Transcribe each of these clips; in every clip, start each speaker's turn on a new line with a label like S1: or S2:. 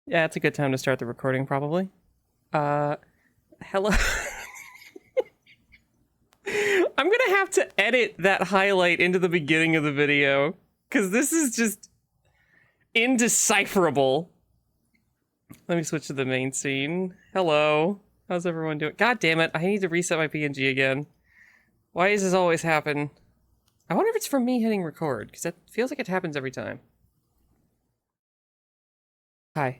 S1: Yeah, it's a good time to start the recording, probably. Hello. I'm gonna have to edit that highlight into the beginning of the video, because this is just indecipherable. Let me switch to the main scene. Hello. How's everyone doing? God damn it, I need to reset my PNG again. Why does this always happen? I wonder if it's from me hitting record, because that feels like it happens every time. Hi.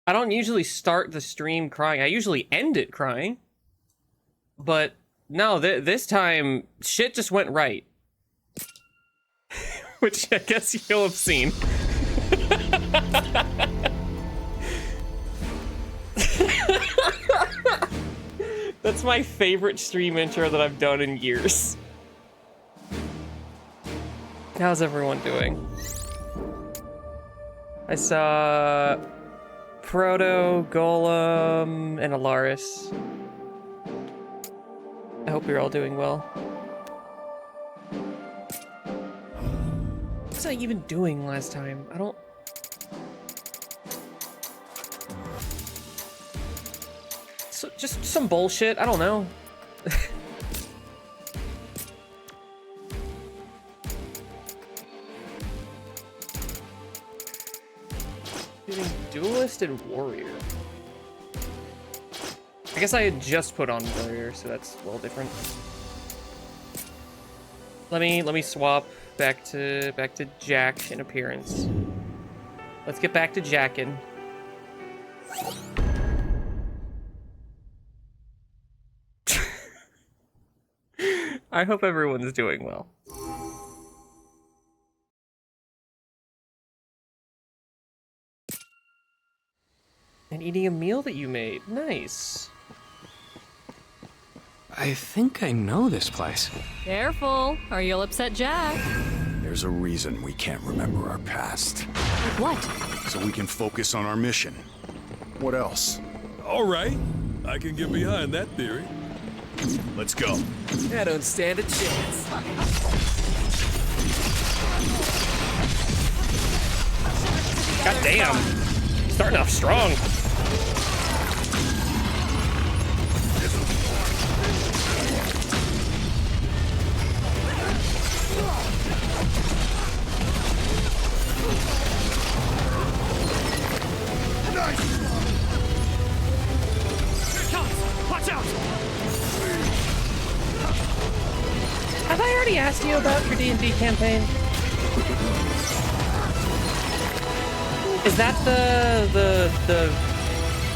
S1: I don't usually start the stream crying. I usually end it crying. But no, this time, shit just went right. Which I guess you'll have seen. That's my favorite stream intro that I've done in years. How's everyone doing? I saw Proto, Golem, and Alaris. I hope you're all doing well. What was I even doing last time? I don't... So, just some bullshit, I don't know. Doing Duelist and Warrior. I guess I had just put on Warrior, so that's a little different. Let me swap back to Jack in appearance. Let's get back to Jackin'. I hope everyone's doing well. And eating a meal that you made. Nice.
S2: I think I know this place.
S3: Careful, or you'll upset Jack.
S4: There's a reason we can't remember our past.
S3: What?
S4: So we can focus on our mission. What else?
S5: All right, I can get behind that theory.
S4: Let's go.
S6: I don't stand a chance.
S1: God damn. Starting off strong. Have I already asked you about your D&D campaign? Is that the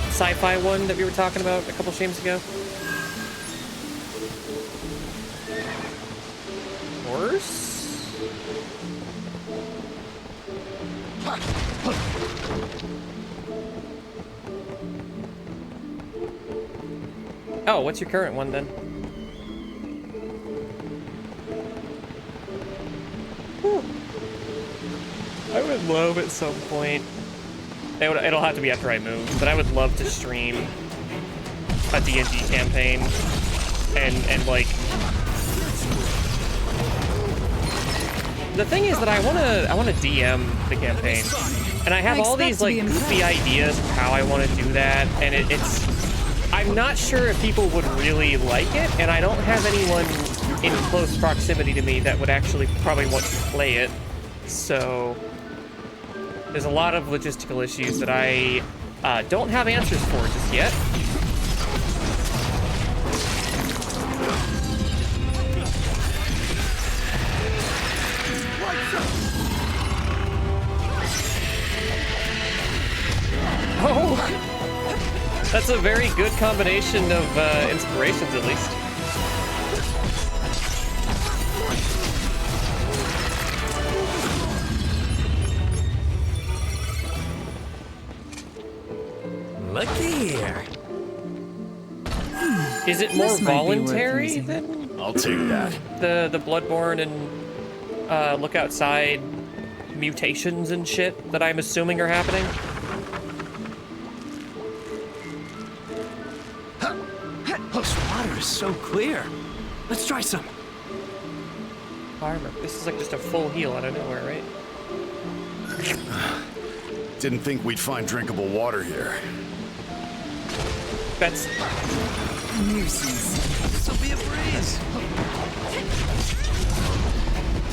S1: sci-fi one that we were talking about a couple streams ago? Horse? Oh, what's your current one then? I would love at some point, it'll have to be after I move, but I would love to stream a D&D campaign and like, the thing is that I wanna DM the campaign, and I have all these like goofy ideas of how I want to do that, and I'm not sure if people would really like it, and I don't have anyone in close proximity to me that would actually probably want to play it, so there's a lot of logistical issues that I don't have answers for just yet. Oh! That's a very good combination of inspirations, at least.
S6: Looky here.
S1: Is it more voluntary than
S4: I'll take that.
S1: the Bloodborne and look outside mutations and shit that I'm assuming are happening?
S6: This water is so clear. Let's try some.
S1: Armor. This is like just a full heal out of nowhere, right?
S4: Didn't think we'd find drinkable water here.
S1: That's...
S6: This'll be a breeze.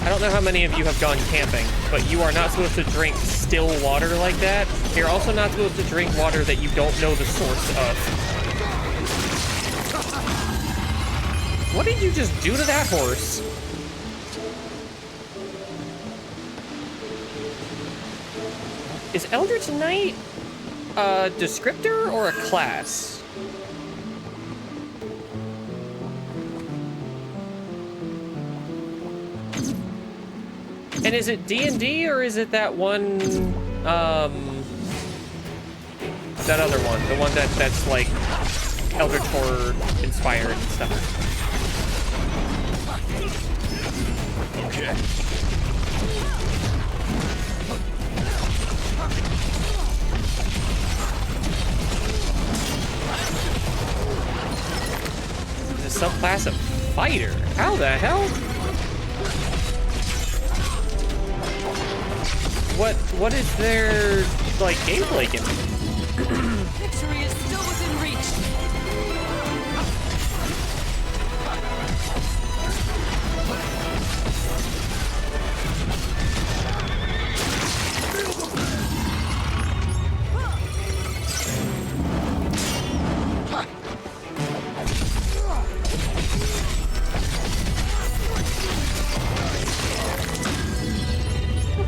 S1: I don't know how many of you have gone camping, but you are not supposed to drink still water like that. You're also not supposed to drink water that you don't know the source of. What did you just do to that horse? Is Eldritch Knight a descriptor or a class? And is it D&D or is it that one, that other one, the one that's like Eldritch Horror inspired and stuff?
S4: Okay.
S1: It's a subclass of fighter. How the hell? What is their, like, gameplay gimmick?
S3: Victory is still within reach.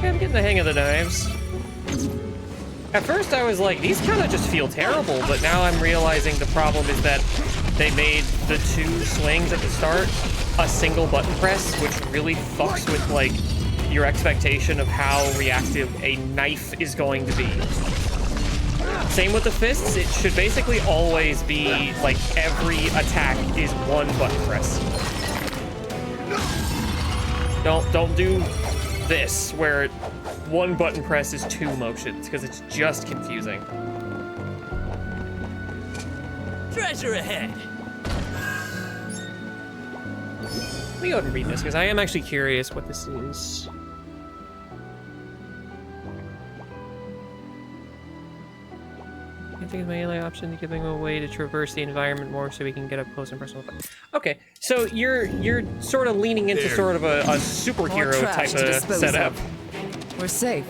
S1: I'm getting the hang of the knives. At first I was like, these kind of just feel terrible, but now I'm realizing the problem is that they made the 2 swings at the start a single button press, which really fucks with, like, your expectation of how reactive a knife is going to be. Same with the fists, it should basically always be, like, every attack is 1 button press. Don't do this, where 1 button press is 2 motions, because it's just confusing.
S6: Treasure ahead.
S1: Let me go ahead and read this, because I am actually curious what this is. I think it's my only option to giving a way to traverse the environment more so we can get up close and personal. Okay, so you're sort of leaning into sort of a superhero type of setup.
S7: We're safe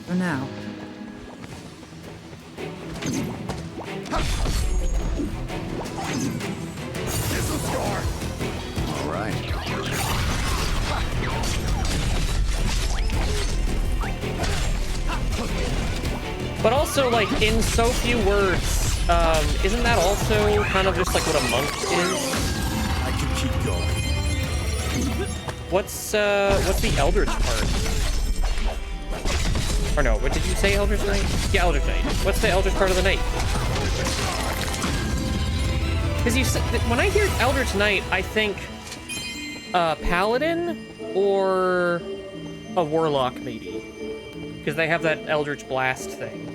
S7: for now.
S4: All right.
S1: But also, like, in so few words, isn't that also kind of just like what a monk is?
S4: I can keep going.
S1: What's the Eldritch part? Or no, what did you say, Eldritch Knight? Yeah, Eldritch Knight. What's the Eldritch part of the Knight? Because you said, when I hear Eldritch Knight, I think Paladin or a Warlock, maybe. Because they have that Eldritch Blast thing.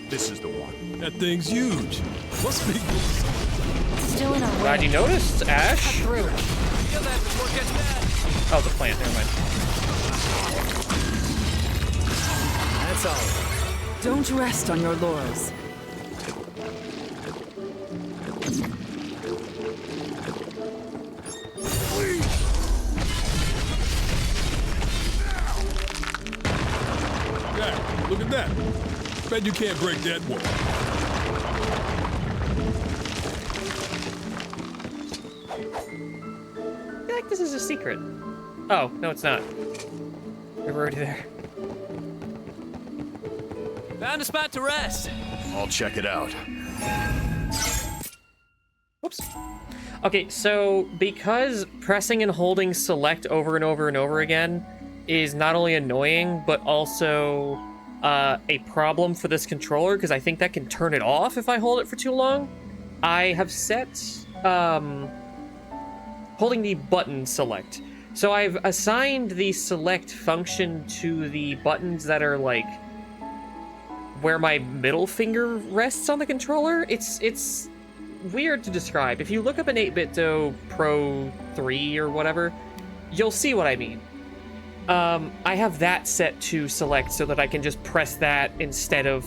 S4: This is the one.
S5: That thing's huge. Must be.
S3: Still in our way.
S1: Glad you noticed, Ash.
S3: Through.
S6: Kill that before it gets bad.
S1: Oh, the plant, never mind.
S6: That's all.
S7: Don't rest on your laurels.
S5: Yeah, look at that. Bet you can't break that wall.
S1: I feel like this is a secret. Oh, no, it's not. We're already there.
S6: Found a spot to rest.
S4: I'll check it out.
S1: Whoops. Okay, so because pressing and holding select over and over and over again is not only annoying, but also a problem for this controller, because I think that can turn it off if I hold it for too long, I have set holding the button select. So I've assigned the select function to the buttons that are like where my middle finger rests on the controller. It's weird to describe. If you look up an 8BitDo Pro 3 or whatever, you'll see what I mean. I have that set to select so that I can just press that instead of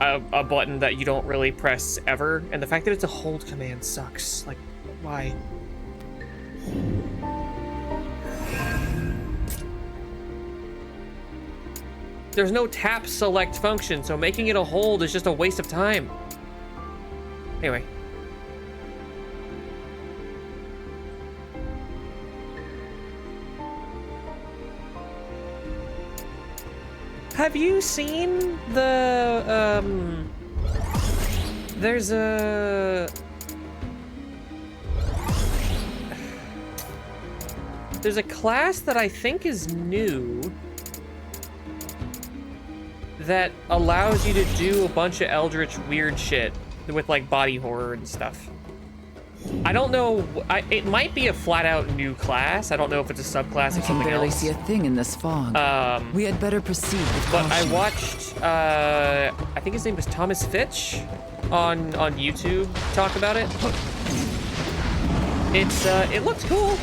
S1: a button that you don't really press ever. And the fact that it's a hold command sucks. Like, why? There's no tap select function, so making it a hold is just a waste of time. Anyway. Have you seen the, there's a class that I think is new that allows you to do a bunch of eldritch weird shit with like body horror and stuff. I don't know, it might be a flat out new class. I don't know if it's a subclass
S7: I
S1: or
S7: can
S1: something
S7: barely
S1: else.
S7: see a thing in this fog. We had better proceed with
S1: But I
S7: caution.
S1: watched, I think his name was Thomas Fitch on YouTube talk about it. It looks cool.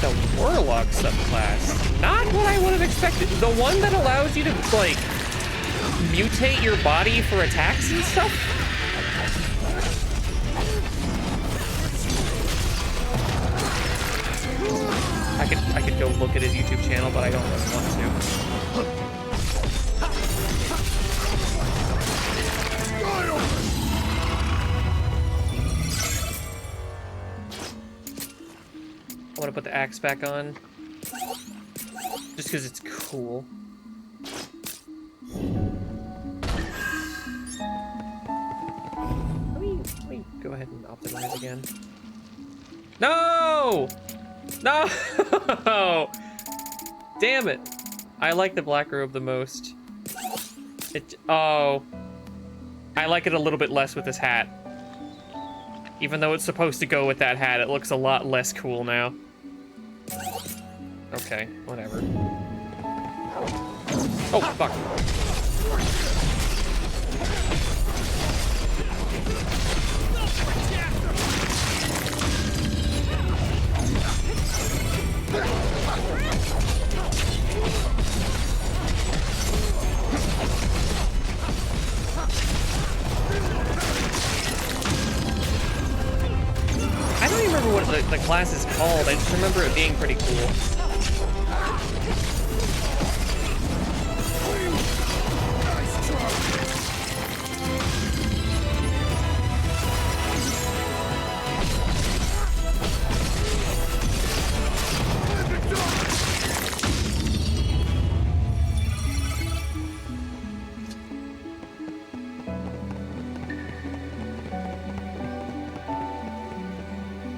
S1: The Warlock subclass. Not what I would have expected. The one that allows you to, like, mutate your body for attacks and stuff? I could go look at his YouTube channel, but I don't really want to. I want to put the axe back on. Just because it's cool. Let me go ahead and optimize again. No! No! Damn it. I like the black robe the most. Oh. I like it a little bit less with this hat. Even though it's supposed to go with that hat, it looks a lot less cool now. Okay, whatever. Oh, fuck. I don't even remember what the class is called. I just remember it being pretty cool.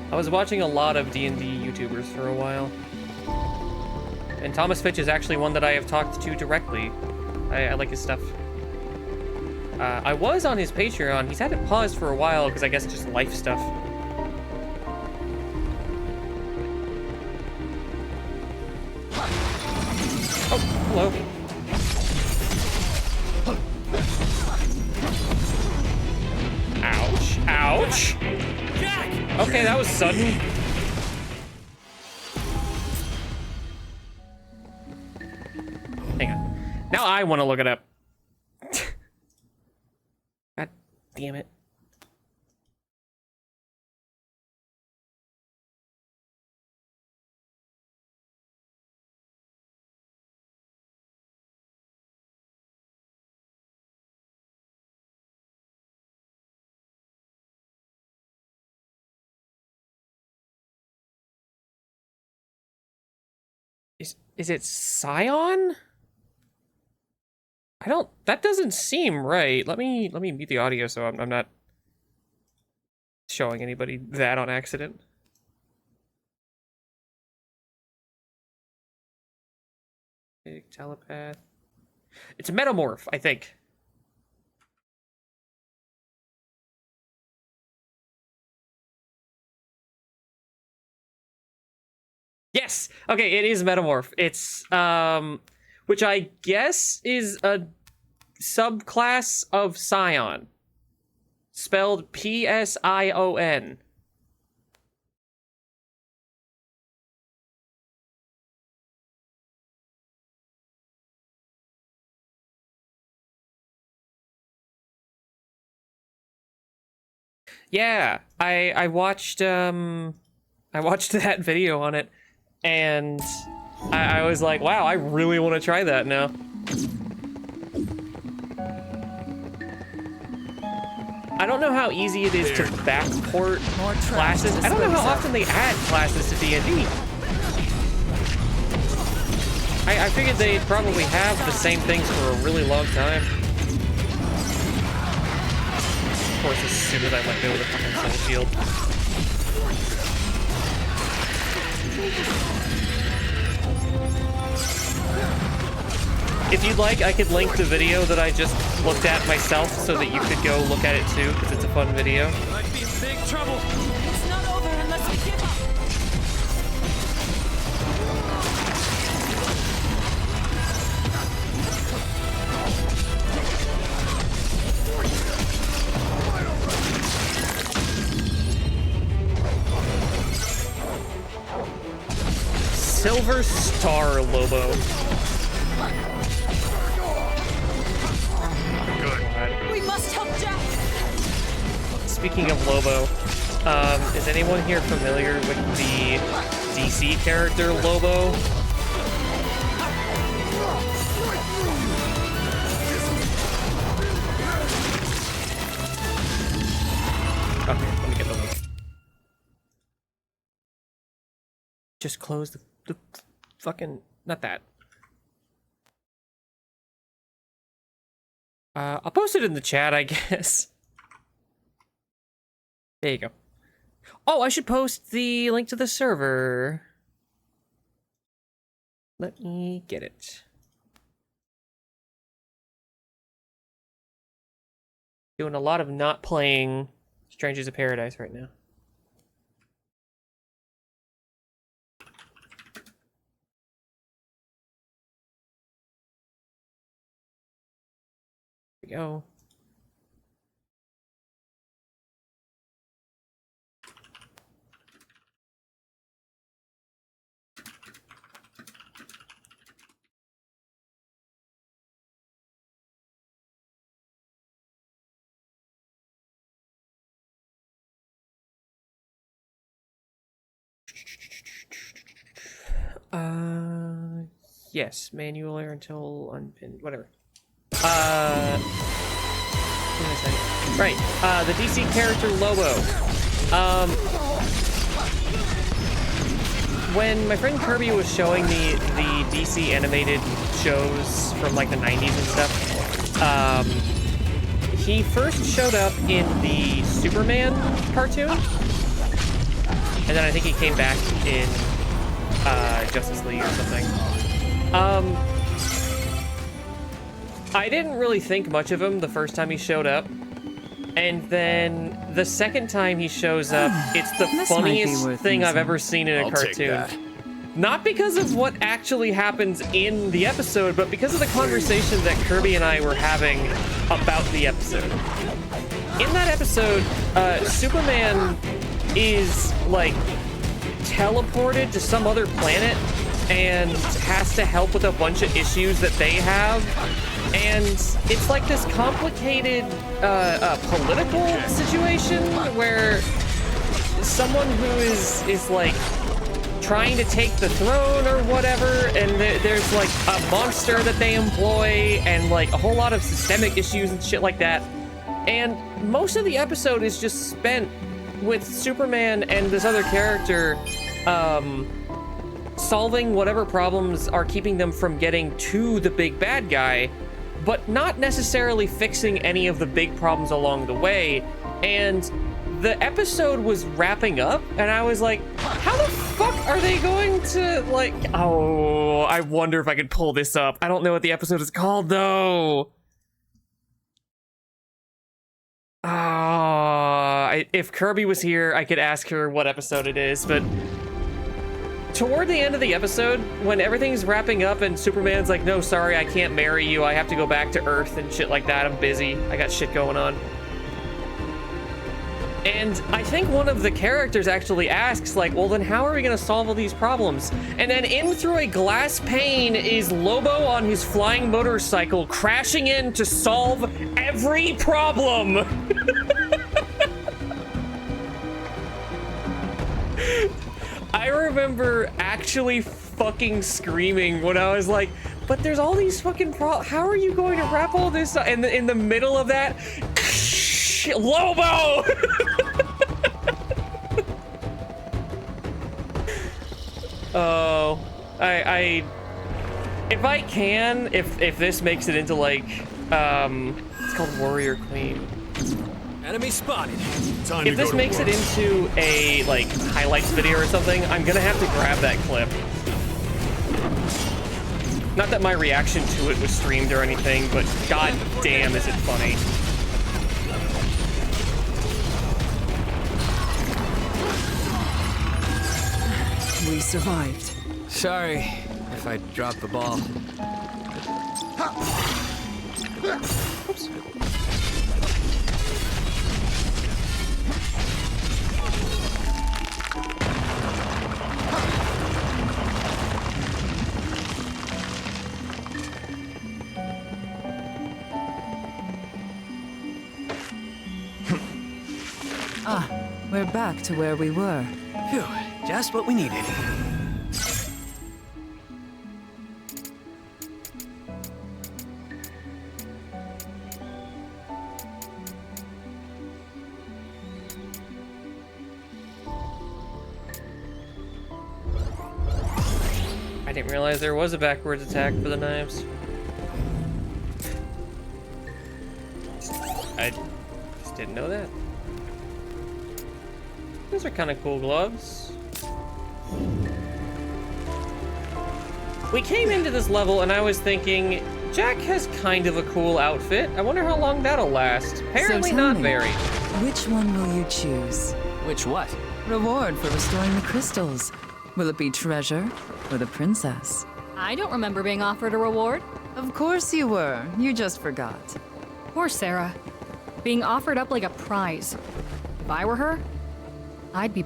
S1: I was watching a lot of D&D YouTubers for a while. And Thomas Fitch is actually one that I have talked to directly. I like his stuff. I was on his Patreon. He's had it paused for a while because I guess just life stuff. Oh, hello. Ouch. Ouch. Okay, that was sudden. Hang on. Now I want to look it up. God damn it. Is it Scion? That doesn't seem right. Let me mute the audio so I'm not showing anybody that on accident. Big telepath. It's a metamorph, I think. Yes. Okay, it is metamorph. It's which I guess is a subclass of Scion. Spelled Psion. Yeah, I watched that video on it, and I was like, wow, I really want to try that now. I don't know how easy it is to backport classes. I don't know how often they add classes to D&D. I figured they'd probably have the same things for a really long time. Of course, as soon as I let go of the fucking soul shield. If you'd like, I could link the video that I just looked at myself so that you could go look at it too, because it's a fun video.
S6: Might be in big trouble.
S3: It's not over unless we give up.
S1: Silver Star Lobo.
S3: We must help Jack.
S1: Speaking of Lobo, is anyone here familiar with the DC character Lobo? Okay, let me get the link. Just close the fucking... not that. I'll post it in the chat, I guess. There you go. Oh, I should post the link to the server. Let me get it. Doing a lot of not playing Strangers of Paradise right now. Here we go. Yes, manual air until unpinned, whatever. What was I saying? Right, the DC character Lobo. When my friend Kirby was showing me the DC animated shows from like the 90s and stuff, he first showed up in the Superman cartoon, and then I think he came back in Justice League or something. I didn't really think much of him the first time he showed up, and then the second time he shows up, it's the funniest thing I've ever seen in a cartoon. Not because of what actually happens in the episode, but because of the conversation that Kirby and I were having about the episode. In that episode, Superman is, like, teleported to some other planet and has to help with a bunch of issues that they have. And it's like this complicated political situation where someone who is like trying to take the throne or whatever, and there's like a monster that they employ and like a whole lot of systemic issues and shit like that. And most of the episode is just spent with Superman and this other character solving whatever problems are keeping them from getting to the big bad guy, but not necessarily fixing any of the big problems along the way. And the episode was wrapping up, and I was like, how the fuck are they going to, like... Oh, I wonder if I could pull this up. I don't know what the episode is called, though. If Kirby was here, I could ask her what episode it is, but... Toward the end of the episode, when everything's wrapping up and Superman's like, no, sorry, I can't marry you, I have to go back to Earth and shit like that, I'm busy, I got shit going on. And I think one of the characters actually asks, like, well, then how are we gonna solve all these problems? And then in through a glass pane is Lobo on his flying motorcycle, crashing in to solve every problem! remember actually fucking screaming when I was like, but there's all these fucking how are you going to wrap all this up? And in the middle of that, Lobo! Oh, if I can, if this makes it into like, it's called Warrior Queen.
S6: Enemy spotted.
S1: If this makes it into a like highlights video or something, I'm gonna have to grab that clip. Not that my reaction to it was streamed or anything, but god damn is it funny.
S7: We survived.
S6: Sorry if I dropped the ball.
S1: Oops.
S7: We're back to where we were.
S6: Phew, just what we needed.
S1: I didn't realize there was a backwards attack for the knives. I just didn't know that. Those are kind of cool gloves. We came into this level and I was thinking, Jack has kind of a cool outfit. I wonder how long that'll last. Apparently
S7: So tell
S1: not
S7: me,
S1: very.
S7: Which one will you choose?
S6: Which what?
S7: Reward for restoring the crystals. Will it be treasure or the princess?
S3: I don't remember being offered a reward.
S7: Of course you were. You just forgot.
S3: Poor Sarah. Being offered up like a prize. If I were her, I'd be...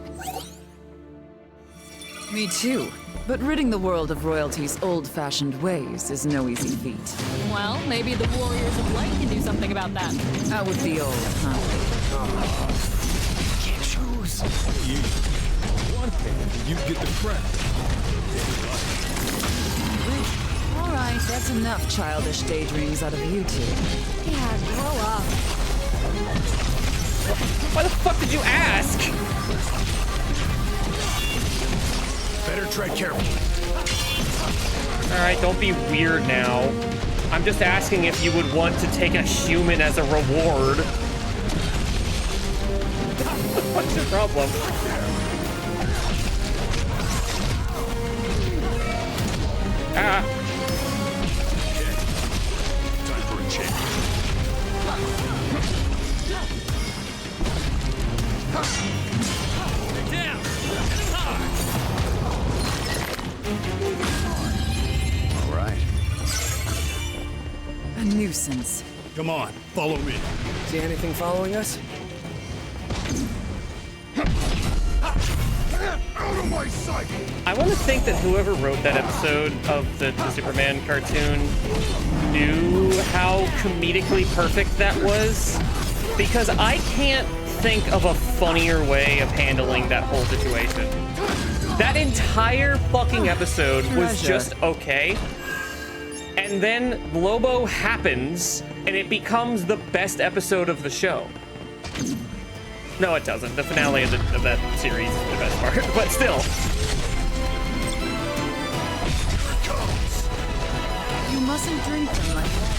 S7: Me too. But ridding the world of royalty's old-fashioned ways is no easy feat.
S3: Well, maybe the Warriors of Light can do something about that.
S7: Out with the old, huh?
S6: Can't choose.
S5: You. One hand, you get the crown.
S7: All right, that's enough childish daydreams out of you two.
S3: Yeah, grow up.
S1: Why the fuck did you ask?
S4: Better tread carefully.
S1: Alright, don't be weird now. I'm just asking if you would want to take a human as a reward. What's your problem? Ah.
S4: Okay. Time for a change.
S6: Down.
S4: All right.
S7: A nuisance.
S4: Come on, follow me.
S6: See anything following us?
S4: Out of my sight!
S1: I want to think that whoever wrote that episode of the Superman cartoon knew how comedically perfect that was, because I can't think of a funnier way of handling that whole situation. That entire fucking episode was just okay, and then Lobo happens, and it becomes the best episode of the show. No, it doesn't. The finale of that series is the best part, but still.
S7: You mustn't drink them like water.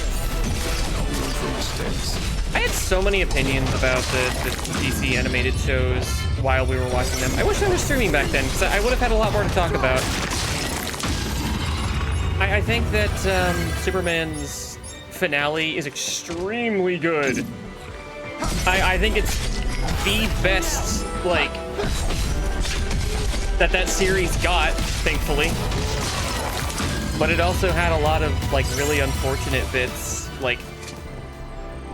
S1: I had so many opinions about the DC animated shows while we were watching them. I wish I was streaming back then, because I would have had a lot more to talk about. I think that Superman's finale is extremely good. I think it's the best, like, that series got, thankfully. But it also had a lot of, like, really unfortunate bits, like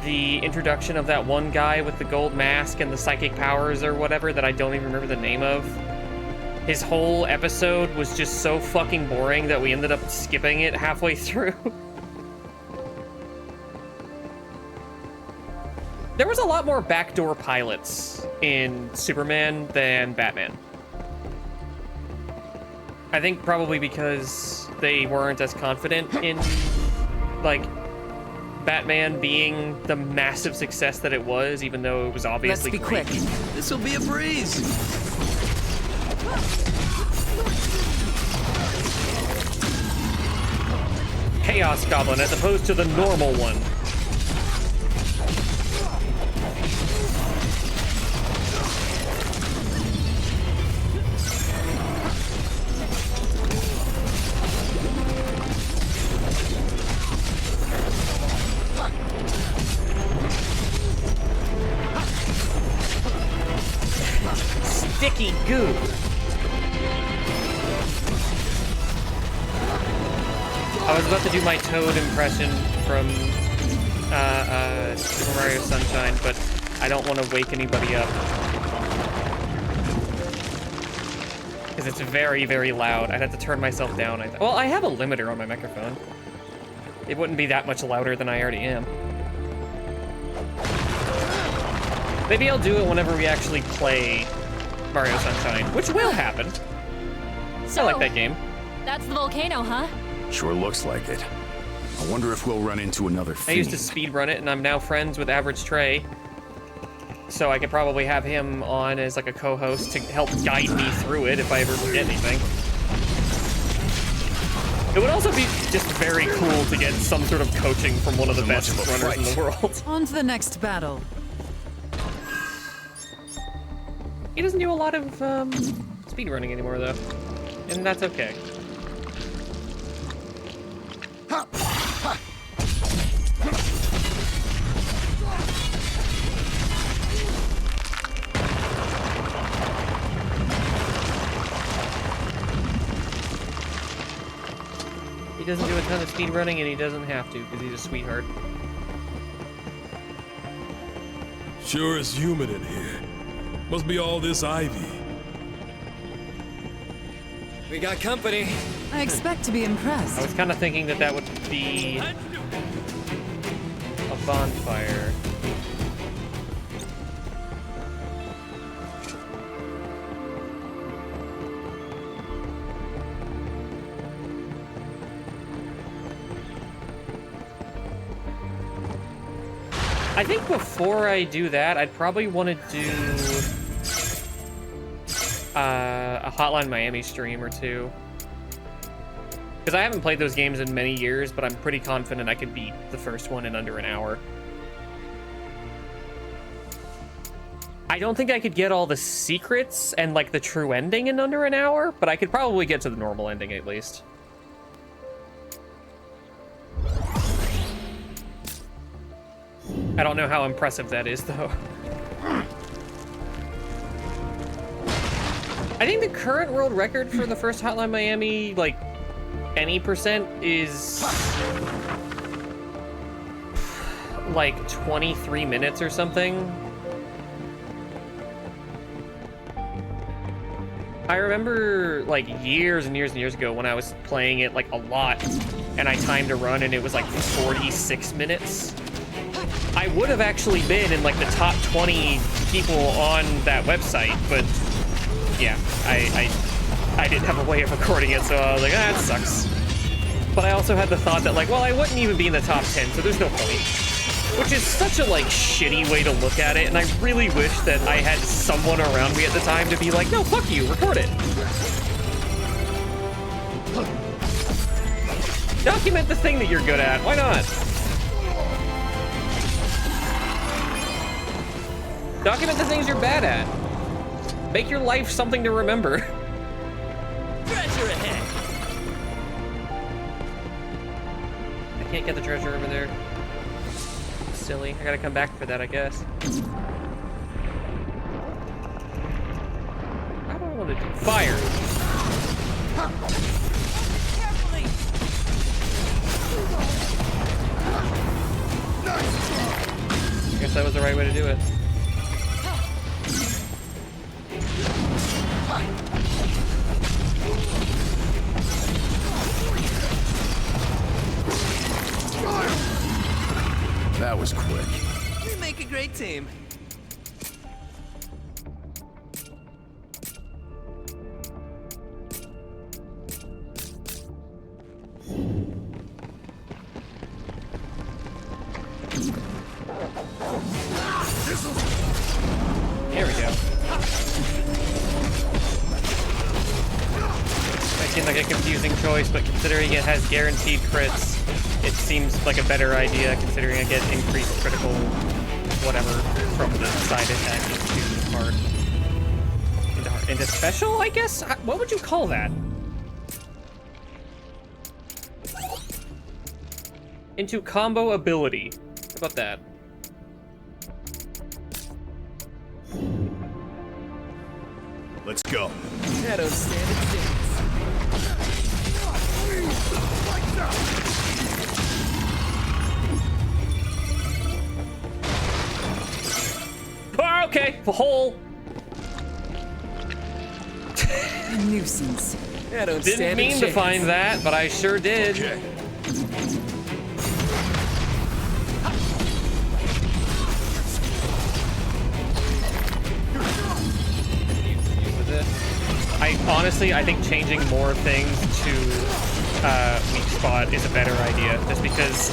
S1: the introduction of that one guy with the gold mask and the psychic powers or whatever that I don't even remember the name of. His whole episode was just so fucking boring that we ended up skipping it halfway through. There was a lot more backdoor pilots in Superman than Batman. I think probably because they weren't as confident in, like, Batman being the massive success that it was, even though it was obviously
S7: Let's be
S1: great.
S7: quick.
S6: This'll be a breeze.
S1: Chaos Goblin as opposed to the normal one. Sticky goo. I was about to do my Toad impression from Super Mario Sunshine, but I don't want to wake anybody up. Because it's very, very loud. I'd have to turn myself down. Well, I have a limiter on my microphone. It wouldn't be that much louder than I already am. Maybe I'll do it whenever we actually play Mario Sunshine, which will happen.
S3: So,
S1: I like that game.
S3: That's the volcano, huh?
S4: Sure looks like it. I wonder if we'll run into another
S1: I
S4: fiend.
S1: used to speedrun it, and I'm now friends with Average Trey. So I could probably have him on as like a co-host to help guide me through it if I ever forget anything. It would also be just very cool to get some sort of coaching from one of the best
S4: Wasn't much of a
S1: runners in the
S4: fight.
S1: world.
S7: On to the next battle.
S1: He doesn't do a lot of speedrunning anymore, though. And that's okay. He doesn't do a ton of speedrunning, and he doesn't have to, because he's a sweetheart.
S5: Sure is humid in here. Must be all this ivy.
S2: We got company.
S7: I expect to be
S1: I
S7: impressed.
S1: was kind of thinking that that would be a bonfire. I think before I do that, I'd probably want to do a Hotline Miami stream or two. Because I haven't played those games in many years, but I'm pretty confident I could beat the first one in under an hour. I don't think I could get all the secrets and like the true ending in under an hour, but I could probably get to the normal ending at least. I don't know how impressive that is, though. I think the current world record for the first Hotline Miami, like, any percent is like 23 minutes or something. I remember like years and years and years ago when I was playing it like a lot and I timed a run and it was like 46 minutes. I would have actually been in like the top 20 people on that website, but yeah, I didn't have a way of recording it, so I was like, ah, that sucks. But I also had the thought that like, well, I wouldn't even be in the top 10, so there's no point. Which is such a like shitty way to look at it, and I really wish that I had someone around me at the time to be like, no, fuck you, record it. Document the thing that you're good at, why not? Document the things you're bad at. Make your life something to remember.
S6: Treasure ahead.
S1: I can't get the treasure over there. Silly. I gotta come back for that, I guess. I don't want to do fire.
S6: Carefully.
S1: I guess that was the right way to do it.
S4: That was quick.
S6: We make a great team.
S1: There we go. Might seem like a confusing choice, but considering it has guaranteed crits, it seems like a better idea considering I get increased critical whatever from the side attack into hard. Into special, I guess? What would you call that? Into combo ability. How about that?
S4: Let's go.
S7: I don't stand a chance.
S1: Oh, okay, the hole.
S7: A nuisance. I don't
S1: Didn't
S7: stand a
S1: mean to
S7: chance.
S1: find that, but I sure did.
S4: Okay.
S1: I think changing more things to weak spot is a better idea, just because.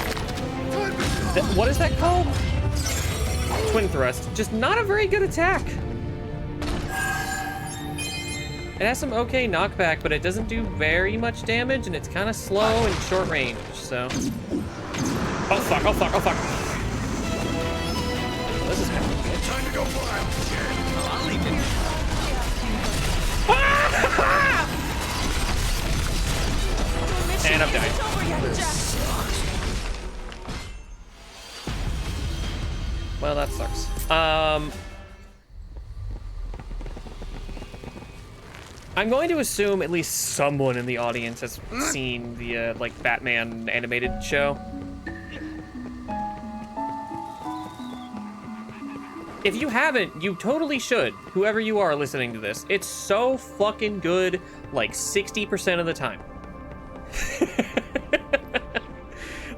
S1: What is that called? Twin thrust. Just not a very good attack. It has some okay knockback, but it doesn't do very much damage, and it's kind of slow and short range. So. Oh fuck! Oh fuck! Oh fuck! This is kind of good.
S4: Time to go wild.
S6: I'll leave it.
S1: And I'm dying. Well, that sucks. I'm going to assume at least someone in the audience has seen the like Batman animated show. If you haven't, you totally should. Whoever you are listening to this, it's so fucking good, like 60% of the time.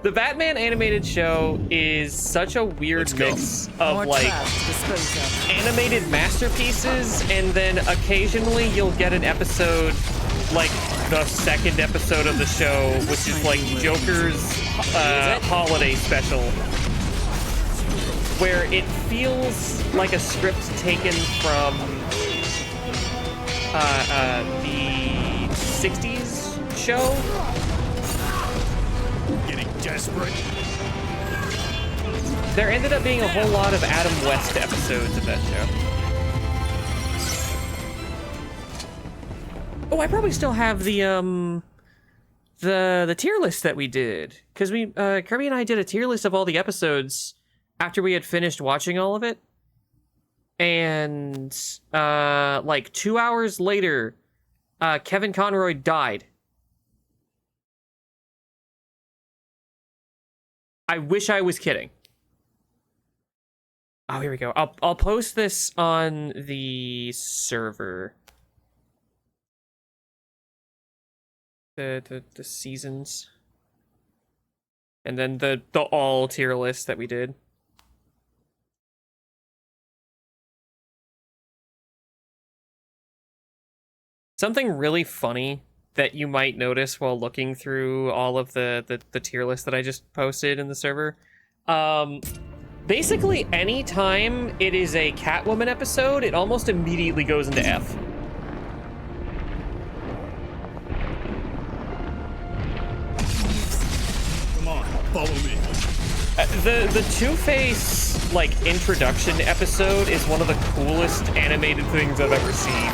S1: The Batman animated show is such a weird mix of
S7: More
S1: like
S7: trash to dispose of.
S1: animated masterpieces, and then occasionally you'll get an episode like the second episode of the show, which is like Joker's holiday special, where it feels like a script taken from the 60s show.
S4: Getting desperate.
S1: There ended up being a whole lot of Adam West episodes of that show. Oh, I probably still have the tier list that we did, because we Kirby and I did a tier list of all the episodes after we had finished watching all of it, and like 2 hours later, Kevin Conroy died. I wish I was kidding. Oh, here we go. I'll post this on the server. The seasons. And then the all tier list that we did. Something really funny that you might notice while looking through all of the tier list that I just posted in the server. Basically, anytime it is a Catwoman episode, it almost immediately goes into F.
S4: Come on, follow me.
S1: The Two-Face, like, introduction episode is one of the coolest animated things I've ever seen.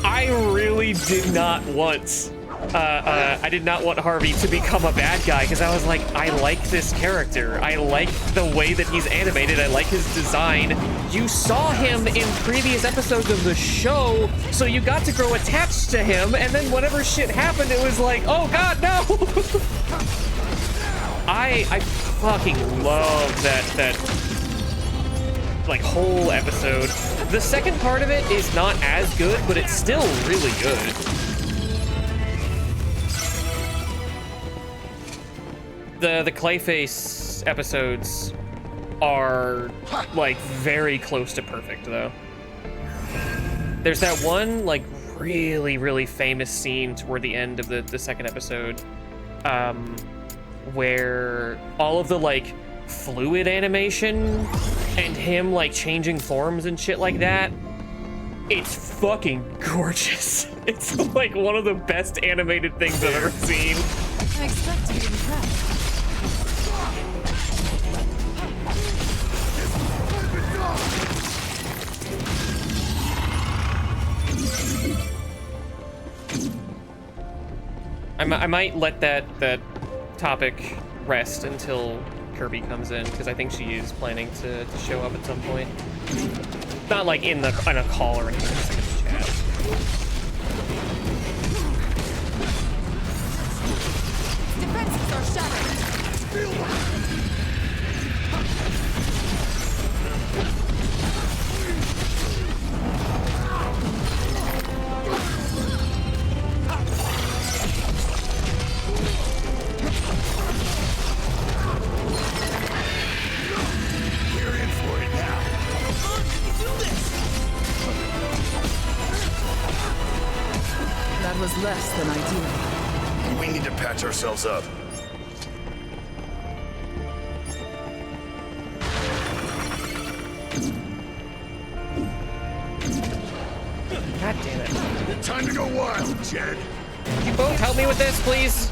S1: I really did not want, I did not want Harvey to become a bad guy, because I was like, I like this character. I like the way that he's animated. I like his design. You saw him in previous episodes of the show, so you got to grow attached to him, and then whatever shit happened, it was like, oh god, no! I fucking love that like whole episode. The second part of it is not as good, but it's still really good. The Clayface episodes are like very close to perfect though. There's that one like really famous scene toward the end of the second episode, where all of the like fluid animation and him like changing forms and shit like that, it's fucking gorgeous. It's like one of the best animated things I've ever seen.
S7: I expect to be impressed.
S1: I might let that topic rest until Kirby comes in, because I think she is planning to show up at some point. Not like in a call or anything, just like in the chat.
S7: Defenses are shattered. That was less than ideal.
S4: We need to patch ourselves up.
S1: God damn it.
S4: Time to go wild, Jed.
S1: You both help me with this, please?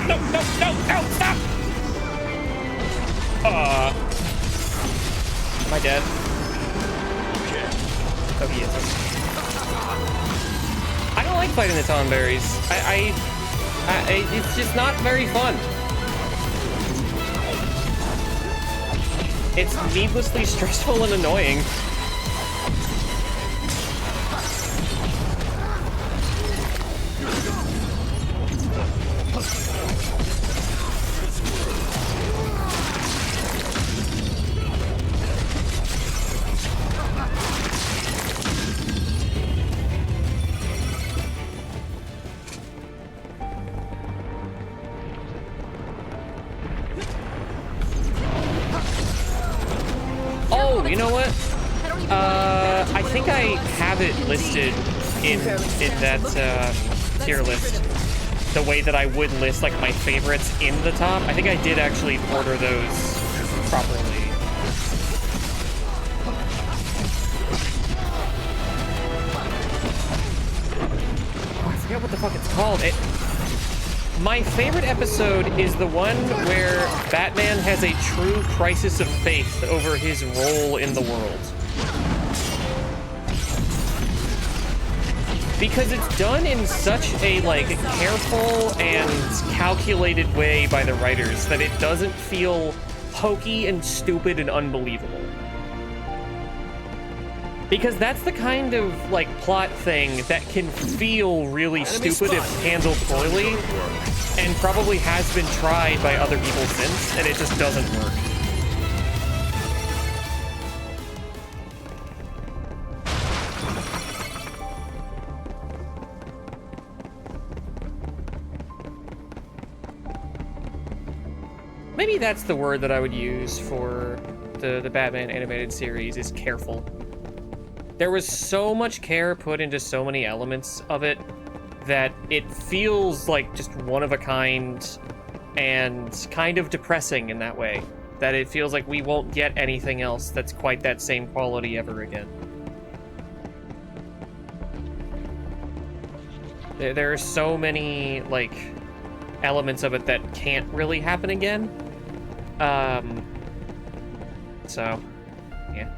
S1: No, stop! Am I dead? Oh, he is. I don't like fighting the Tonberries. It's just not very fun. It's needlessly stressful and annoying. Oh, you know what? I think I have it listed in that tier list. The way that I would list like my favorites in the top. I think I did actually order those properly. Oh, I forget what the fuck it's called. My favorite episode is the one where Batman has a true crisis of faith over his role in the world. Because it's done in such a, like, careful and calculated way by the writers that it doesn't feel hokey and stupid and unbelievable. Because that's the kind of, like, plot thing that can feel really stupid if handled poorly, and probably has been tried by other people since, and it just doesn't work. Maybe that's the word that I would use for the Batman animated series, is careful. There was so much care put into so many elements of it that it feels like just one of a kind and kind of depressing in that way. That it feels like we won't get anything else that's quite that same quality ever again. There are so many, like, elements of it that can't really happen again. So, yeah.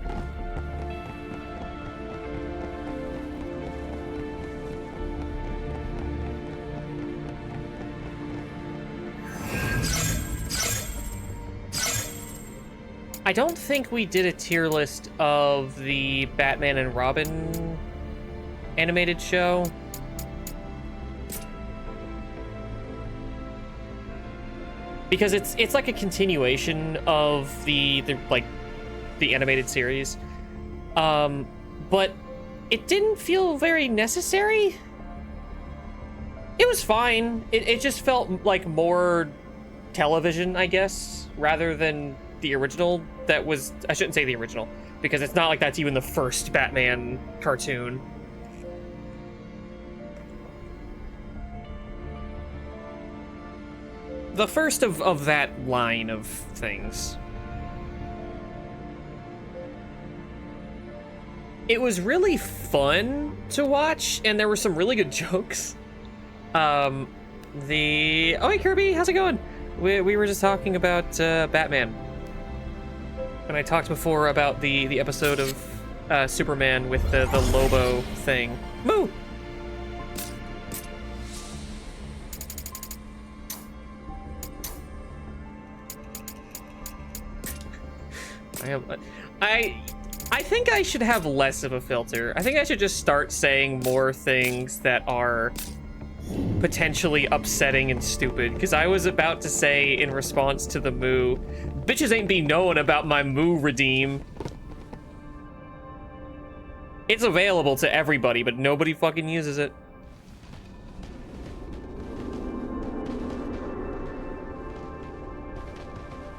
S1: I don't think we did a tier list of the Batman and Robin animated show. Because it's like a continuation of the animated series. But it didn't feel very necessary. It was fine. It just felt like more television, I guess, rather than the original. That was, I shouldn't say the original, because it's not like that's even the first Batman cartoon. the first of that line of things. It was really fun to watch, and there were some really good jokes. Oh, hey Kirby, how's it going? We were just talking about Batman. And I talked before about the episode of Superman with the Lobo thing. Moo! I think I should have less of a filter. I think I should just start saying more things that are potentially upsetting and stupid, because I was about to say in response to the moo, bitches ain't be knowing about my moo redeem. It's available to everybody, but nobody fucking uses it.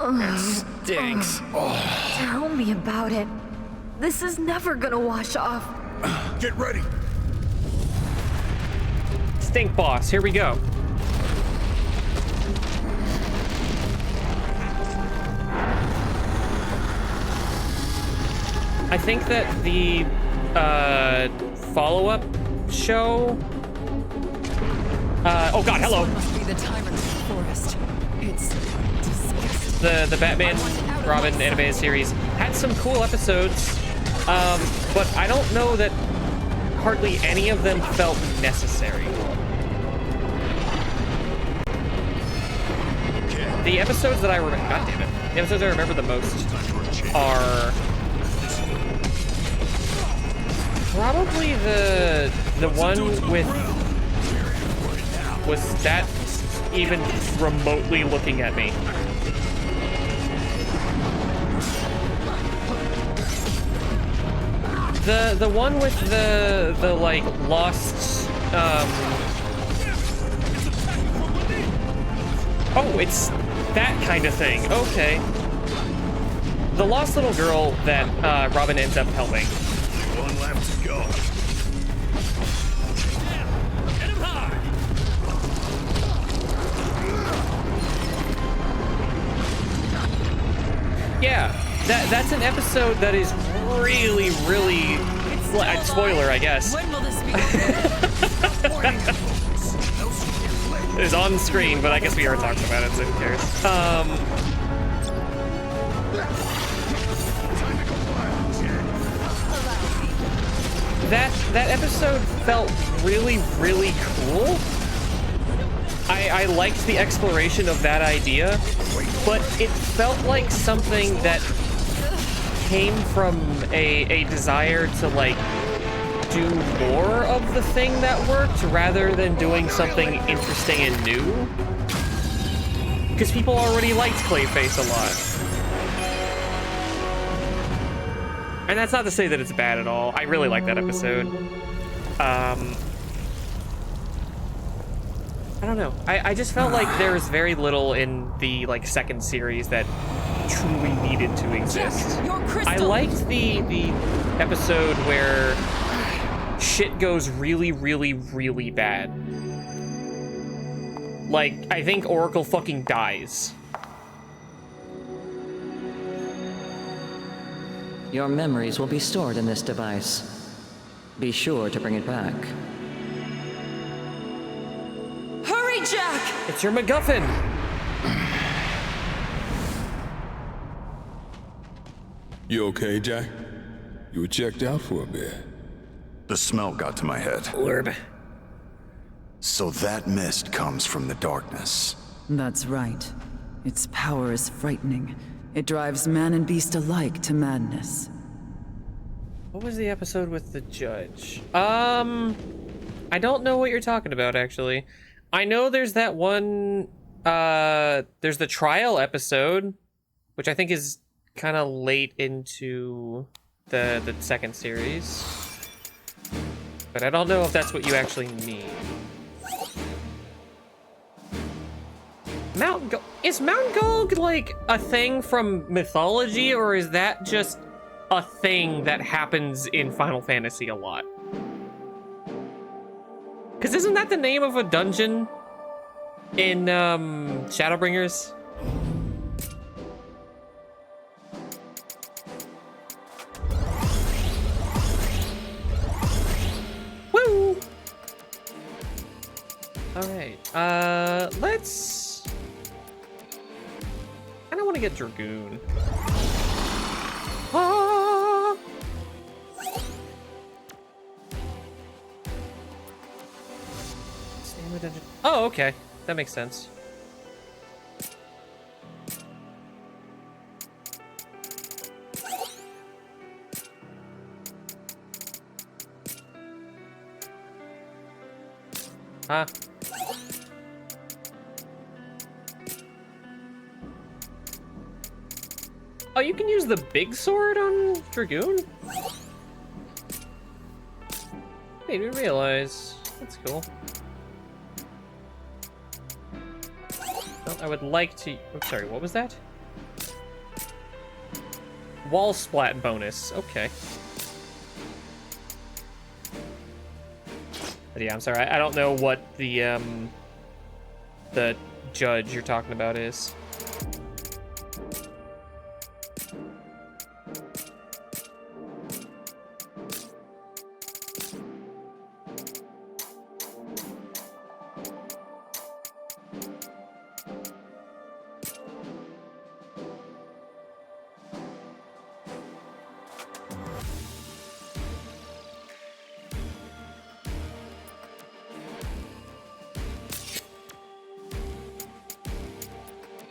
S1: It stinks.
S8: Tell me about it. This is never gonna wash off.
S4: Get ready.
S1: Stink boss, here we go. I think that the follow-up show. Oh God, hello.
S7: Must be the tyrant forest. It's disgusting.
S1: The Batman Robin animated series had some cool episodes, but I don't know that hardly any of them felt necessary. The episodes that I remember, God damn it, the episodes I remember the most are probably the one with, was that even remotely looking at me? The one with the like lost oh, it's that kind of thing. Okay. The lost little girl that Robin ends up helping.
S4: One left to go.
S2: Hit him hard!
S1: Yeah, that's an episode that is really, really spoiler, I guess.
S7: When will this be?
S1: It is on screen, but I guess we are talking about it, so who cares? That episode felt really, really cool. I liked the exploration of that idea, but it felt like something that came from a desire to like do more of the thing that worked rather than doing something interesting and new. Because people already liked Clayface a lot. And that's not to say that it's bad at all. I really like that episode. I don't know. I just felt like there was very little in the like second series that truly needed to exist. I liked the episode where shit goes really, really, really bad. Like, I think Oracle fucking dies.
S9: Your memories will be stored in this device. Be sure to bring it back.
S7: Hurry, Jack!
S1: It's your MacGuffin!
S5: You okay, Jack? You were checked out for a bit.
S4: The smell got to my head.
S1: Orb.
S4: So that mist comes from the darkness.
S7: That's right. Its power is frightening. It drives man and beast alike to madness.
S1: What was the episode with the judge? I don't know what you're talking about, actually. I know there's that one, there's the trial episode, which I think is kind of late into the second series. But I don't know if that's what you actually mean. Is Mount Gulg like a thing from mythology, or is that just a thing that happens in Final Fantasy a lot? Because isn't that the name of a dungeon? In Shadowbringers. Woo! Alright, let's... I don't want to get Dragoon. Ah! Stamina dungeon. Oh, okay. That makes sense. Huh? Oh, you can use the big sword on Dragoon? Made me realize. That's cool. Well, I would like to... Oh, sorry, what was that? Wall splat bonus. Okay. But yeah, I'm sorry. I don't know what the judge you're talking about is.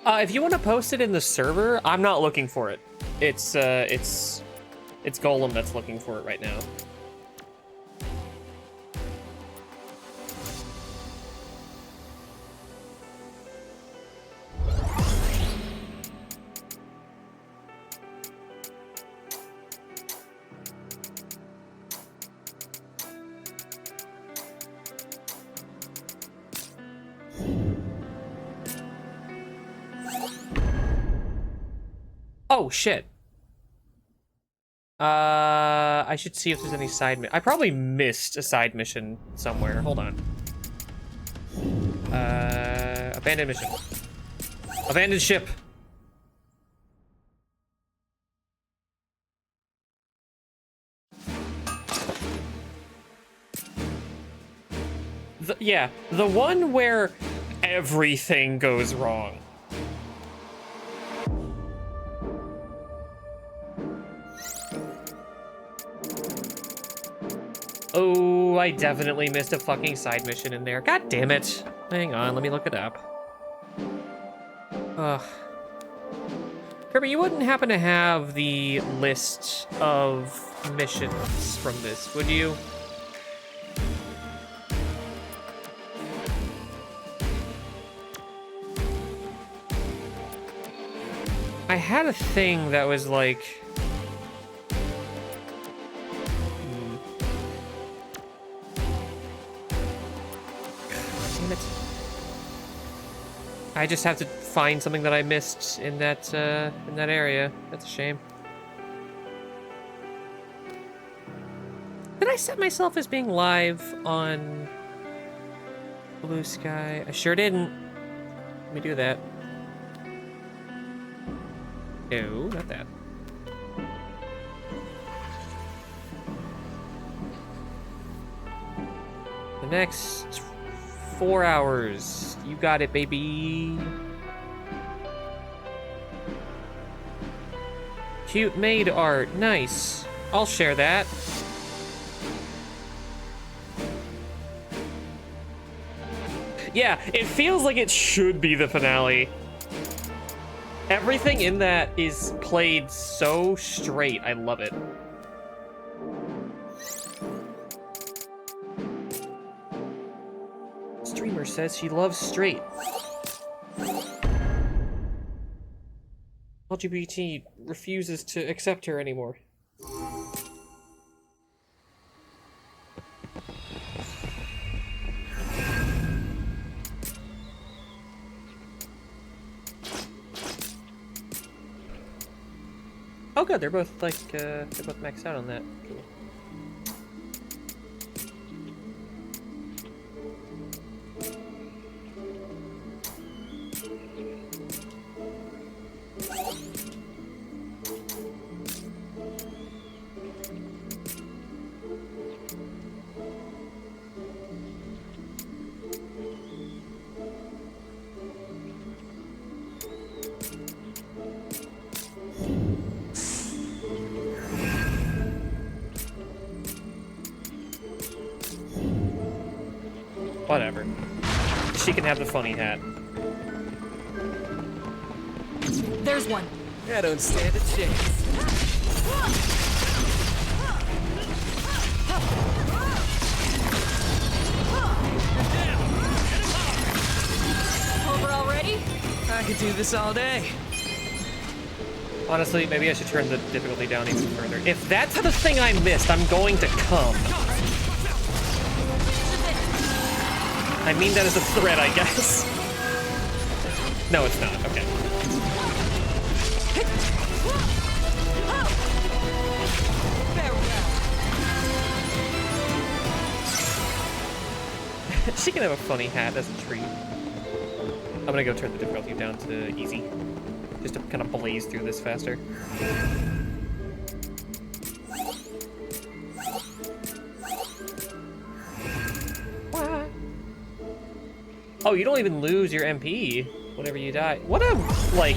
S1: If you want to post it in the server, I'm not looking for it. It's Golem that's looking for it right now. Oh, shit. I should see if there's any side I probably missed a side mission somewhere. Hold on. Abandoned mission. Abandoned ship. Yeah, the one where everything goes wrong. Oh, I definitely missed a fucking side mission in there. God damn it. Hang on, let me look it up. Ugh. Kirby, you wouldn't happen to have the list of missions from this, would you? I had a thing that was like... Damn it. I just have to find something that I missed in that area. That's a shame. Did I set myself as being live on Blue Sky? I sure didn't. Let me do that. No, not that. The next 4 hours. You got it, baby. Cute maid art. Nice. I'll share that. Yeah, it feels like it should be the finale. Everything in that is played so straight. I love it. Streamer says she loves straight. LGBT refuses to accept her anymore. Oh good, they're both like, they're both maxed out on that. Cool. Whatever. She can have the funny hat.
S3: There's one.
S6: I don't stand a chance.
S3: Over already?
S6: I could do this all day.
S1: Honestly, maybe I should turn the difficulty down even further. If that's the thing I missed, I'm going to come. I mean that as a threat, I guess. No, it's not. Okay. She can have a funny hat as a treat. I'm gonna go turn the difficulty down to easy. Just to kind of blaze through this faster. Oh, you don't even lose your MP whenever you die. What a, like...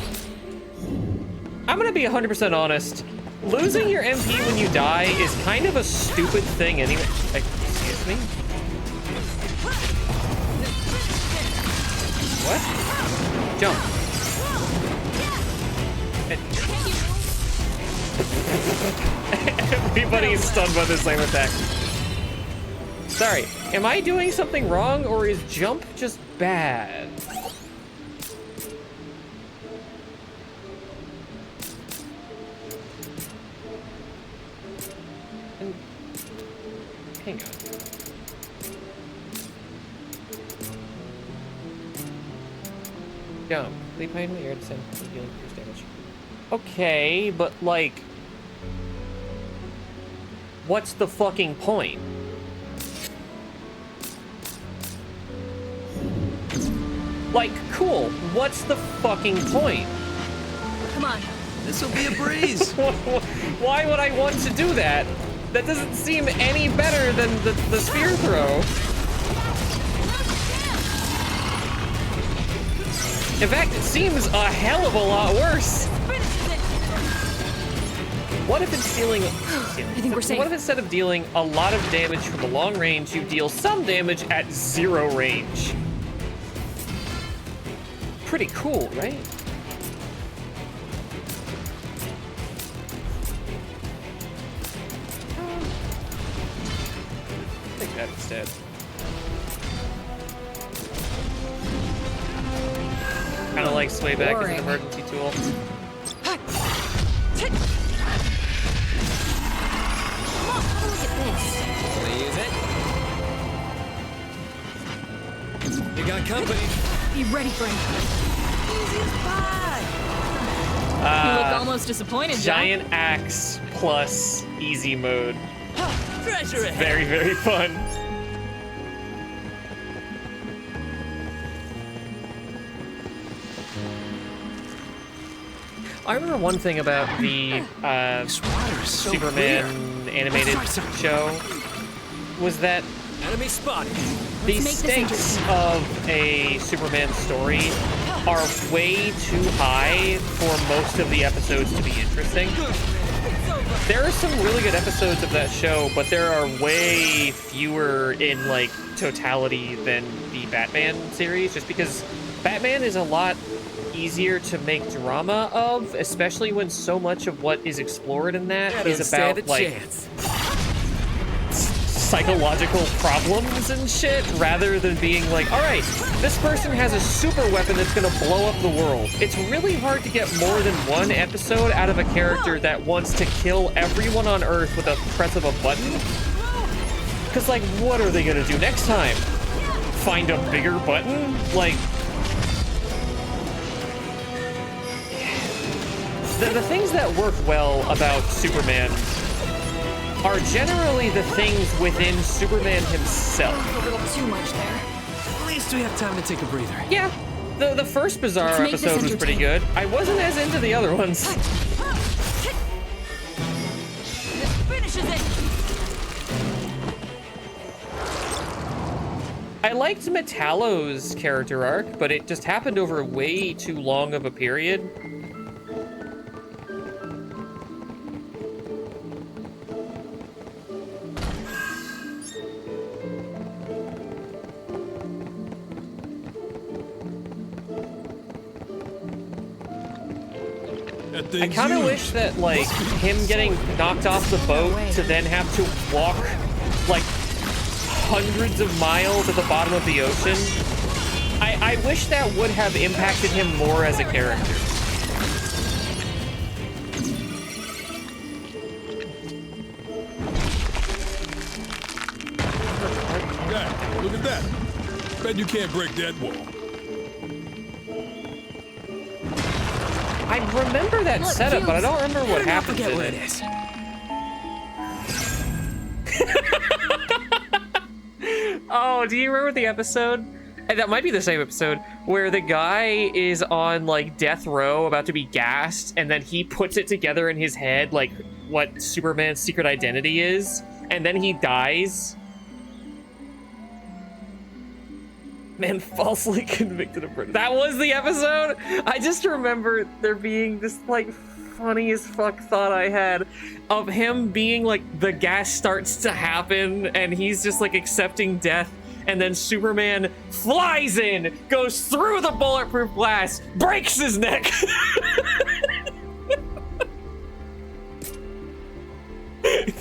S1: I'm gonna be 100% honest. Losing your MP when you die is kind of a stupid thing anyway. Excuse me? What? Jump. Everybody is stunned by the same attack. Sorry, am I doing something wrong, or is jump just bad? Hang on. Jump. Leap high in the air, descend, dealing pierce damage. Okay, but like... what's the fucking point? Like, cool. What's the fucking point?
S3: Come on.
S6: This'll be a breeze.
S1: Why would I want to do that? That doesn't seem any better than the spear throw. In fact, it seems a hell of a lot worse. What if it's dealing...
S3: I think we're safe.
S1: What if instead of dealing a lot of damage from the long range, you deal some damage at 0 range? Pretty cool, right? Take that instead. Kind of like sway back as an emergency tool.
S6: Leave it. You got company.
S3: Be ready for him. You look almost disappointed, Jack.
S1: Giant axe plus easy mode.
S6: Treasure it.
S1: Very, very fun. I remember one thing about the
S6: So
S1: Superman animated show was that
S6: enemy spotted.
S1: the stakes of a Superman story are way too high for most of the episodes to be interesting. There are some really good episodes of that show, but there are way fewer in like totality than the Batman series, just because Batman is a lot easier to make drama of, especially when so much of what is explored in that is about like psychological problems and shit, rather than being like, all right, this person has a super weapon that's gonna blow up the world. It's really hard to get more than one episode out of a character that wants to kill everyone on Earth with a press of a button. Because like, what are they gonna do next time? Find a bigger button? Like, the things that work well about Superman are generally the things within Superman himself.
S3: A little too much there.
S6: At least we have time to take a breather.
S1: Yeah, the first Bizarre
S3: Let's make this
S1: episode was pretty good. I wasn't as into the other ones.
S3: This finishes it.
S1: I liked Metallo's character arc, but it just happened over way too long of a period.
S5: That
S1: I
S5: thing's
S1: kind of
S5: huge.
S1: wish that, like, him getting knocked off the boat to then have to walk, like, hundreds of miles at the bottom of the ocean. I wish that would have impacted him more as a character.
S5: Yeah, look at that. Bet you can't break that wall.
S1: I remember that
S8: Look,
S1: setup, but I don't remember what
S6: Better not
S1: happens
S6: forget
S1: in
S6: where
S1: it.
S6: it is.
S1: Oh, do you remember the episode? And that might be the same episode where the guy is on like death row about to be gassed, and then he puts it together in his head like what Superman's secret identity is, and then he dies. Man, falsely convicted of murder. That was the episode? I just remember there being this like funny as fuck thought I had of him being like, the gas starts to happen and he's just like accepting death, and then Superman flies in, goes through the bulletproof glass, breaks his neck.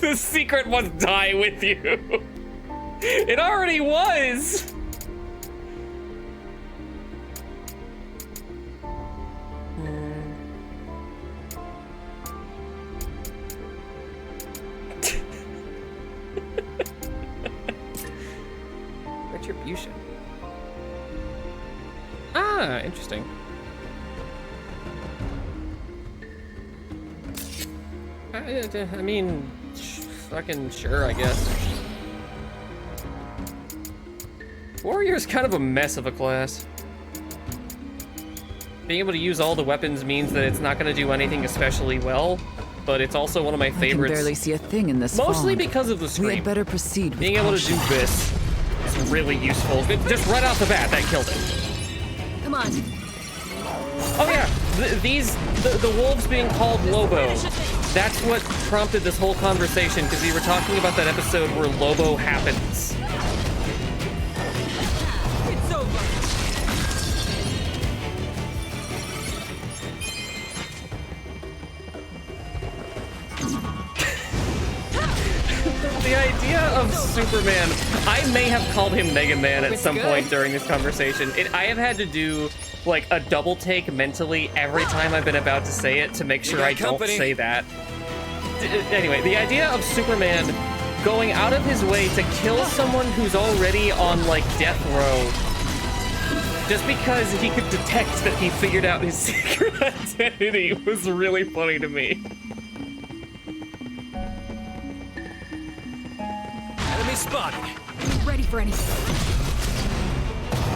S1: The secret was die with you. It already was. Retribution. Ah, interesting. I mean, fucking sure, I guess. Warrior's kind of a mess of a class. Being able to use all the weapons means that it's not going to do anything especially well, but it's also one of my
S7: I can
S1: favorites.
S7: barely see a thing in this
S1: Mostly
S7: fog.
S1: because of the
S7: We
S1: screen.
S7: had better proceed with
S1: Being able to do
S7: caution.
S1: this is really useful. Just right off the bat, that killed it.
S3: Come on.
S1: Oh yeah, the wolves being called Lobo. That's what prompted this whole conversation, because we were talking about that episode where Lobo happens.
S2: It's over.
S1: The idea of Superman, I may have called him Mega Man at some point during this conversation. I have had to do like a double take mentally every time I've been about to say it to make sure I don't say that. Anyway, the idea of Superman going out of his way to kill someone who's already on like death row just because he could detect that he figured out his secret identity was really funny to me.
S6: Enemy spotted.
S3: Ready for anything.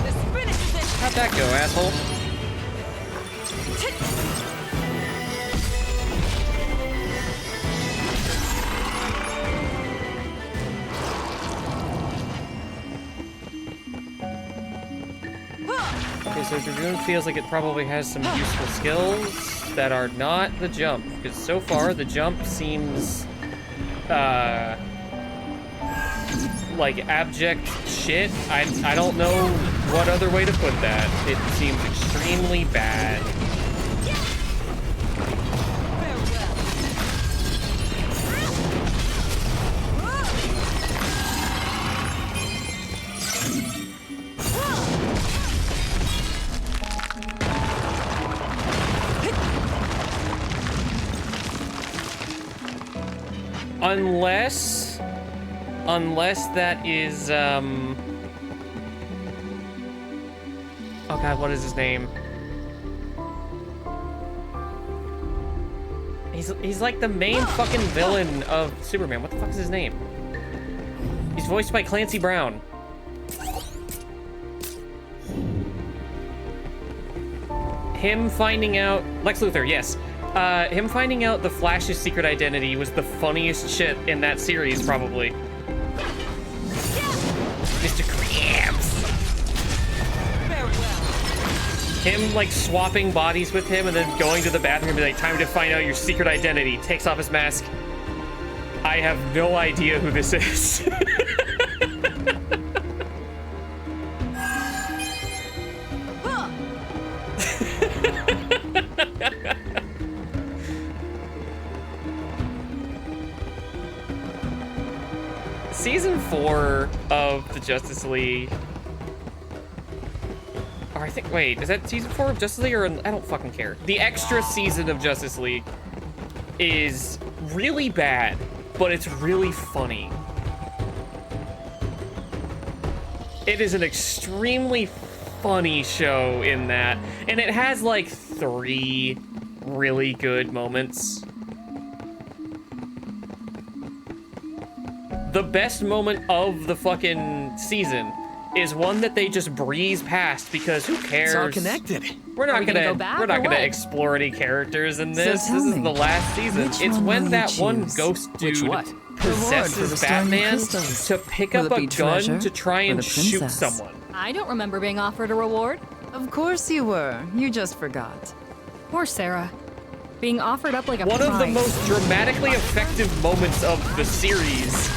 S2: This finishes it.
S1: How'd that go, asshole? Okay, so Dragoon feels like it probably has some useful skills that are not the jump, because so far the jump seems, like abject shit. I don't know what other way to put that. It seems extremely bad. Unless that is, oh god, what is his name? He's like the main fucking villain of Superman. What the fuck is his name? He's voiced by Clancy Brown. Him finding out, Lex Luthor, yes. Him finding out the Flash's secret identity was the funniest shit in that series, probably. Mr. Krabs.
S2: Very well.
S1: Him, like, swapping bodies with him and then going to the bathroom and be like, time to find out your secret identity. Takes off his mask. I have no idea who this is. of the Justice League. Or I think, wait, is that season 4 of Justice League, or I don't fucking care. The extra season of Justice League is really bad, but it's really funny. It is an extremely funny show in that, and it has like 3 really good moments. The best moment of the fucking season is one that they just breeze past because who cares?
S6: It's all connected.
S1: We're not
S3: gonna
S1: gonna
S3: go back
S1: we're not
S3: or
S1: gonna
S3: what?
S1: explore any characters in this.
S7: tell
S1: This is
S7: me,
S1: the last season.
S7: which
S1: It's
S7: one
S1: when
S7: will
S1: that
S7: you
S1: one
S7: choose?
S1: ghost
S6: Which
S1: dude
S6: what?
S7: Reward for
S1: possesses
S7: restoring the
S1: Batman
S7: crystals.
S1: to pick
S7: Will
S1: up
S7: it
S1: a
S7: be
S1: gun
S7: treasure
S1: to try
S7: or
S1: and
S7: the
S1: shoot
S7: princess?
S1: someone.
S3: I don't remember being offered a reward.
S7: Of course you were. You just forgot.
S3: Poor Sarah. Being offered up like a
S1: One
S3: prize.
S1: of the most dramatically effective moments of the series.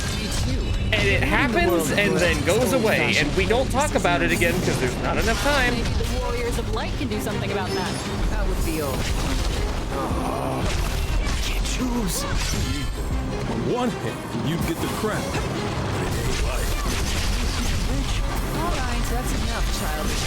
S1: And it happens and then goes away, and we don't talk about it again because there's not enough time.
S3: Maybe the Warriors of Light can do something about that.
S7: That would be all.
S6: Can't choose.
S5: On one hand, you'd get the crown. But it ain't like.
S7: All right, that's enough, childish.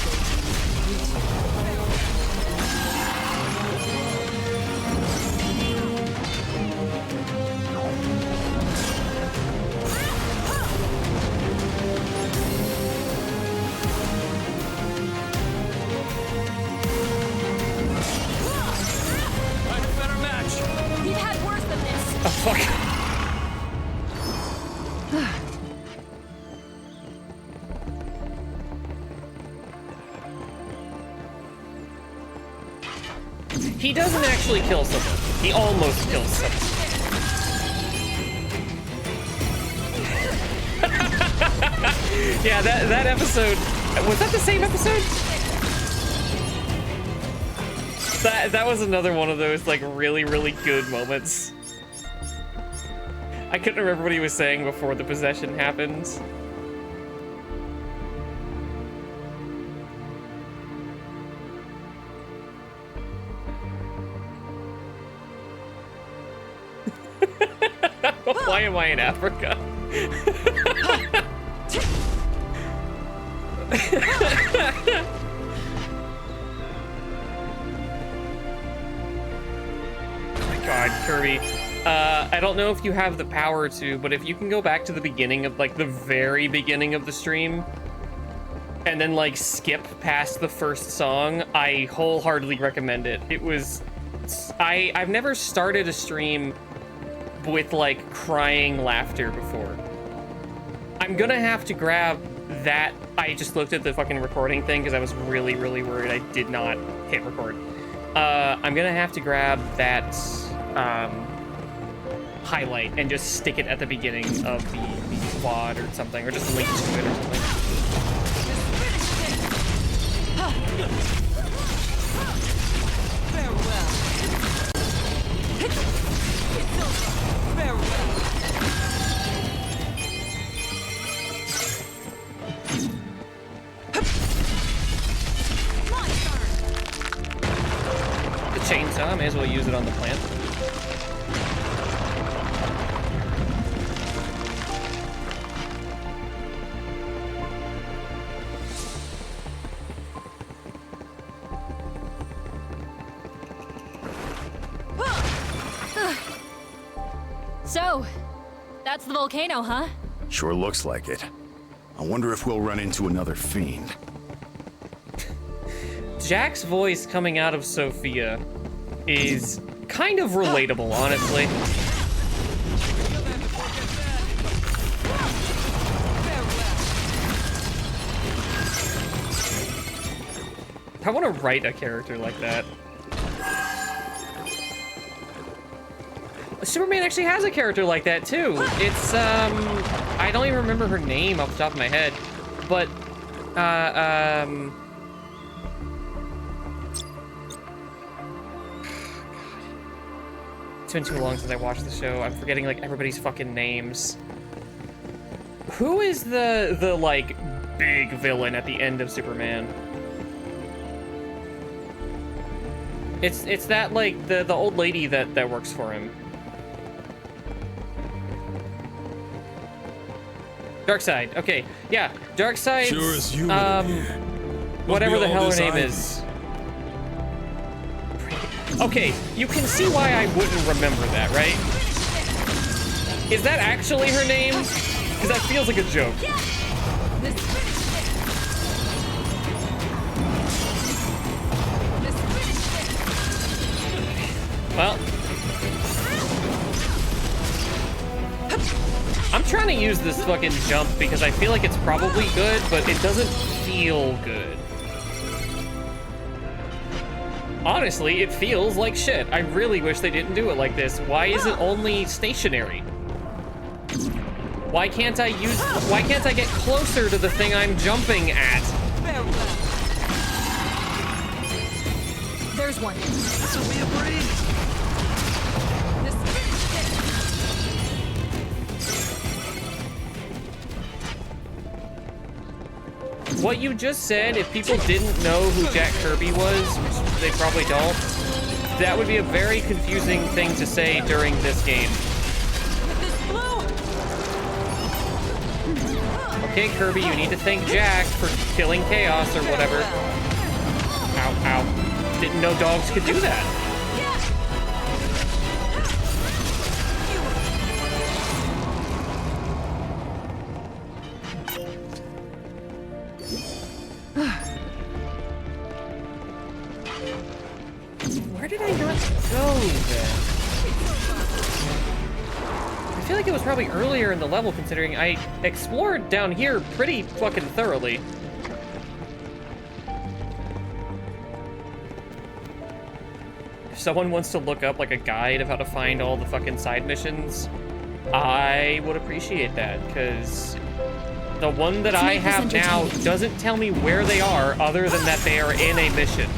S6: Find a better match.
S3: We've had worse than this.
S1: Oh, fuck. He doesn't actually kill someone. He almost kills someone. Yeah, that episode, was that the same episode? That was another one of those like really, really good moments. I couldn't remember what he was saying before the possession happened. Why am I in Africa? Oh my God, Kirby. I don't know if you have the power to, but if you can go back to the beginning of, like, the very beginning of the stream, and then, like, skip past the first song, I wholeheartedly recommend it. It was... I've never started a stream with, like, crying laughter before. I'm gonna have to grab that. I just looked at the fucking recording thing because I was really, really worried I did not hit record. I'm gonna have to grab that highlight and just stick it at the beginning of the VOD or something, or just link to it or something.
S2: Farewell. It's over. Farewell. My turn.
S1: The chainsaw, I may as well use it on the plant.
S3: So, that's the volcano, huh?
S4: Sure looks like it. I wonder if we'll run into another fiend.
S1: Jack's voice coming out of Sophia is kind of relatable, honestly. I want to write a character like that. Superman actually has a character like that too. It's I don't even remember her name off the top of my head, but it's been too long since I watched the show. I'm forgetting like everybody's fucking names. Who is the like big villain at the end of Superman? It's that like the old lady that works for him. Dark Side. Okay, yeah, Dark Side.
S5: Sure is human in here.
S1: Whatever the
S5: all
S1: hell her
S5: this
S1: name
S5: ivy.
S1: is. Okay, you can see why I wouldn't remember that, right? Is that actually her name? Because that feels like a joke. Well, I'm trying to use this fucking jump because I feel like it's probably good, but it doesn't feel good. Honestly, it feels like shit. I really wish they didn't do it like this. Why is it only stationary? Why can't I get closer to the thing I'm jumping at?
S3: There's one.
S6: This will be a breeze.
S1: What you just said, if people didn't know who Jack Kirby was, which they probably don't, that would be a very confusing thing to say during this game. Okay, Kirby, you need to thank Jack for killing Chaos or whatever. Ow, ow. Didn't know dogs could do that. Where did I not go then? I feel like it was probably earlier in the level, considering I explored down here pretty fucking thoroughly. If someone wants to look up like a guide of how to find all the fucking side missions, I would appreciate that, because the one that I have now doesn't tell me where they are other than that they are in a mission.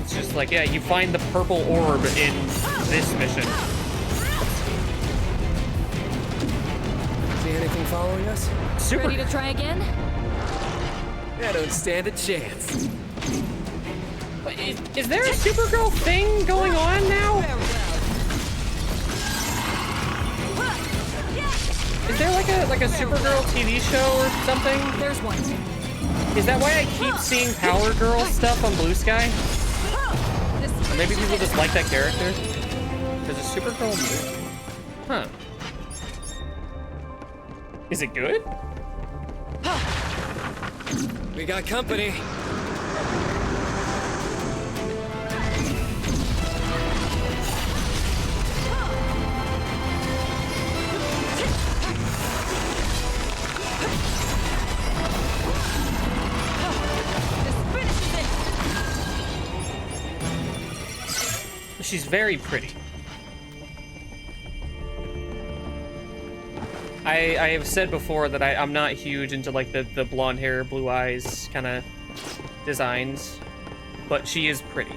S1: It's just like, yeah, you find the purple orb in this mission.
S6: See anything following us?
S1: Super.
S3: Ready to try again?
S6: I don't stand a chance.
S1: Is there a Supergirl thing going on now? Is there like a Supergirl TV show or something?
S3: There's one.
S1: Is that why I keep seeing Power Girl stuff on Blue Sky? Or maybe people just like that character? There's a Supergirl movie? Huh. Is it good?
S6: We got company.
S1: She's very pretty. I have said before that I'm not huge into like the blonde hair, blue eyes kind of designs, but she is pretty.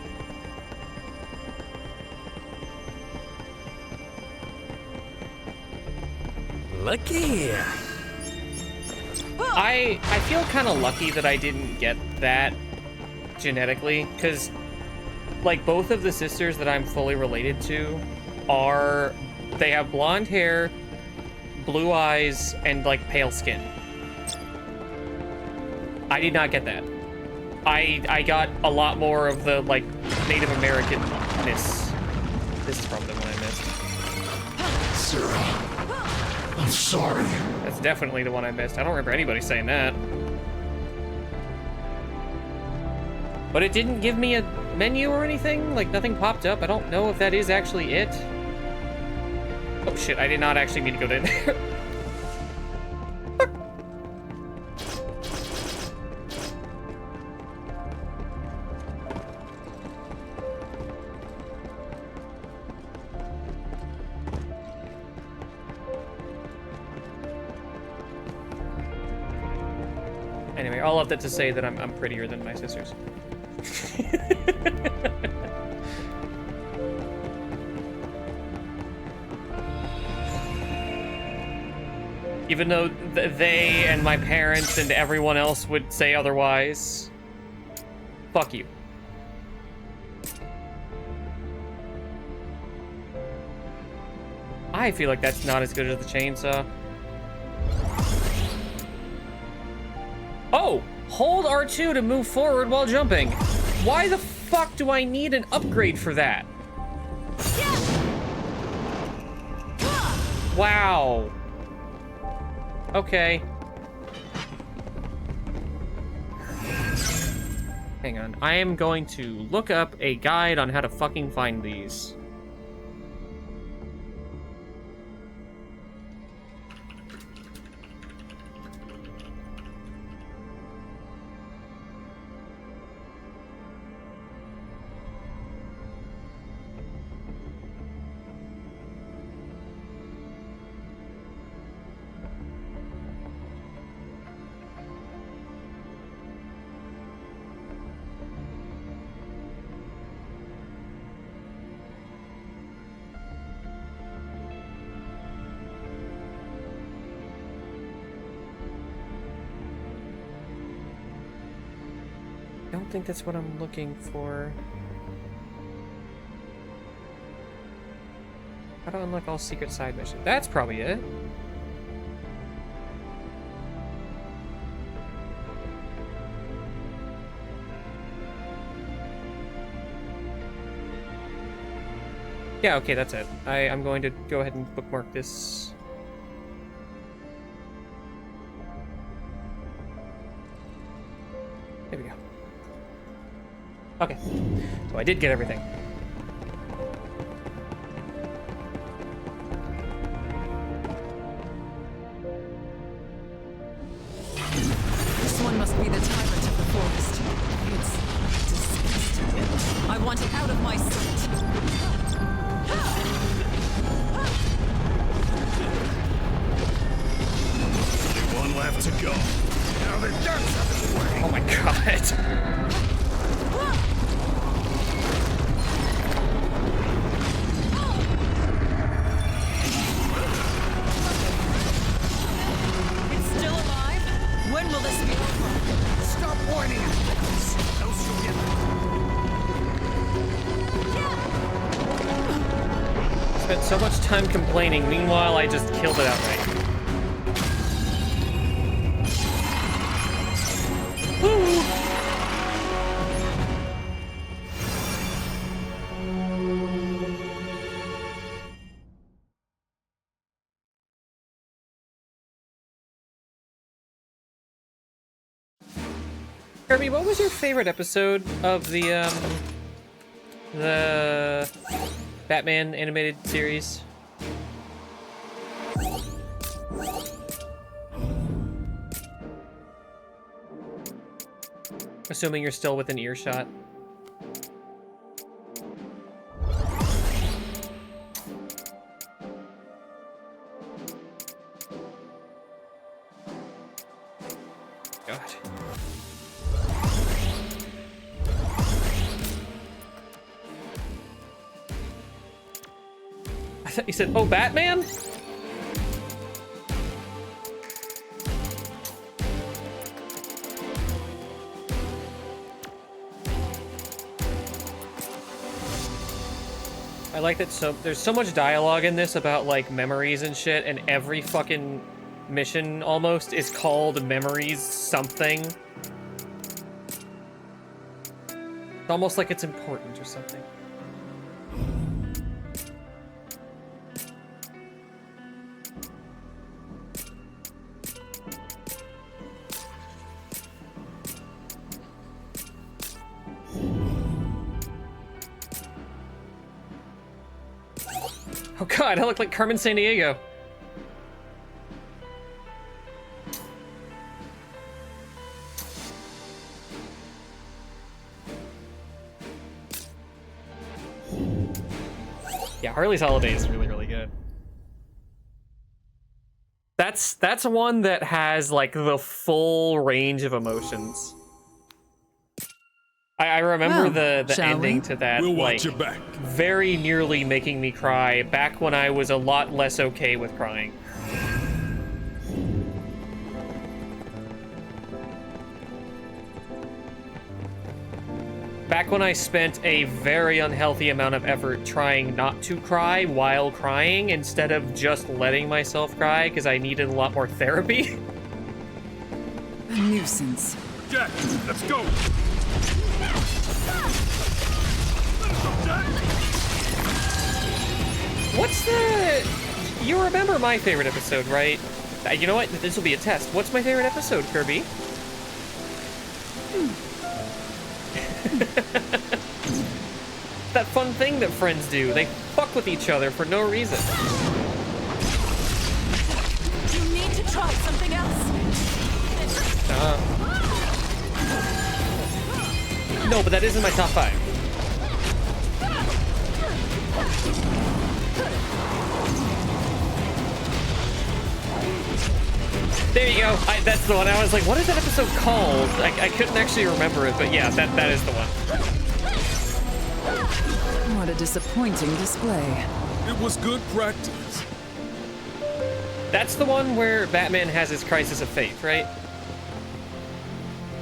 S6: Looky here.
S1: I feel kind of lucky that I didn't get that genetically, because like both of the sisters that I'm fully related to they have blonde hair, blue eyes, and like pale skin. I did not get that. I got a lot more of the like Native American-ness. This is probably the one I missed.
S4: Sarah, I'm sorry.
S1: That's definitely the one I missed. I don't remember anybody saying that. But it didn't give me a menu or anything? Like, nothing popped up? I don't know if that is actually it. Oh shit, I did not actually mean to go in there. Anyway, all of that to say that I'm prettier than my sisters. Even though they and my parents and everyone else would say otherwise. Fuck you. I feel like that's not as good as the chainsaw. Oh! Hold R2 to move forward while jumping. Why the fuck do I need an upgrade for that? Wow. Okay. Hang on. I am going to look up a guide on how to fucking find these. I don't think that's what I'm looking for. How to unlock all secret side missions? That's probably it. Yeah, okay, that's it. I'm going to go ahead and bookmark this. There we go. Okay, so I did get everything.
S7: This one must be the tyrant of the forest. It's disgusting. I want it out of my sight.
S4: Only one left to go. Now that that's out of the way.
S1: Oh my god.
S7: It's still alive? When will this be over?
S4: Stop pointing at things. Else you'll get
S1: Spent so much time complaining, meanwhile I just killed it outright. Kirby, what was your favorite episode of the Batman animated series? Assuming you're still within earshot. God. I thought you said, oh, Batman? I like that there's so much dialogue in this about like memories and shit, and every fucking mission almost is called Memories something. It's almost like it's important or something. Oh god, I look like Carmen Sandiego. Yeah, Harley's Holiday is really, really good. That's one that has like the full range of emotions. I remember the ending to that,
S5: We'll
S1: like,
S5: watch your back.
S1: very nearly making me cry back when I was a lot less okay with crying. Back when I spent a very unhealthy amount of effort trying not to cry while crying instead of just letting myself cry because I needed a lot more therapy.
S7: A nuisance.
S5: Jack, let's go!
S1: What's the... You remember my favorite episode, right? You know what? This will be a test. What's my favorite episode, Kirby? That fun thing that friends do. They fuck with each other for no reason.
S7: You need to try something else.
S1: No, but that isn't my top 5. There you go. That's the one. I was like, what is that episode called? I couldn't actually remember it, but yeah, that is the one.
S7: What a disappointing display.
S5: It was good practice.
S1: That's the one where Batman has his crisis of faith, right?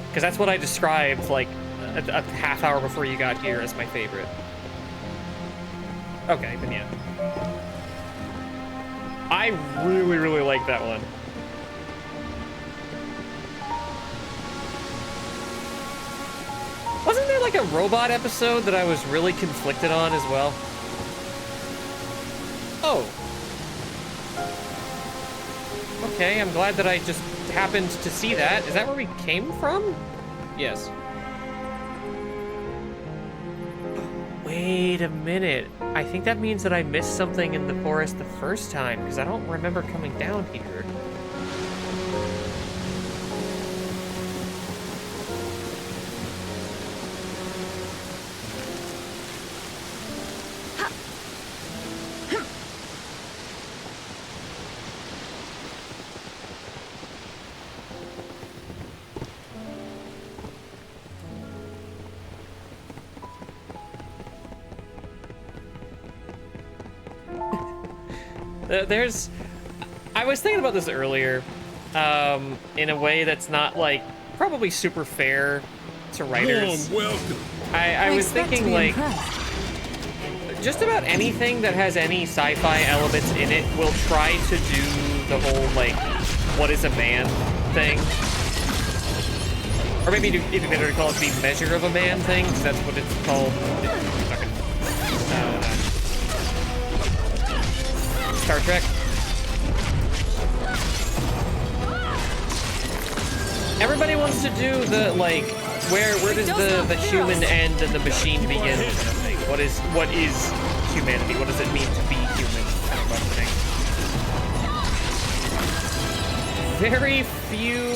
S1: Because that's what I described like a half hour before you got here as my favorite. Okay, then yeah. I really, really like that one. Wasn't there like a robot episode that I was really conflicted on as well? Oh. Okay, I'm glad that I just happened to see that. Is that where we came from? Yes. Wait a minute. I think that means that I missed something in the forest the first time, because I don't remember coming down here. I was thinking about this earlier, in a way that's not, like, probably super fair to writers.
S5: Welcome.
S1: I was thinking, like, just about anything that has any sci-fi elements in it will try to do the whole, like, what is a man thing. Or maybe it'd be better to call it the measure of a man thing, because that's what it's called. Star Trek. Everybody wants to do the, like, where does the human end and the machine begin kind of thing. What is humanity? What does it mean to be human kind of thing. Very few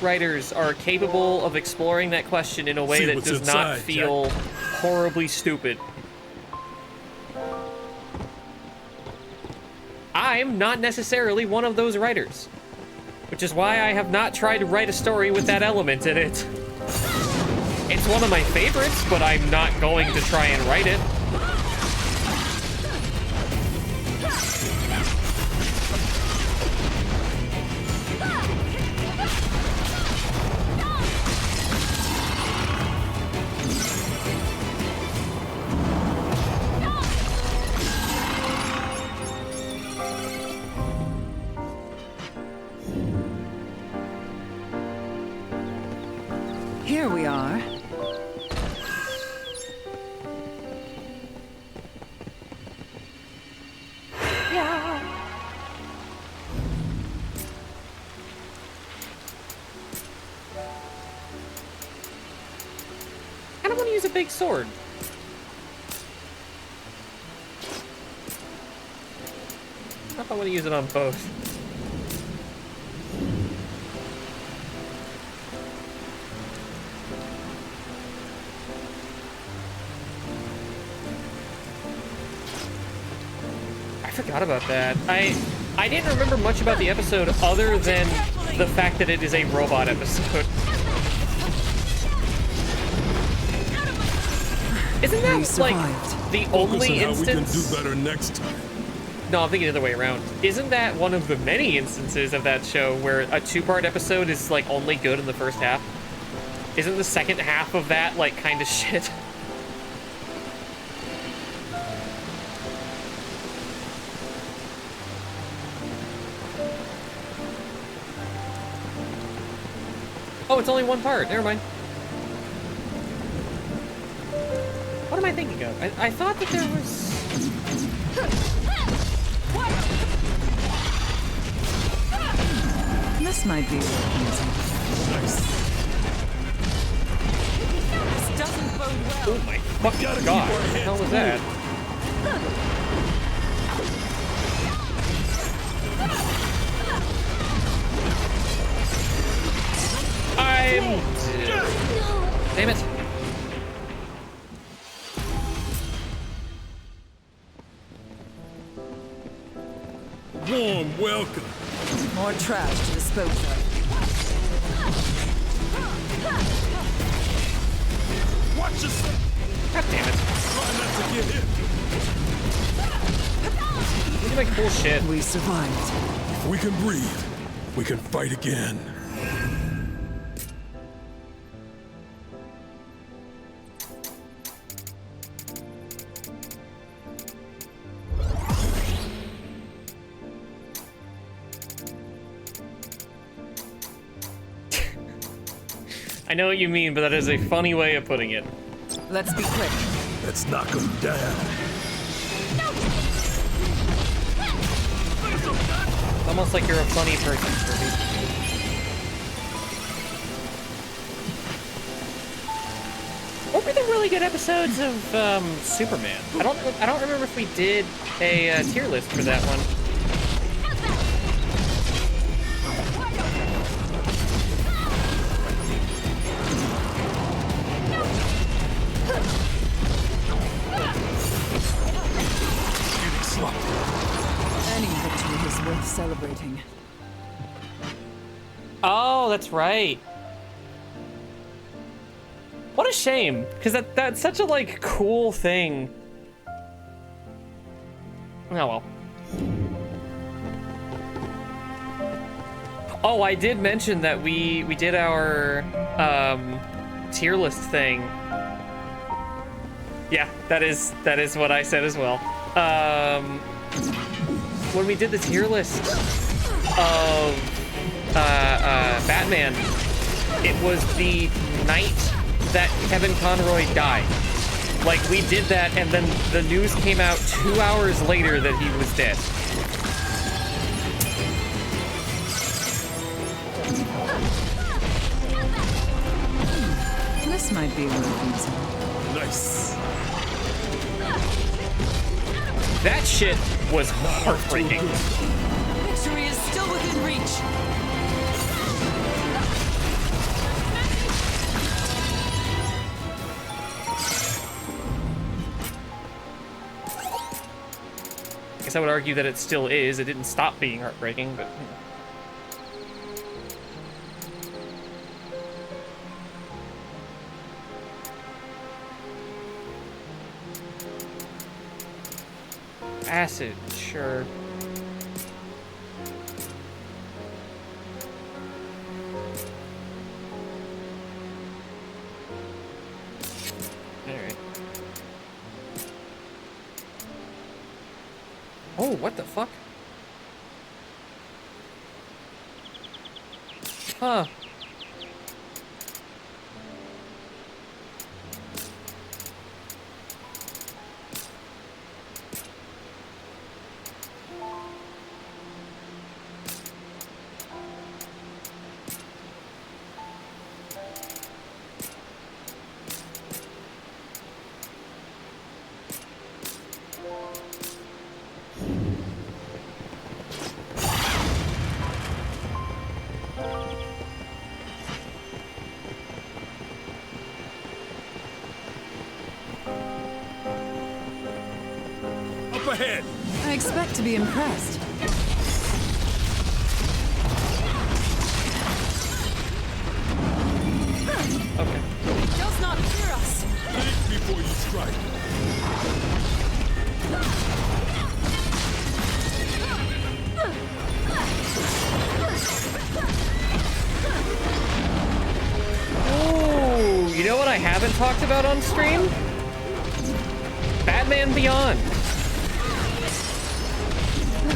S1: writers are capable of exploring that question in a way that does not feel horribly stupid. I'm not necessarily one of those writers, which is why I have not tried to write a story with that element in it. It's one of my favorites, but I'm not going to try and write it.
S7: Here we are.
S1: I don't want to use a big sword. I don't know if I want to use it on both. I forgot about that. I didn't remember much about the episode other than the fact that it is a robot episode. Isn't that like the only instance?
S5: We can do better next time.
S1: No, I'm thinking the other way around. Isn't that one of the many instances of that show where a two-part episode is like only good in the first half? Isn't the second half of that, like, kind of shit? Oh, it's only one part. Never mind. What am I thinking of? I thought that there was...
S7: This might be easy. This doesn't bode well.
S1: Oh my fucking god. What the hell was that? Damn it.
S5: Warm welcome.
S7: More trash to dispose of.
S5: Watch yourself.
S1: God damn it.
S5: Try not to get hit.
S1: Look at my cool shit.
S6: We survived.
S5: If we can breathe, we can fight again.
S1: I know what you mean, but that is a funny way of putting it.
S7: Let's be quick.
S5: Let's knock him down.
S1: It's almost like you're a funny person, Kirby. What were the really good episodes of Superman? I don't remember if we did a tier list for that one.
S7: Any victory is worth celebrating.
S1: Oh, that's right. What a shame, because that's such a, like, cool thing. Oh, well. Oh, I did mention that we did our, tier list thing. Yeah, that is what I said as well. When we did the tier list of, Batman, it was the night that Kevin Conroy died. Like, we did that, and then the news came out 2 hours later that he was dead.
S7: This might be worth using.
S5: Nice.
S1: That shit was heartbreaking.
S7: Victory is still within reach.
S1: I guess I would argue that it still is. It didn't stop being heartbreaking, but... Acid, sure. Alright. Oh, what the fuck? Huh.
S5: Up ahead.
S7: I expect to be impressed.
S1: Okay.
S7: It does not fear us.
S5: Think before you strike.
S1: Ooh. know what I haven't talked about on stream? Batman Beyond.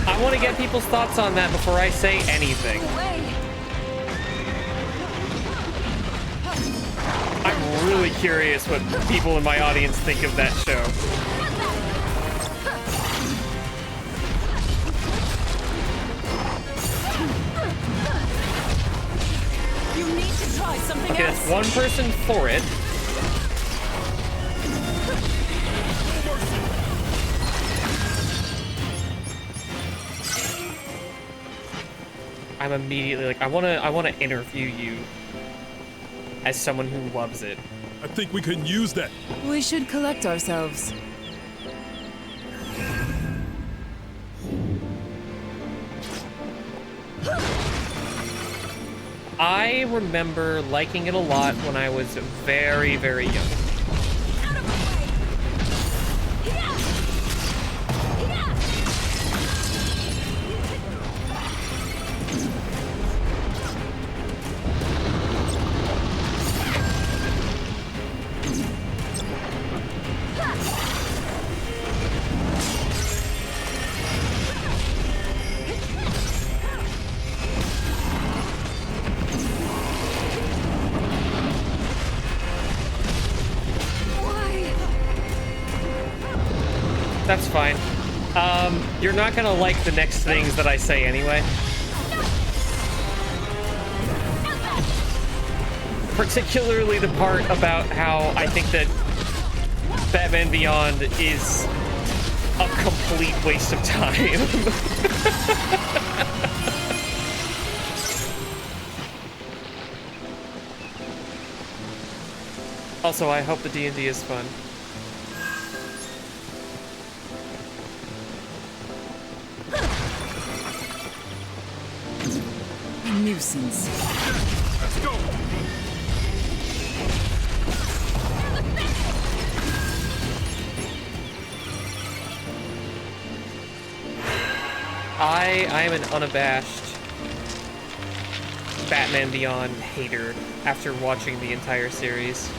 S1: I want to get people's thoughts on that before I say anything. I'm really curious what people in my audience think of that show.
S7: You need to try something
S1: Okay,
S7: else.
S1: that's one person for it. I'm immediately like, I wanna interview you as someone who loves it.
S5: I think we can use that.
S7: We should collect ourselves.
S1: I remember liking it a lot when I was very, very young. That's fine. You're not gonna like the next things that I say anyway. Particularly the part about how I think that Batman Beyond is a complete waste of time. Also, I hope the D&D is fun.
S7: Nuisance.
S5: Let's go.
S1: I am an unabashed Batman Beyond hater after watching the entire series.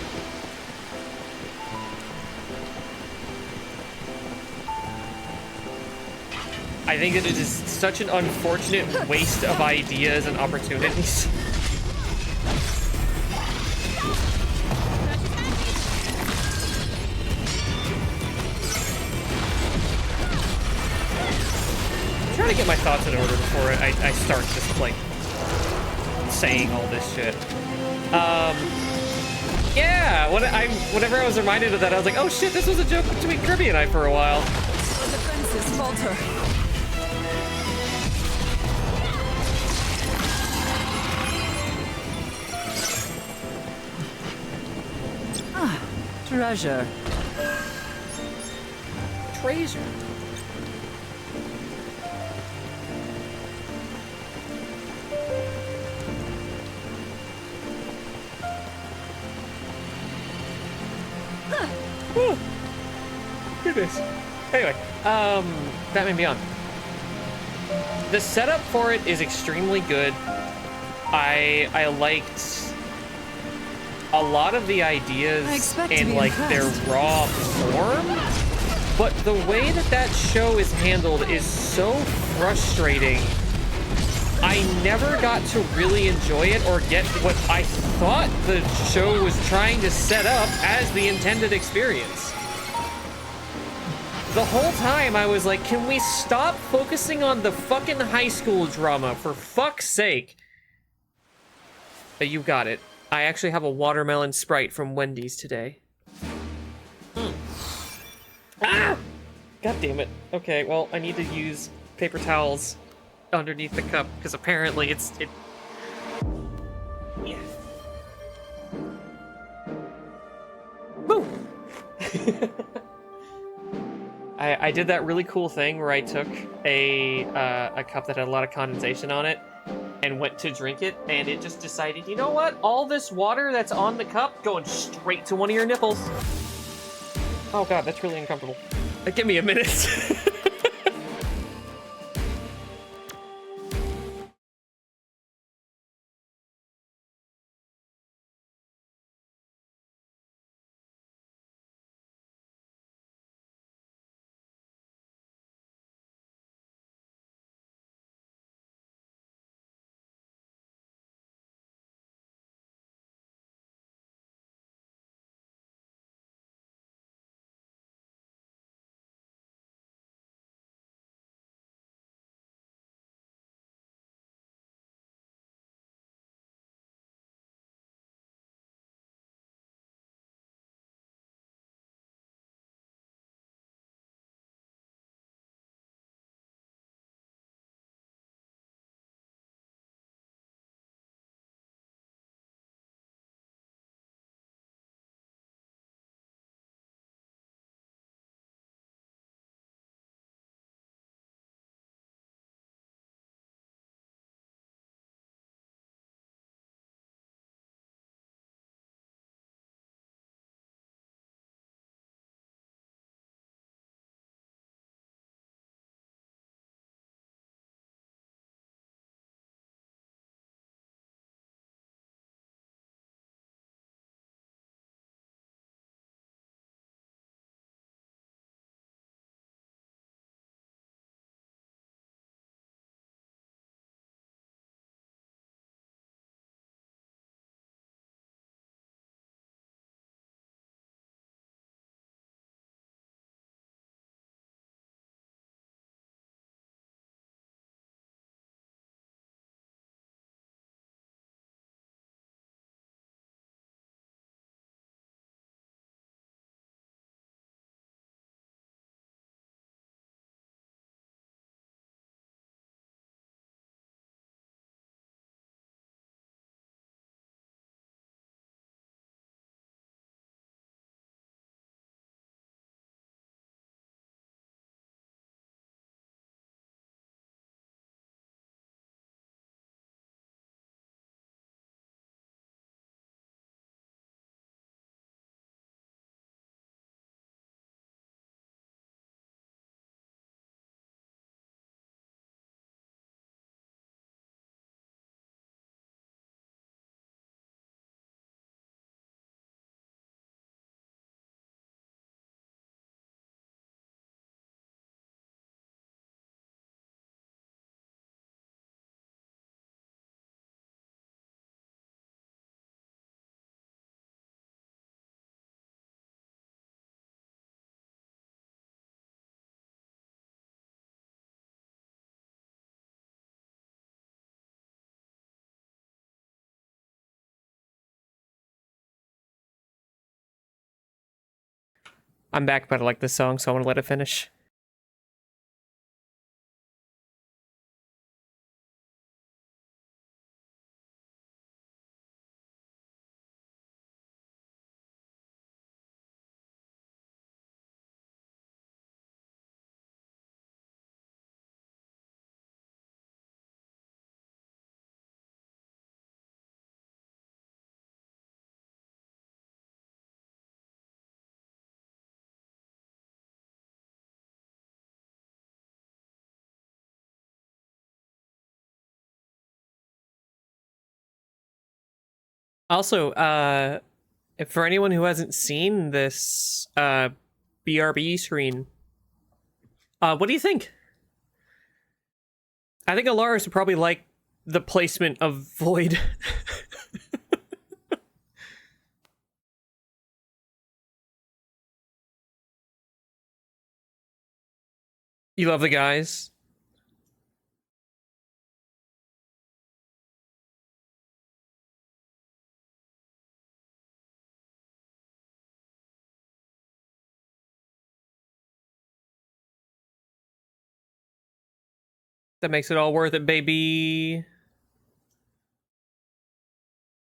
S1: I think that it is such an unfortunate waste of ideas and opportunities. I'm trying to get my thoughts in order before I start just like saying all this shit. Yeah, whenever I was reminded of that, I was like, oh shit, this was a joke between Kirby and I for a while.
S7: Our defenses falter. Ah, treasure.
S1: Treasure. Whew. Goodness. Anyway, Batman Beyond. The setup for it is extremely good. I liked a lot of the ideas in like their raw form, but the way that that show is handled is so frustrating. I never got to really enjoy it or get what I thought the show was trying to set up as the intended experience. The whole time I was like, can we stop focusing on the fucking high school drama, for fuck's sake? But you got it. I actually have a watermelon Sprite from Wendy's today. Ah! God damn it. Okay, well, I need to use paper towels underneath the cup, because apparently it... Yeah. Woo! I did that really cool thing where I took a cup that had a lot of condensation on it and went to drink it, and it just decided, you know what? All this water that's on the cup going straight to one of your nipples. Oh god, that's really uncomfortable. Give me a minute. I'm back, but I like this song, so I want to let it finish. Also, for anyone who hasn't seen this BRB screen, what do you think? I think Alaris would probably like the placement of Void. You love the guys? That makes it all worth it, baby.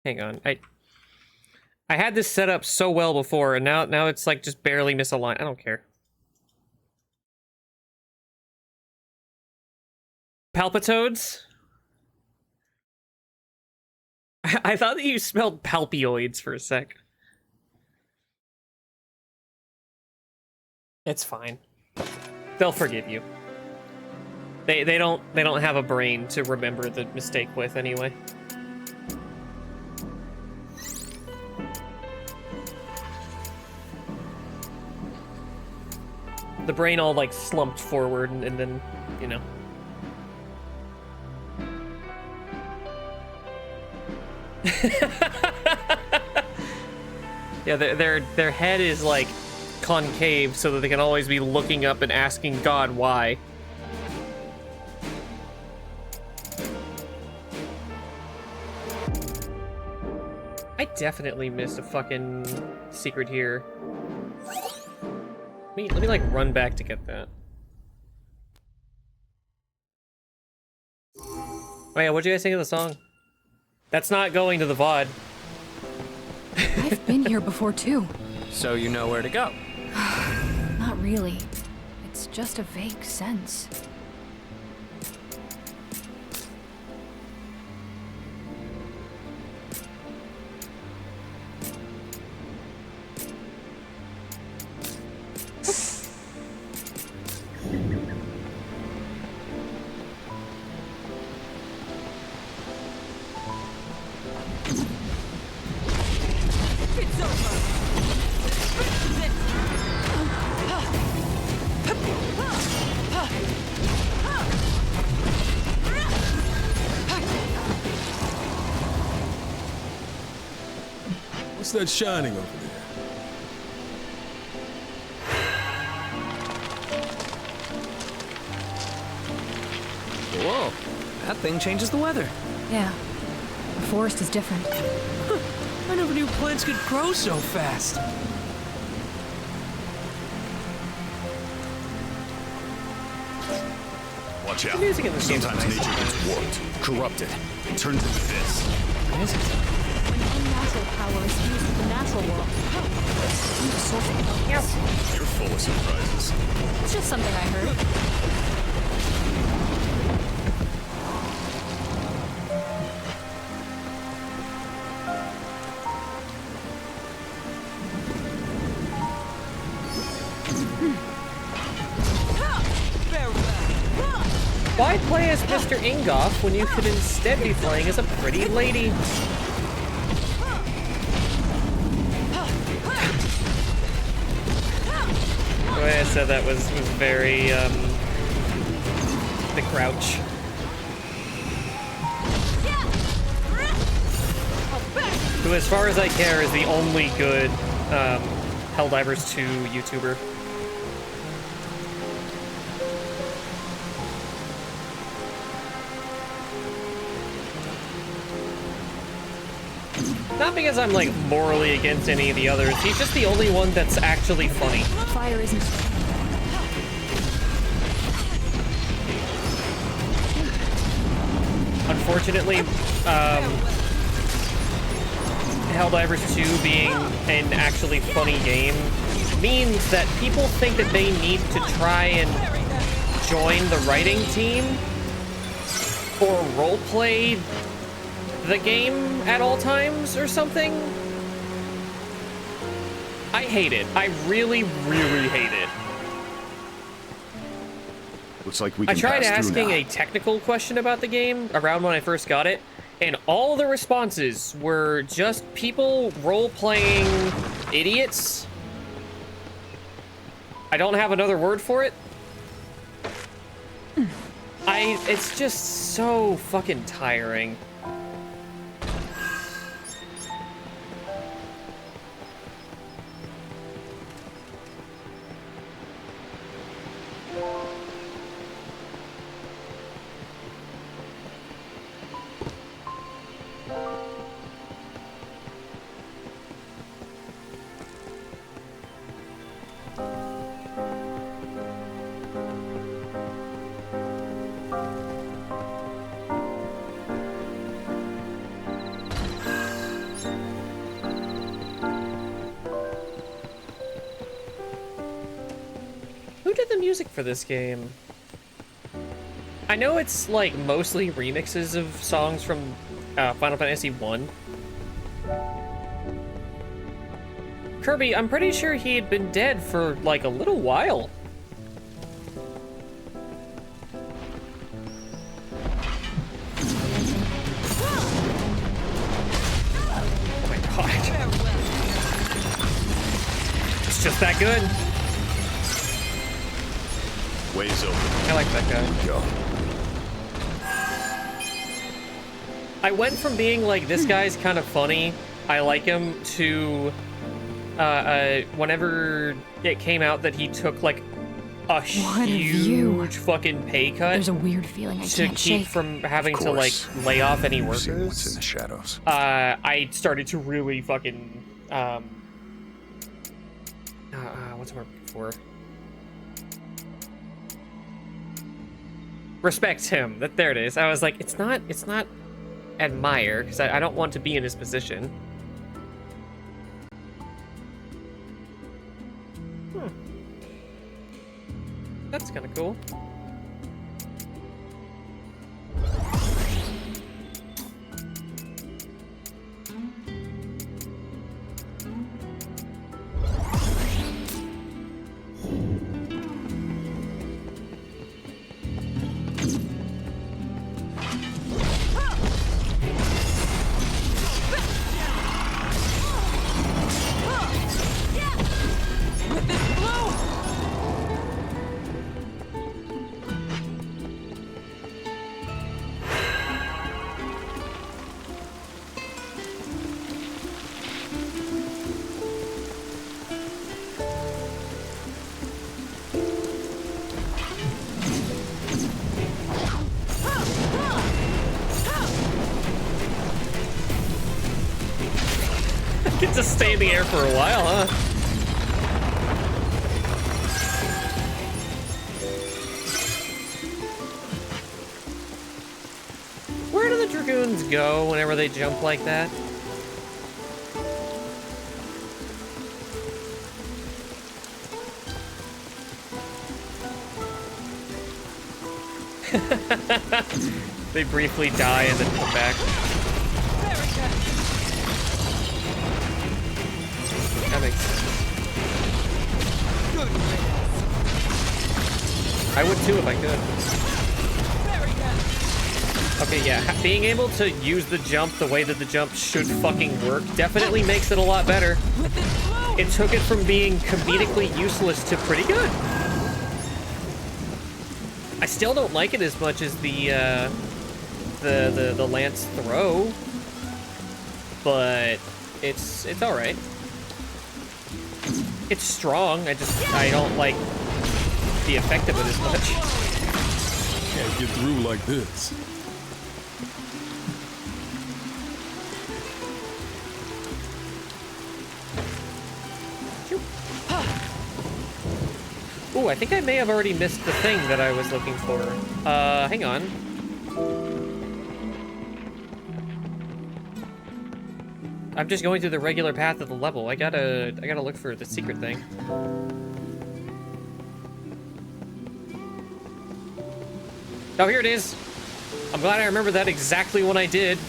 S1: Hang on, I had this set up so well before, and now it's like just barely misaligned. I don't care. Palpitoads? I thought that you smelled palpioids for a sec. It's fine. They'll forgive you. They don't have a brain to remember the mistake with anyway. The brain all like slumped forward and then, you know. Yeah, their head is like concave so that they can always be looking up and asking God why. I definitely missed a fucking secret here. Let me like run back to get that. Oh yeah, what'd you guys think of the song? That's not going to the VOD.
S3: I've been here before too.
S6: So you know where to go.
S3: Not really. It's just a vague sense.
S2: It's over.
S5: What's that shining over there?
S6: Whoa, that thing changes the weather.
S3: Yeah. The forest is different.
S6: I never knew plants could grow so fast.
S4: Watch out.
S1: music in this game is
S4: Sometimes
S1: nice.
S4: nature gets warped, corrupted, and turned into this.
S3: What is it?
S8: When unnatural power is used with the natural world, the source of chaos.
S4: You're full of surprises.
S3: It's just something I heard.
S1: Why play as Mr. Ingoff when you could instead be playing as a pretty lady? The way I said that was very, the crouch. Who, as far as I care, is the only good, Helldivers 2 YouTuber. Not because I'm like morally against any of the others. He's just the only one that's actually funny.
S8: Fire isn't.
S1: Unfortunately, Helldivers 2 being an actually funny game means that people think that they need to try and join the writing team or roleplay the game at all times or something. I hate it. I really, really hate it.
S4: Looks like we
S1: I
S4: can
S1: tried
S4: pass through
S1: asking
S4: now.
S1: a technical question about the game around when I first got it, and all the responses were just people role-playing idiots. I don't have another word for it. It's just so fucking tiring. Who did the music for this game? I know it's like mostly remixes of songs from Final Fantasy 1. Kirby, I'm pretty sure he had been dead for like a little while. Oh my god. It's just that good.
S4: Ways open.
S1: I like that guy.
S4: Go.
S1: I went from being like, this guy's kind of funny, I like him, to whenever it came out that he took like a huge fucking pay cut
S8: There's a weird feeling I
S1: to
S8: can't
S1: keep
S8: shake.
S1: from having to like
S4: course.
S1: lay off any
S4: You've seen what's in
S1: workers,
S4: the shadows.
S1: I started to really fucking what's the word for? Respect him. There it is. I was like, it's not admire, because I don't want to be in his position. That's kind of cool. Get to stay in the air for a while, huh? Where do the Dragoons go whenever they jump like that? They briefly die and then come back. That makes sense. I would too if I could. Okay, yeah, being able to use the jump the way that the jump should fucking work definitely makes it a lot better. It took it from being comedically useless to pretty good. I still don't like it as much as the lance throw, but it's all right. It's strong. I don't like the effect of it as much.
S5: Can't get through like this.
S1: Ooh, I think I may have already missed the thing that I was looking for. Hang on. I'm just going through the regular path of the level. I gotta look for the secret thing. Oh, here it is. I'm glad I remember that exactly when I did.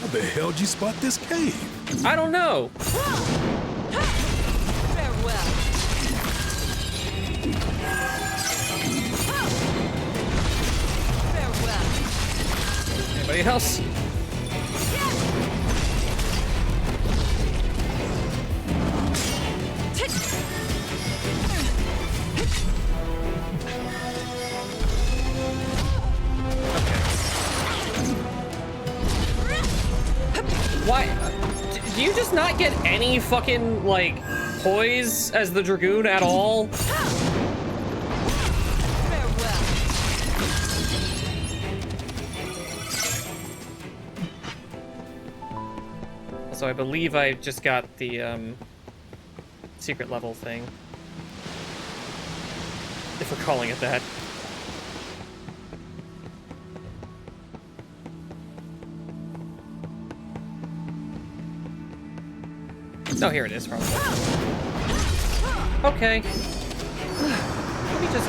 S5: How the hell did you spot this cave?
S1: I don't know.
S2: Farewell. Farewell.
S1: Anybody else? Why? Do you just not get any fucking, like, poise as the Dragoon at all? So I believe I just got the, secret level thing. If we're calling it that. Oh, here it is, probably. Okay. Let me just...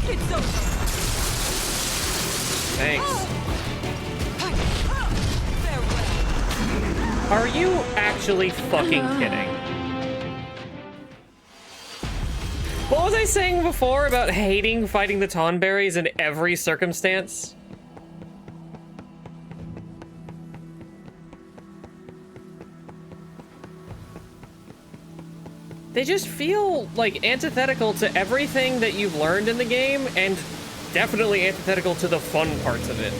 S2: It's over.
S1: Thanks.
S2: Farewell.
S1: Are you actually fucking kidding? What was I saying before about hating fighting the Tonberries in every circumstance? They just feel like antithetical to everything that you've learned in the game, and definitely antithetical to the fun parts of it.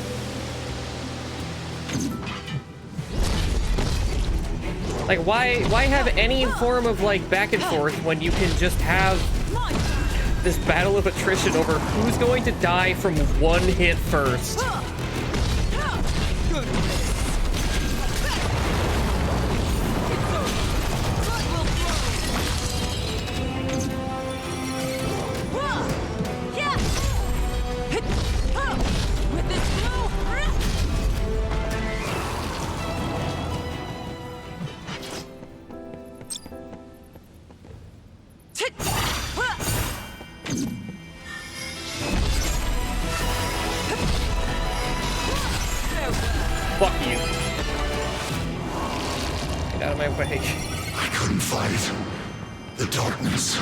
S1: Like, why have any form of, like, back and forth when you can just have this battle of attrition over who's going to die from one hit first? Fuck you. Get out of my way.
S4: I couldn't fight the darkness.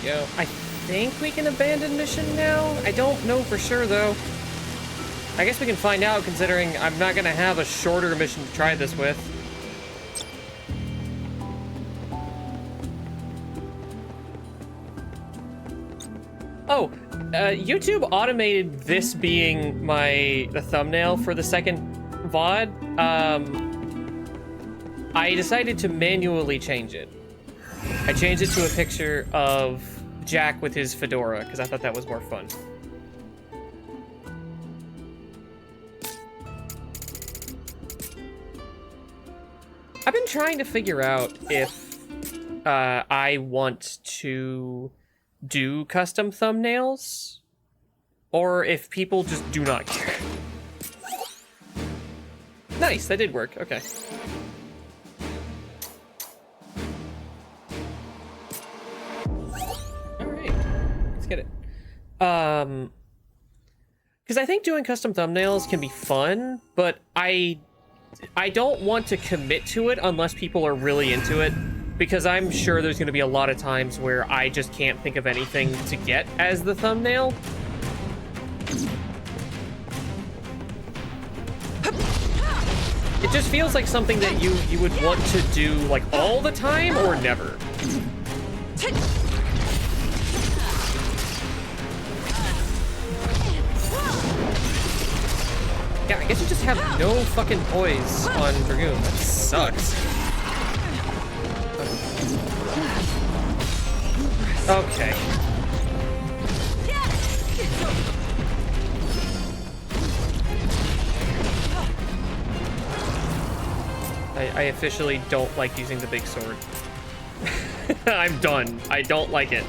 S1: Yo, I think we can abandon mission now? I don't know for sure, though. I guess we can find out, considering I'm not gonna have a shorter mission to try this with. Oh, YouTube automated this being the thumbnail for the second VOD. I decided to manually change it. I changed it to a picture of Jack with his fedora, because I thought that was more fun. I've been trying to figure out if I want to do custom thumbnails, or if people just do not care. Nice, that did work. Okay. All right, let's get it. Because I think doing custom thumbnails can be fun, but I don't want to commit to it unless people are really into it, because I'm sure there's going to be a lot of times where I just can't think of anything to get as the thumbnail. It just feels like something that you would want to do like all the time or never. Yeah, I guess you just have no fucking poise on Dragoon. That sucks. Okay. I officially don't like using the big sword. I'm done. I don't like it.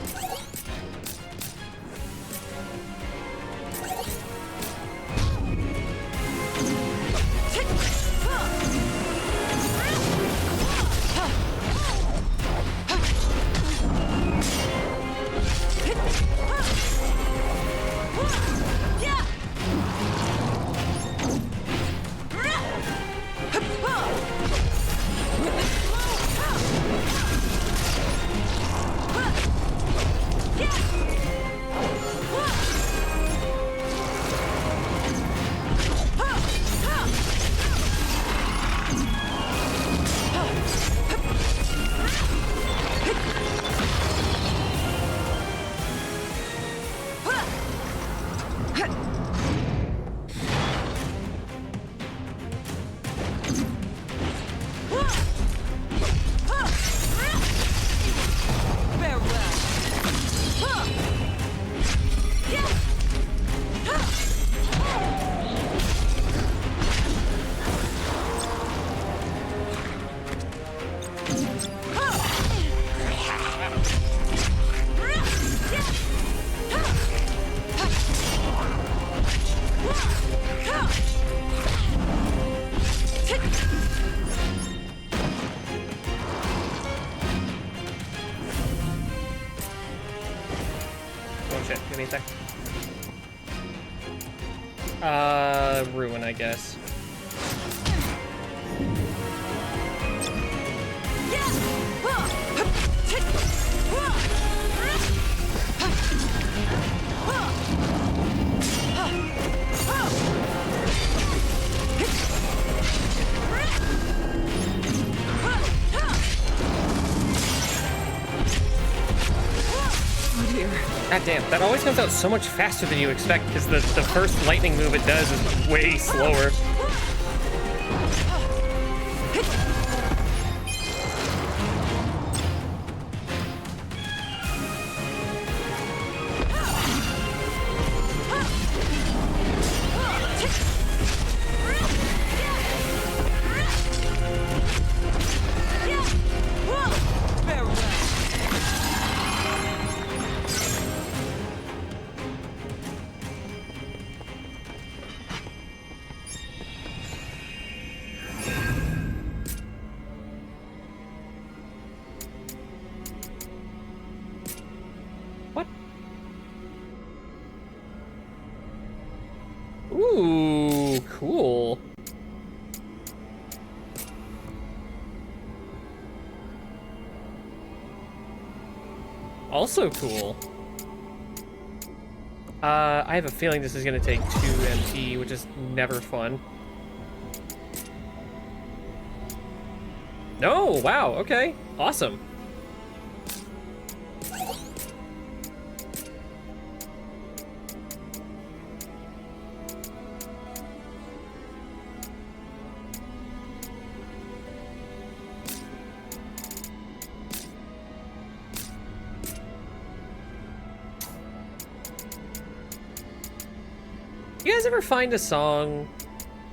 S1: Ruin, I guess. God damn, that always comes out so much faster than you expect because the first lightning move it does is way slower. Ooh, cool. Also cool. I have a feeling this is gonna take 2 MT, which is never fun. No, wow, okay, awesome. You guys ever find a song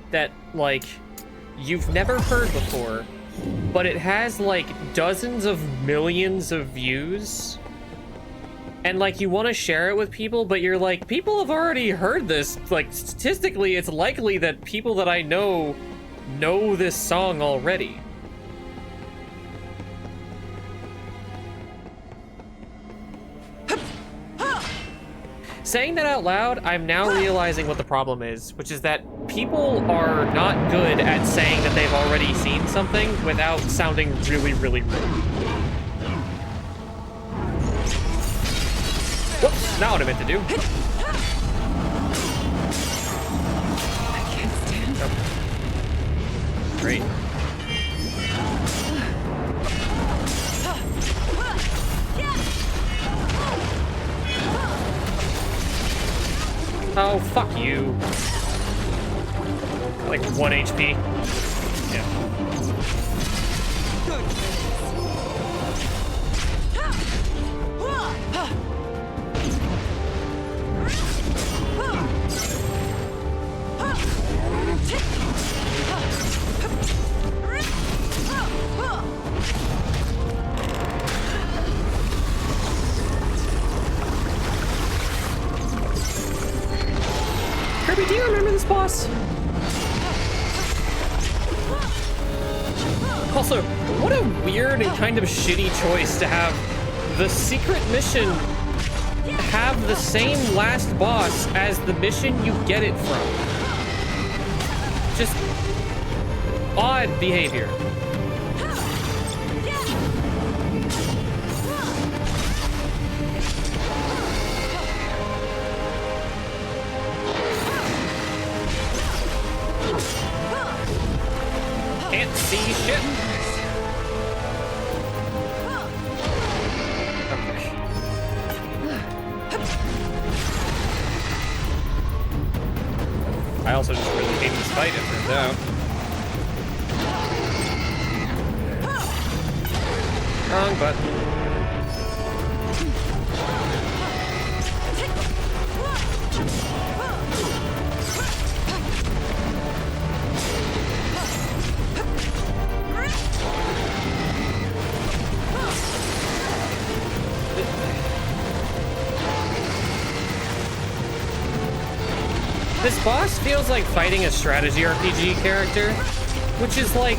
S1: that, like, you've never heard before, but it has, like, dozens of millions of views? And, like, you want to share it with people, but you're like, people have already heard this. Like, statistically, it's likely that people that I know this song already. Saying that out loud, I'm now realizing what the problem is, which is that people are not good at saying that they've already seen something without sounding really, really rude. Whoops, not what I meant to do.
S7: I can't stand
S1: Oh. Great. Oh, fuck you. Like 1 HP. Yeah.
S7: boss.
S1: Also, what a weird and kind of shitty choice to have the secret mission have the same last boss as the mission you get it from. Just odd behavior. Can't see shit. I also just really hate this fight, it turns out. Wrong button. This boss feels like fighting a strategy RPG character, which is like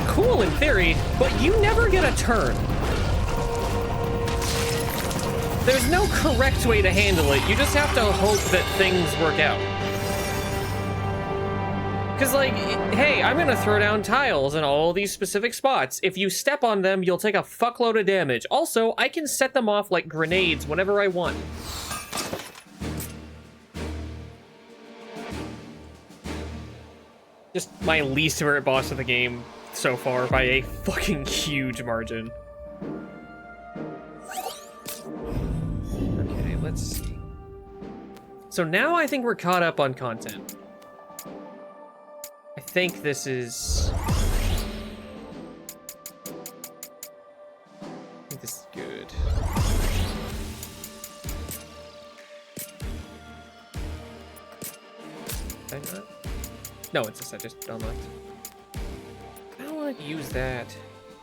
S1: cool in theory, but you never get a turn. There's no correct way to handle it. You just have to hope that things work out. Cause like, hey, I'm gonna throw down tiles in all these specific spots. If you step on them, you'll take a fuckload of damage. Also, I can set them off like grenades whenever I want. Just my least favorite boss of the game so far by a fucking huge margin. Okay, let's see. So now I think we're caught up on content. I think this is... is good. Did I not? No, it's just I just unlocked. I don't want to use that.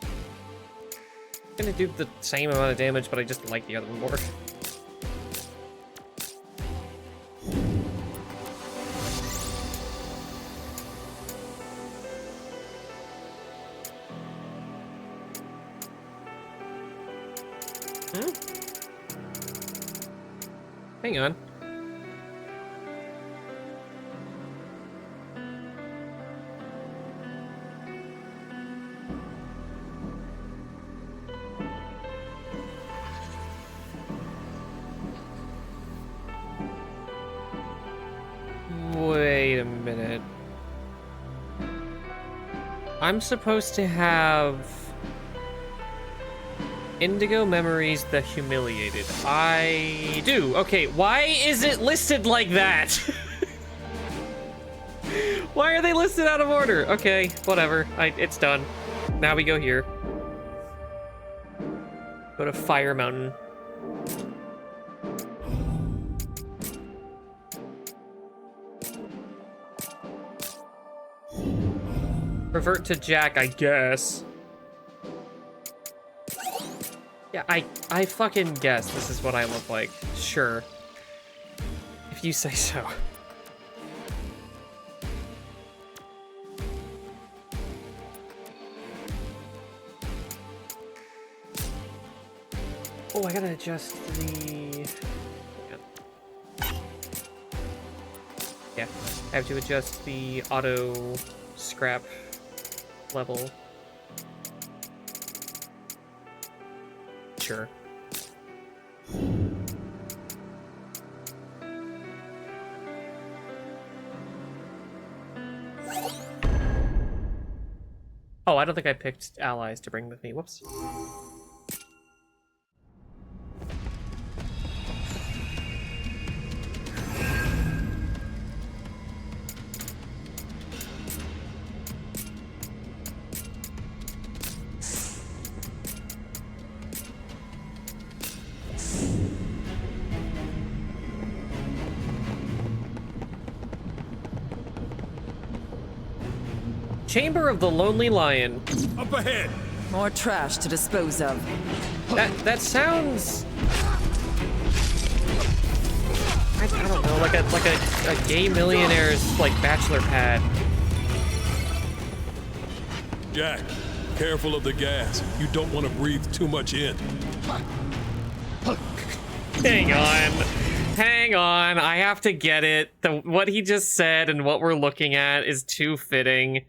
S1: I'm gonna do the same amount of damage, but I just like the other one more. Hang on. Wait a minute. I'm supposed to have Indigo Memories the Humiliated. I do. Okay, why is it listed like that? Why are they listed out of order? Okay, whatever. It's done. Now we go here. Go to Fire Mountain. Revert to Jack, I guess. Yeah, I fucking guess this is what I look like. Sure. If you say so. Oh, I gotta adjust the... Yeah, I have to adjust the auto scrap level. Sure. Oh, I don't think I picked allies to bring with me. Whoops. Chamber of the Lonely Lion.
S5: Up ahead!
S7: More trash to dispose of.
S1: That sounds... I don't know, like a gay millionaire's like bachelor pad.
S5: Jack, careful of the gas. You don't want to breathe too much in.
S1: Hang on. I have to get it. What he just said and what we're looking at is too fitting.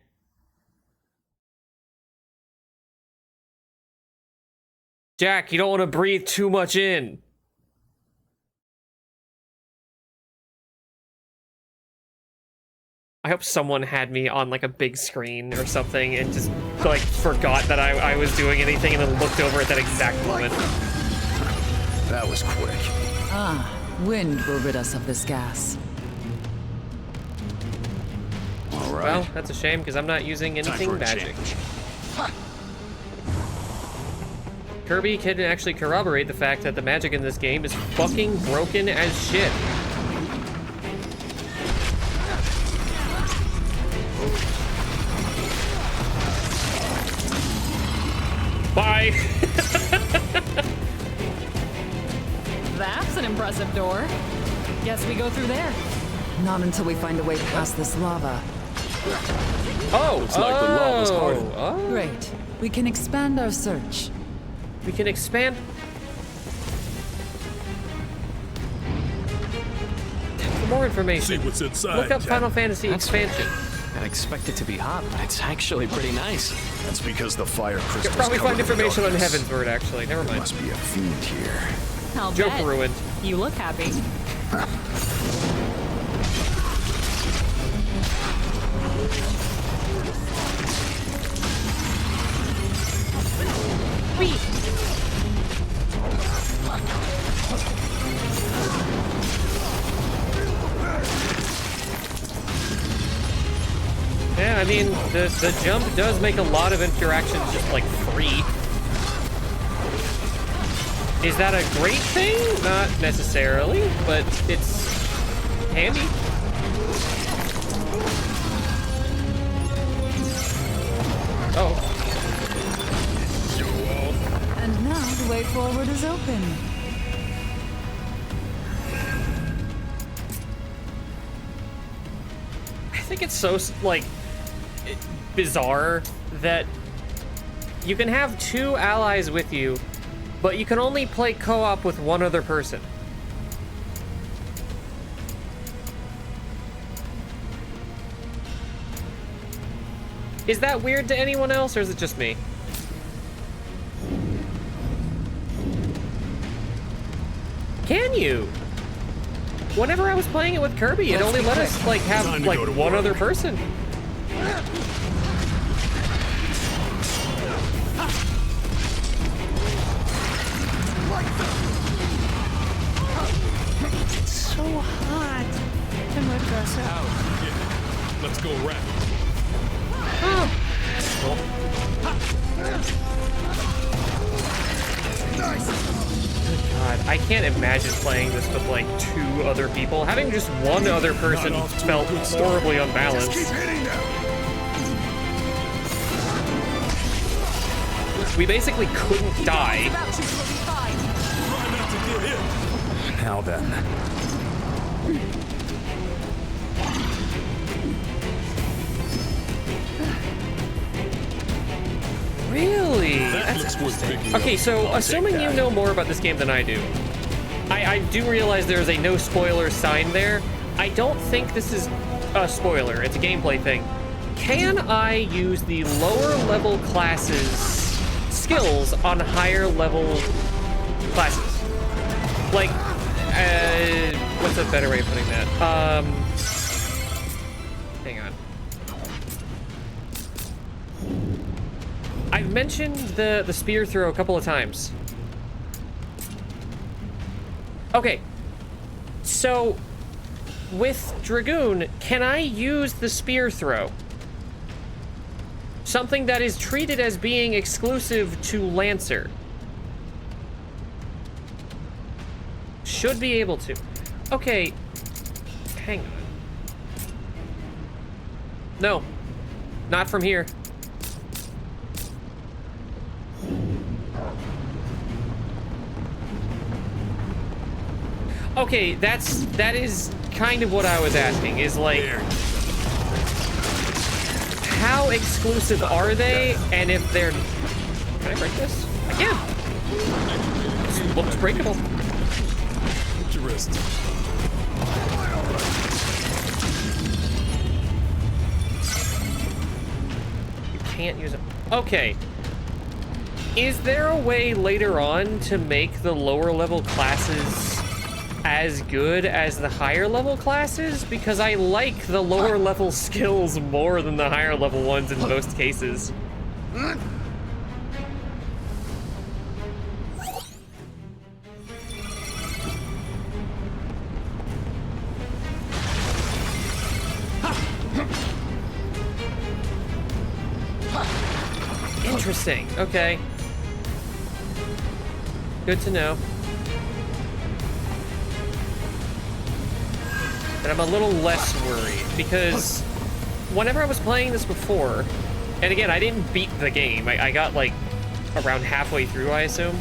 S1: Jack, you don't want to breathe too much in. I hope someone had me on like a big screen or something and just like forgot that I was doing anything and then looked over at that exact moment.
S4: That was quick.
S7: Ah, wind will rid us of this gas.
S4: All right.
S1: Well, that's a shame because I'm not using anything magic. Kirby can actually corroborate the fact that the magic in this game is fucking broken as shit. Bye!
S3: That's an impressive door. Guess we go through there.
S7: Not until we find a way past this lava.
S1: Oh!
S5: Looks like the lava's hardened.
S1: Oh!
S7: Great. We can expand our search.
S1: We can expand. For more information,
S5: See what's inside.
S1: look up
S5: Jack.
S1: Final Fantasy
S6: That's
S1: Expansion.
S6: I'd expect it to be hot, but it's actually pretty nice.
S4: That's because the fire
S1: You'll
S4: crystals
S1: probably
S4: cover
S1: find
S4: the
S1: information on
S4: darkness.
S1: Heaven's Word, actually. Never
S4: There
S1: mind.
S4: must be a fiend here.
S3: I'll
S1: Joke
S3: bet.
S1: ruined.
S3: You look happy. Wait.
S1: Yeah, I mean, the jump does make a lot of interactions just, like, free. Is that a great thing? Not necessarily, but it's handy. Oh.
S7: And now the way forward is open.
S1: I think it's so, like, bizarre that you can have two allies with you, but you can only play co-op with one other person. Is that weird to anyone else, or is it just me? Can you? Whenever I was playing it with Kirby, it only let us, like, have,
S5: Time to
S1: like,
S5: go to
S1: one
S5: work.
S1: other person.
S8: So hot. Can we dress up?
S5: Yeah. Let's go around.
S1: God, I can't imagine playing this with, like, two other people. Having just one other person
S5: Not off to a
S1: felt
S5: good start.
S1: horribly
S4: Just
S1: unbalanced.
S4: keep hitting them.
S1: We basically couldn't die.
S2: About you, you'll be fine.
S5: Try not to get hit.
S4: Now then.
S1: Really?
S5: That looks worth picking
S1: Okay,
S5: up.
S1: so
S5: I'll
S1: assuming
S5: take
S1: you
S5: that.
S1: know more about this game than I do, I do realize there is a no spoiler sign there. I don't think this is a spoiler. It's a gameplay thing. Can I use the lower level classes skills on higher level classes? Like, what's a better way of putting that? Hang on. I've mentioned the spear throw a couple of times. Okay, so with Dragoon, can I use the spear throw? Something that is treated as being exclusive to Lancer. Should be able to. Okay, hang on. No, not from here. Okay, that is kind of what I was asking, is like, how exclusive are they, and if they're... Can I break this? I can! This looks breakable.
S5: Put your wrist.
S1: You can't use it. Okay. Is there a way later on to make the lower level classes as good as the higher level classes? Because I like the lower level skills more than the higher level ones in most cases. Interesting. Okay. Good to know. And I'm a little less worried because whenever I was playing this before, and again, I didn't beat the game. I got like around halfway through, I assume.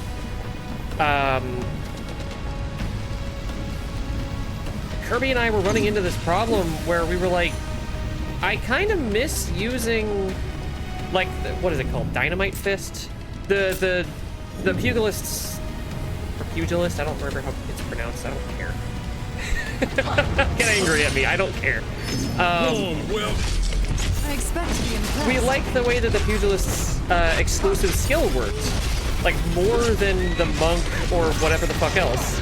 S1: Kirby and I were running into this problem where we were like, I kind of miss using, like, what is it called? Dynamite Fist? The pugilists, or pugilist, I don't remember how it's pronounced, I don't care. Get angry at me, I don't care.
S5: Well,
S7: I expect to be impressed.
S1: We like the way that the pugilist's exclusive skill worked. Like, more than the monk or whatever the fuck else.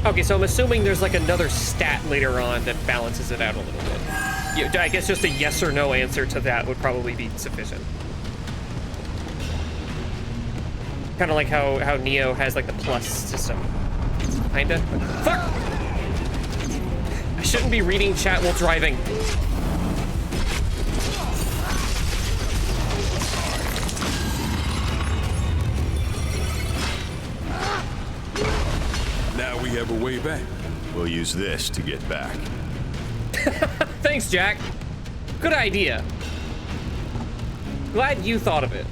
S1: Okay, so I'm assuming there's like another stat later on that balances it out a little bit. Yeah, I guess just a yes or no answer to that would probably be sufficient. Kind of like how Neo has like the plus system. Kinda. Fuck! I shouldn't be reading chat while driving.
S5: now we have a way back.
S4: We'll use this to get back.
S1: Thanks, Jack. Good idea. Glad you thought of it.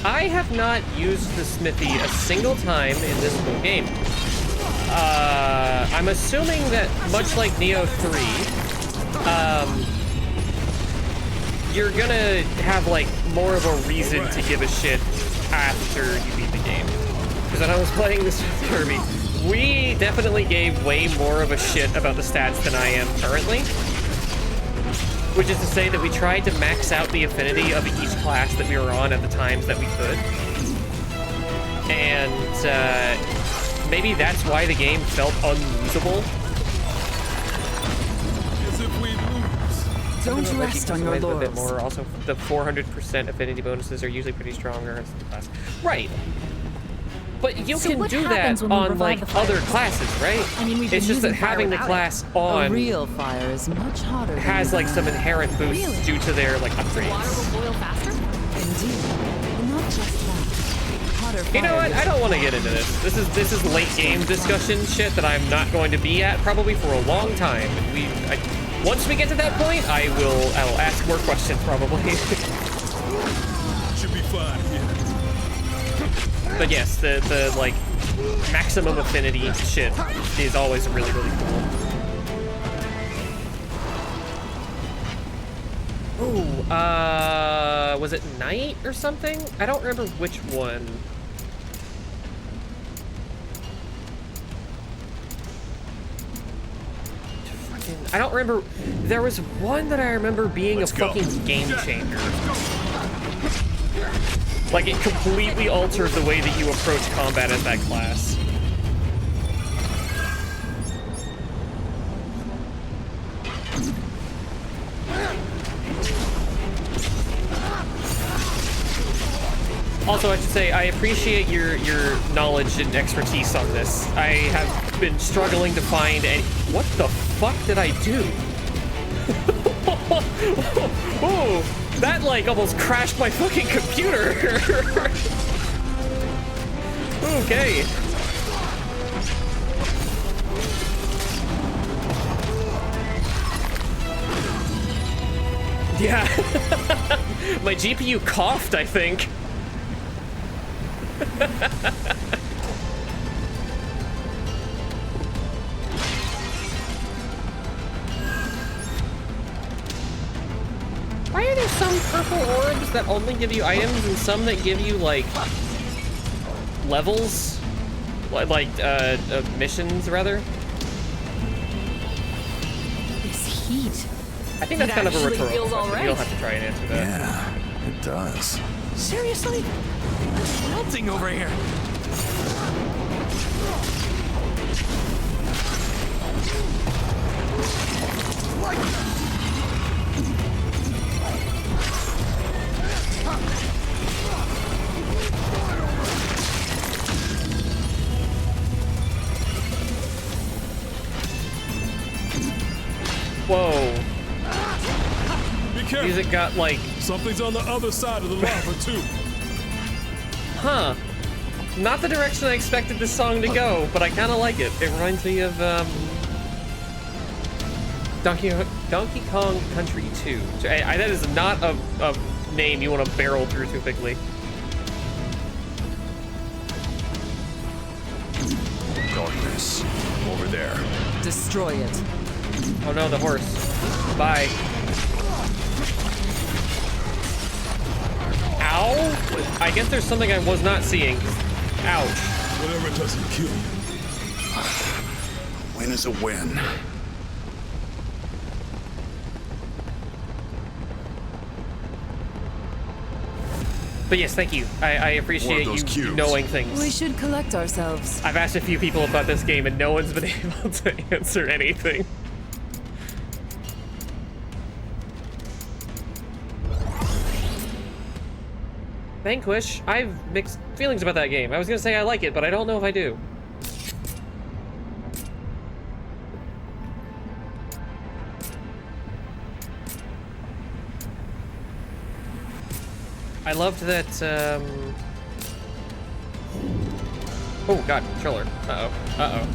S1: I have not used the smithy a single time in this whole game. I'm assuming that, much like Neo 3, you're gonna have, like, more of a reason to give a shit after you beat the game. Because when I was playing this with Kirby, we definitely gave way more of a shit about the stats than I am currently. Which is to say that we tried to max out the affinity of each class that we were on at the times that we could. And, maybe that's why the game felt unusable.
S5: As if we lose.
S7: Don't rest on your
S1: A bit
S7: laurels.
S1: more. Also, the 400% affinity bonuses are usually pretty stronger as the class. Right. But you
S8: So
S1: can
S8: what
S1: do that
S8: happens when we
S1: on,
S8: revive
S1: like,
S8: the fire?
S1: other classes, right?
S8: I mean, we've
S1: it's
S8: been
S1: just that
S8: using fire
S1: having the
S8: without
S1: class
S7: A
S1: on
S7: real fire is much hotter than
S1: has, like, some inherent boosts
S8: Really?
S1: due to their, like,
S8: Water
S1: upgrades.
S8: will boil faster?
S7: Indeed. And not just that. Hotter
S1: You know
S7: fire
S1: what? I don't want to get into this. This is late game discussion shit that I'm not going to be at probably for a long time. Once we get to that point, I will ask more questions probably.
S5: Should be fine here.
S1: But yes, the like maximum affinity shit is always really, really cool. Ooh, was it night or something? I don't remember which one. I don't remember. There was one that I remember being
S5: Let's
S1: a
S5: go.
S1: fucking game changer. Like, it completely altered the way that you approach combat as that class. Also, I should say, I appreciate your knowledge and expertise on this. I have been struggling to find any... What the fuck did I do? Oh, That, like, almost crashed my fucking computer. Okay. Yeah. My GPU coughed, I think. Why are there some purple orbs that only give you items and some that give you, like, levels? Like, missions, rather?
S3: This heat.
S1: I think that's
S7: It
S1: kind of a
S7: actually
S1: rhetorical
S7: feels all
S1: question. You don't
S7: right.
S1: have to try and answer that.
S4: Yeah, it does.
S6: Seriously? I'm melting over here.
S1: Whoa.
S5: Be careful.
S1: Music got, like,
S5: Something's on the other side of the lava, too.
S1: huh. Not the direction I expected this song to go, but I kind of like it. It reminds me of, Donkey Kong Country 2. That is not a name you want to barrel through too quickly.
S4: Darkness. Over there.
S7: Destroy it.
S1: Oh no, the horse. Bye. Ow! I guess there's something I was not seeing. Ouch.
S5: Whatever doesn't kill you.
S4: Win is a win.
S1: But yes, thank you. I appreciate
S4: those
S1: you
S4: cubes.
S1: knowing things.
S7: We should collect ourselves.
S1: I've asked a few people about this game and no one's been able to answer anything. Vanquish, I have mixed feelings about that game. I was gonna say I like it, but I don't know if I do. I loved that, oh god, controller. Uh-oh, uh-oh.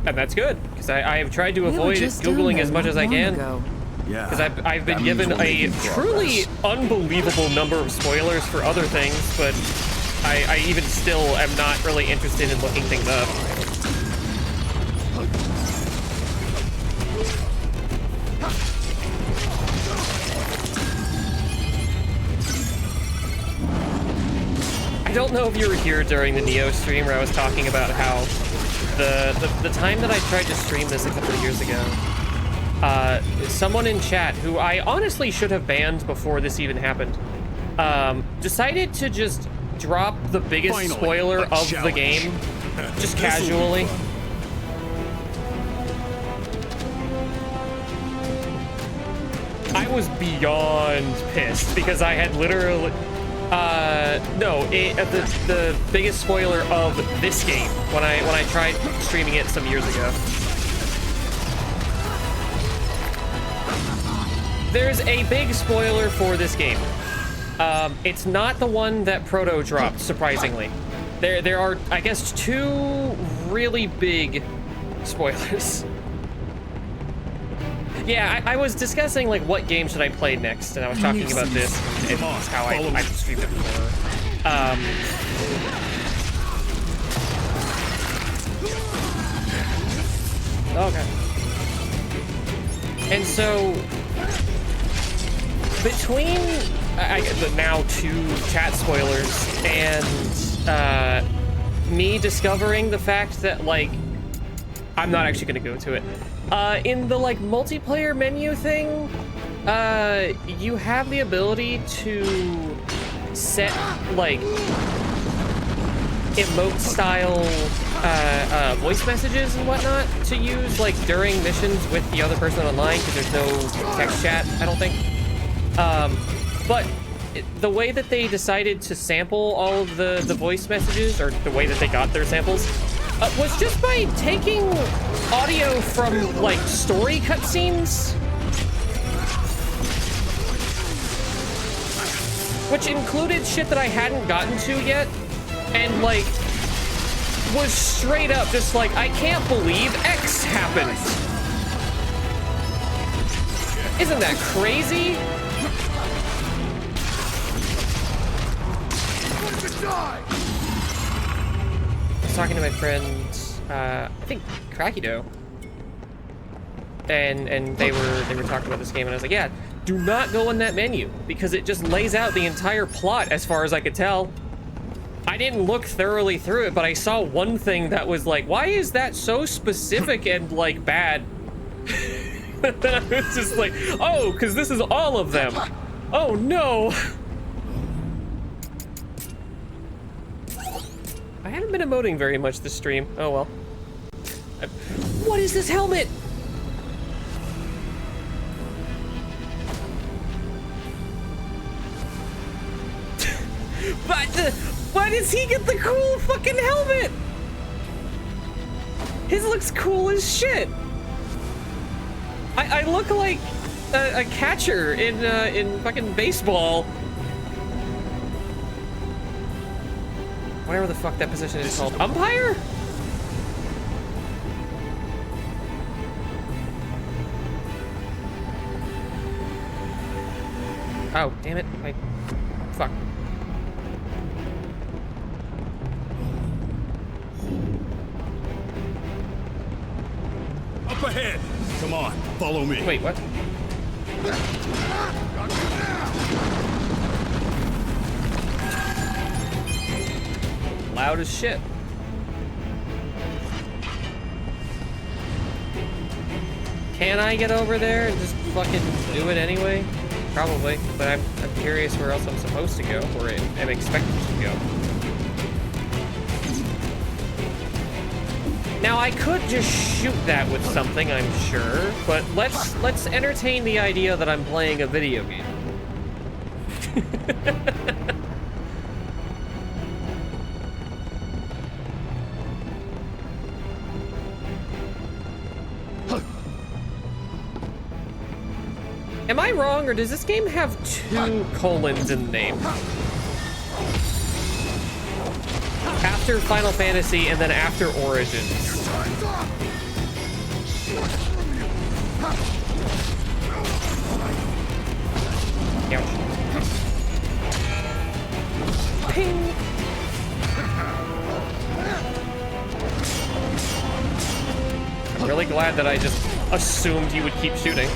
S1: And that's good, because I have tried to
S7: We were
S1: avoid
S7: just down
S1: Googling
S7: there
S1: as much
S7: not
S1: as I
S7: long
S1: can.
S7: ago.
S4: Yeah.
S1: Because I've been
S4: that
S1: given
S4: means we're
S1: a
S4: making
S1: truly
S4: progress.
S1: unbelievable number of spoilers for other things, but I even still am not really interested in looking things up. I don't know if you were here during the Neo stream where I was talking about how the time that I tried to stream this a couple of years ago, someone in chat, who I honestly should have banned before this even happened, decided to just drop the biggest
S4: Finally,
S1: spoiler
S4: a
S1: of the
S4: challenge.
S1: game, just
S5: This'll be
S1: casually.
S5: fun.
S1: I was beyond pissed because I had literally, the biggest spoiler of this game when I tried streaming it some years ago. There's a big spoiler for this game. It's not the one that Proto dropped, surprisingly. There are, I guess, two really big spoilers. Yeah, I was discussing, like, what game should I play next, and I was talking about this, and it's how I streamed it before. Okay. And so, between the now 2 chat spoilers and me discovering the fact that, like, I'm not actually going to go to it. In the, like, multiplayer menu thing, you have the ability to set, like, emote-style voice messages and whatnot to use, like, during missions with the other person online, because there's no text chat, I don't think. But the way that they decided to sample all of the voice messages, or the way that they got their samples, was just by taking audio from, like, story cutscenes. Which included shit that I hadn't gotten to yet. And, like, was straight up just like, I can't believe X happened. Isn't that crazy? I was talking to my friend, I think Crackydo, and they were talking about this game, and I was like, yeah, do not go in that menu because it just lays out the entire plot as far as I could tell. I didn't look thoroughly through it, but I saw one thing that was like, why is that so specific and like bad? Then I was just like, oh, because this is all of them. Oh no. I haven't been emoting very much this stream. Oh well. What is this helmet? But why does he get the cool fucking helmet? His looks cool as shit. I look like a catcher in fucking baseball. Whatever the fuck that position is called. Umpire? Oh, damn it. Fuck.
S5: Up ahead! Come on, follow me.
S1: Wait, what? Loud as shit. Can I get over there and just fucking do it anyway? Probably, but I'm curious where else I'm supposed to go, or am expected to go. Now I could just shoot that with something, I'm sure, but let's entertain the idea that I'm playing a video game. Am I wrong, or does this game have 2 colons in the name? After Final Fantasy and then after Origins. Ouch. Ping! I'm really glad that I just assumed you would keep shooting.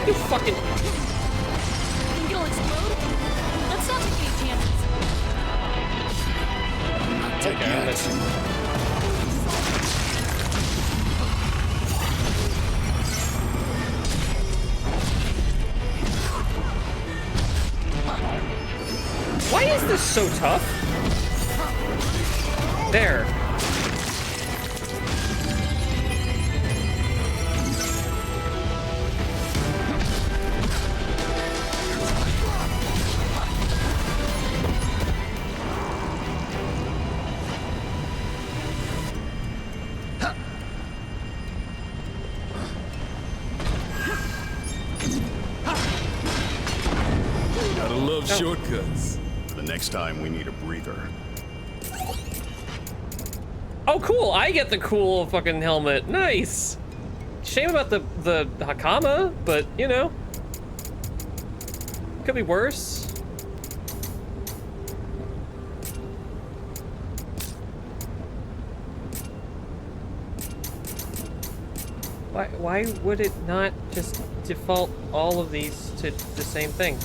S1: You fucking...
S8: Think it'll explode? Let's not take any chances.
S1: Okay, why is this so tough? There.
S5: Shortcuts.
S4: The next time we need a breather.
S1: Oh, cool! I get the cool fucking helmet. Nice. Shame about the Hakama, but you know, could be worse. Why would it not just default all of these to the same thing?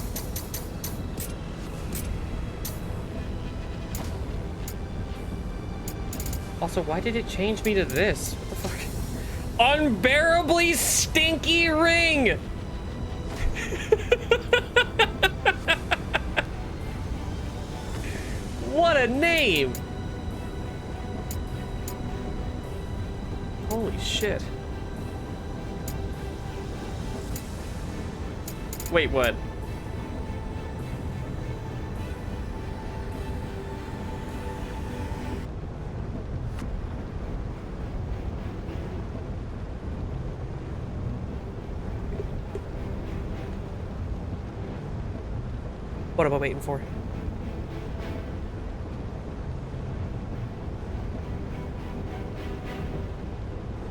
S1: Also, why did it change me to this? What the fuck? Unbearably stinky ring! What a name! Holy shit. Wait, what? What am I waiting for?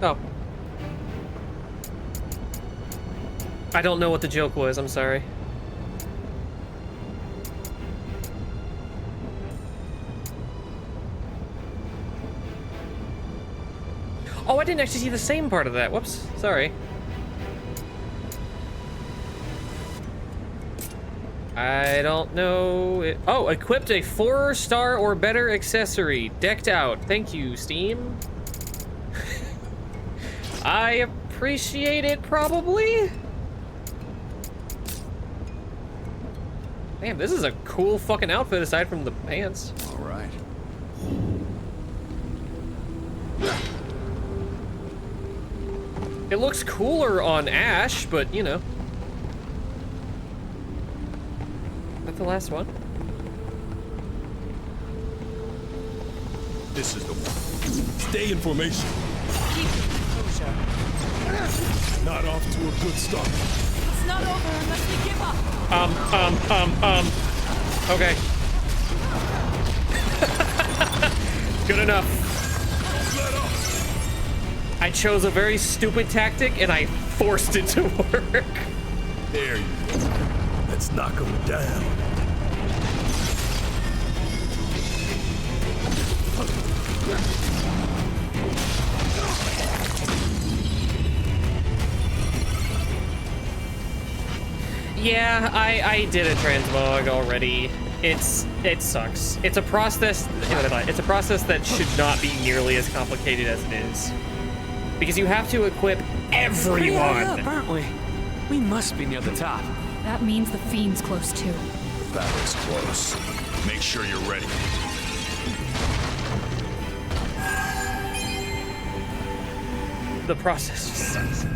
S1: Oh. I don't know what the joke was, I'm sorry. Oh, I didn't actually see the same part of that. Whoops, sorry. I don't know. Oh, equipped a 4-star or better accessory. Decked out. Thank you, Steam. I appreciate it, probably. Damn, this is a cool fucking outfit aside from the pants.
S4: All right.
S1: It looks cooler on Ash, but you know. Is that the last one?
S5: This is the one. Stay in formation.
S2: Keep composure.
S5: Not off to a good start.
S2: It's not over unless we give up.
S1: Okay. Good enough.
S5: Let up.
S1: I chose a very stupid tactic and I forced it to work.
S5: There you go. Let's knock him down.
S1: Yeah, I did a transmog already. It sucks. It's a process. It's a process that should not be nearly as complicated as it is, because you have to equip everyone.
S6: Up, aren't we? We must be near the top.
S3: That means the Fiend's close too.
S4: The battle's close. Make sure you're ready.
S1: The process just sucks.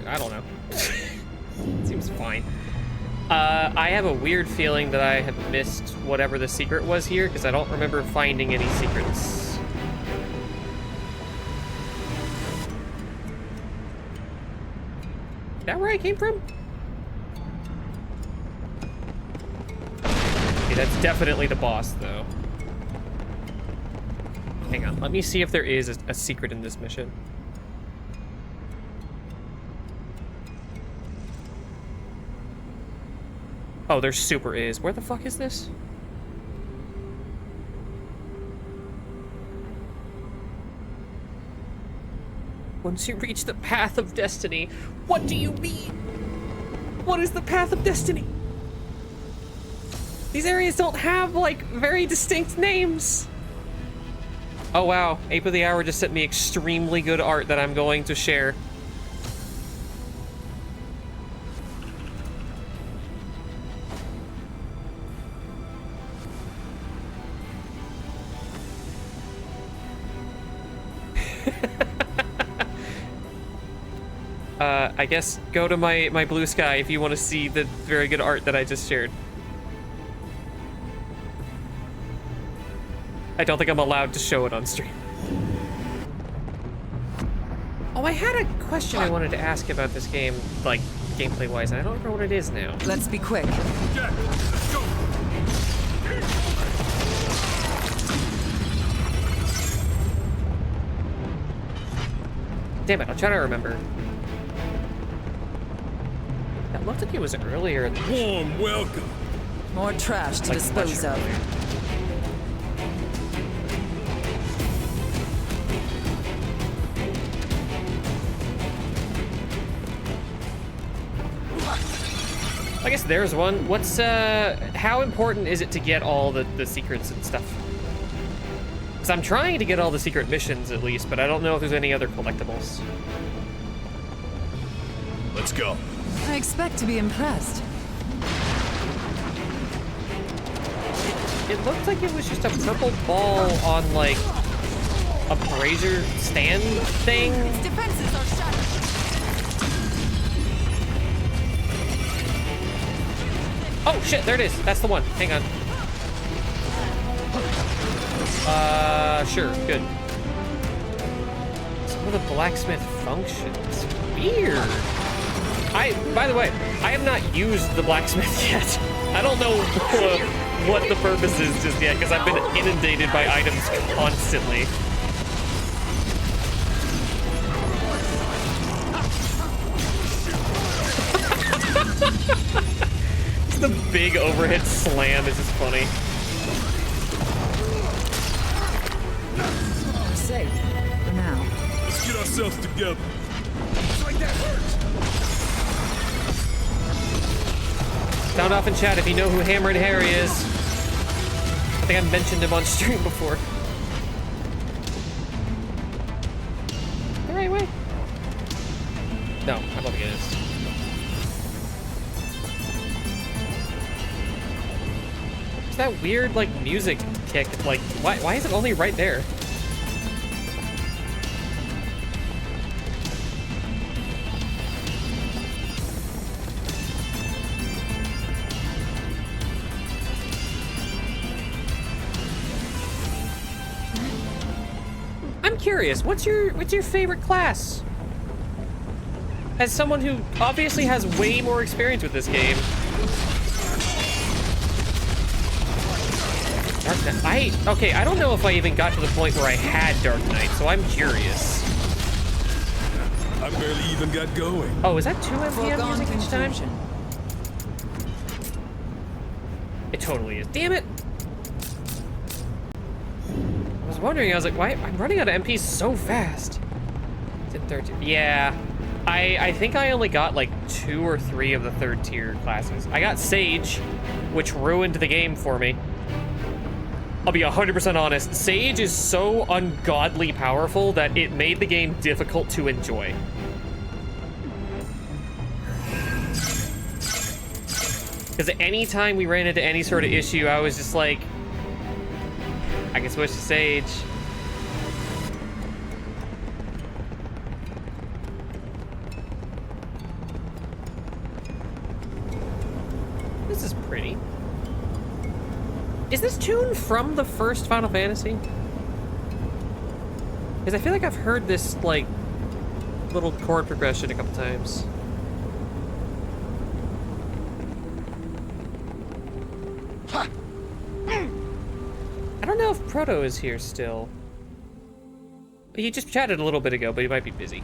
S1: I don't know. Seems fine. I have a weird feeling that I have missed whatever the secret was here, because I don't remember finding any secrets. Is that where I came from? Okay, that's definitely the boss, though. Hang on, let me see if there is a secret in this mission. Oh, there super is. Where the fuck is this? Once you reach the path of destiny, what do you mean? What is the path of destiny? These areas don't have, like, very distinct names. Oh, wow. Ape of the Hour just sent me extremely good art that I'm going to share. I guess go to my blue sky if you want to see the very good art that I just shared. I don't think I'm allowed to show it on stream. Oh, I had a question I wanted to ask about this game, like, gameplay-wise, and I don't remember what it is now.
S7: Let's be quick.
S5: Jack, let's go.
S1: Damn it, I'll try to remember. That looked like it was earlier in the
S5: Warm welcome.
S7: More trash to
S1: Like,
S7: dispose
S1: much
S7: of.
S1: earlier. I guess there's one. What's, how important is it to get all the secrets and stuff? Because I'm trying to get all the secret missions at least, but I don't know if there's any other collectibles.
S5: Let's go.
S7: I expect to be impressed.
S1: It looked like it was just a purple ball on, like, a brazier stand thing.
S7: Its defenses are shattered.
S1: Oh shit, there it is. That's the one. Hang on. Sure, good. Some of the blacksmith functions. Weird. By the way, I have not used the blacksmith yet. I don't know what the purpose is just yet, because I've been inundated by items constantly. The big overhead slam is just funny.
S7: We're safe for now.
S5: Let's get ourselves together. It's like that hurts.
S1: Sound off in chat if you know who Hammered Harry is. I think I mentioned him on stream before. The right way? No, I don't think it is. That weird like music kick, like why is it only right there? I'm curious, what's your favorite class? As someone who obviously has way more experience with this game. Dark Knight. Okay, I don't know if I even got to the point where I had Dark Knight, so I'm curious.
S5: I barely even got going.
S1: Oh, is that 2 MPM music each time? It totally is. Damn it! I was wondering, I was like, why? I'm running out of MPs so fast. It's in 3rd tier. Yeah. I think I only got like 2 or 3 of the 3rd tier classes. I got Sage, which ruined the game for me. I'll be 100% honest, Sage is so ungodly powerful that it made the game difficult to enjoy. Because any time we ran into any sort of issue, I was just like, I can switch to Sage. This is pretty. Is this tune from the first Final Fantasy? Because I feel like I've heard this, like, little chord progression a couple times. I don't know if Proto is here still. He just chatted a little bit ago, but he might be busy.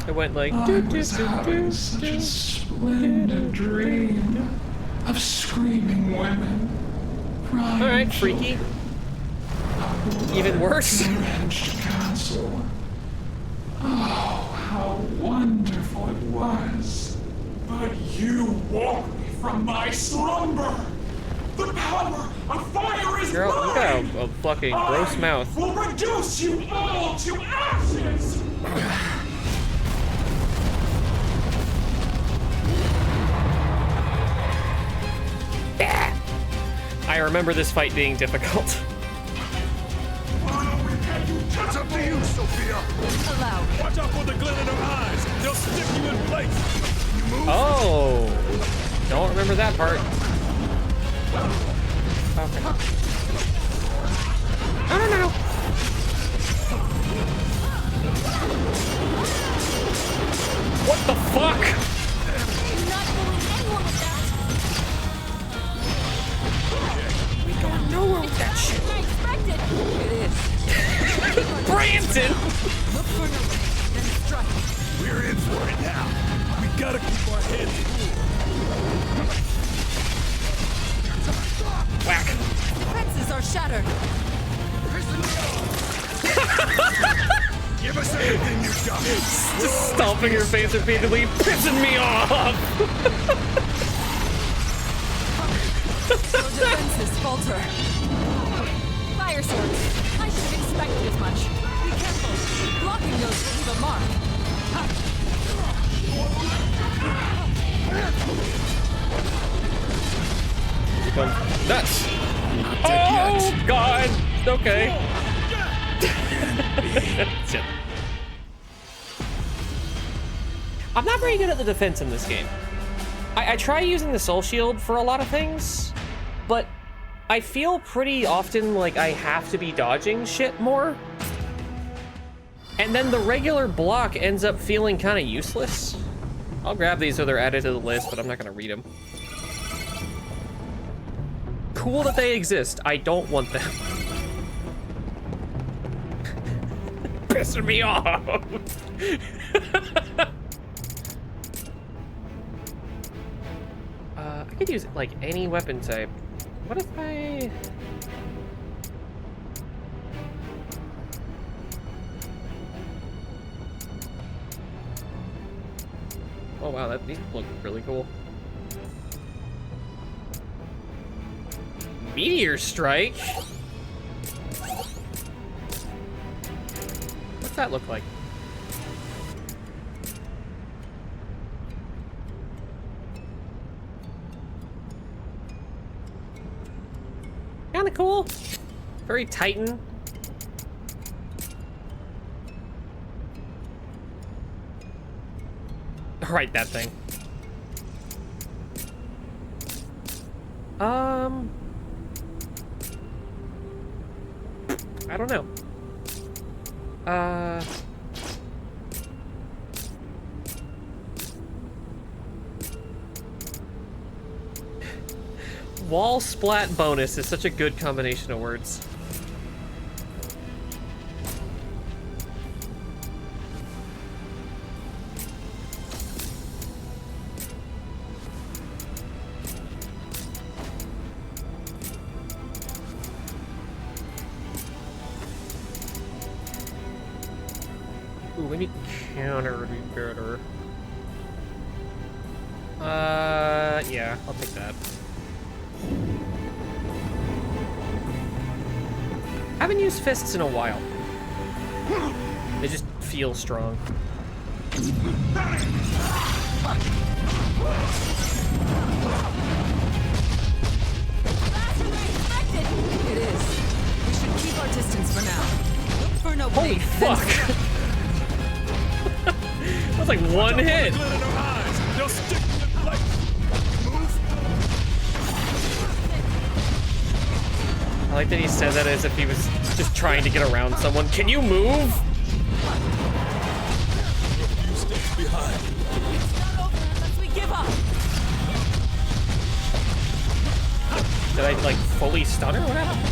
S1: It went like
S10: I was having such a splendid dream of screaming women.
S1: All right, freaky. Even worse.
S10: Castle. Oh, how wonderful it was! But you woke me from my slumber. The power of fire is
S1: Girl, look at
S10: mine.
S1: a fucking gross mouth.
S10: Will reduce you all to ashes.
S1: I remember this fight being difficult.
S4: It's up to you, Sophia.
S7: Allow.
S5: Watch out for the glint in her eyes. They'll stick you in place.
S1: Oh, don't remember that part. Okay. No. What the fuck?
S2: You're not fooling anyone with that.
S1: We going nowhere with that shit.
S2: I expected.
S7: It is.
S1: Branson!
S7: Look for an opening, then strike.
S5: We're in for it now. We gotta keep our heads cool.
S1: Whack.
S7: Defenses are shattered.
S4: Give us everything you've got.
S1: Just stomping your face repeatedly, pissing me off.
S7: Your defenses falter.
S2: Fire swords. I should have expected as much.
S7: Be careful. Blocking those will leave a mark.
S1: Okay. Shit. I'm not very good at the defense in this game. I try using the soul shield for a lot of things, but I feel pretty often like I have to be dodging shit more. And then the regular block ends up feeling kind of useless. I'll grab these so they're added to the list, but I'm not gonna read them. Cool that they exist. I don't want them. Pissing me off. I could use like any weapon type. What if I... Oh wow, these look really cool. Meteor strike? What's that look like? Kinda cool. Very Titan. Right, that thing. I don't know. Wall splat bonus is such a good combination of words. Ooh, maybe counter would be better. Yeah, I'll take that. I haven't used fists in a while. They just feel strong.
S7: It is. We should keep our distance for now. Look for no
S1: Holy
S7: big
S1: fuck! That was like one hit. I like that he said that as if he was just trying to get around someone. Can you move?
S7: behind. It's not over unless we give up.
S1: Did I like fully stun her? What happened?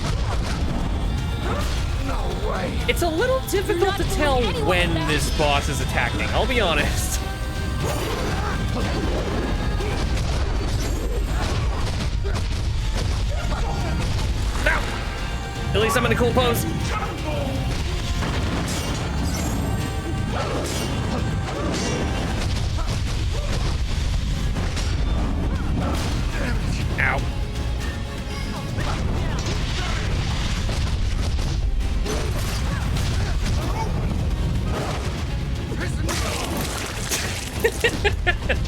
S10: No way.
S1: It's a little difficult to tell when this boss is attacking, I'll be honest. No! At least I'm in a cool pose. Ow.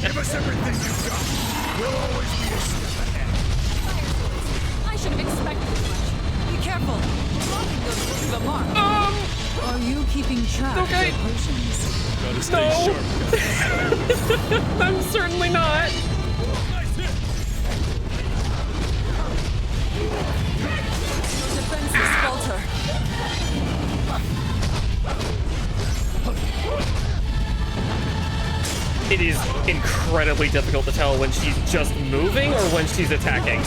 S10: Give us everything you've got. We'll always be a step ahead.
S2: I should have expected as much.
S7: Be careful. Blocking those will leave a mark. Are you keeping track
S1: Okay.
S7: of your potions?
S5: Gotta stay
S1: No.
S5: sharp.
S1: I'm certainly not.
S7: Defenses falter.
S1: It is incredibly difficult to tell when she's just moving or when she's attacking.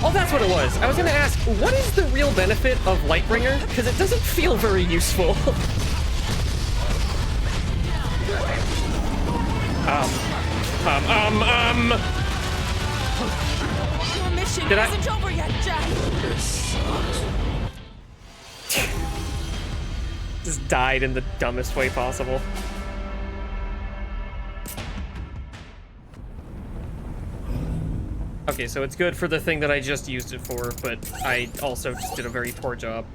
S1: Oh, that's what it was. I was gonna ask, what is the real benefit of Lightbringer? Because it doesn't feel very useful.
S7: Your mission
S1: Did I-
S7: isn't over yet, Jack.
S1: Just died in the dumbest way possible. Okay, so it's good for the thing that I just used it for, but I also just did a very poor job.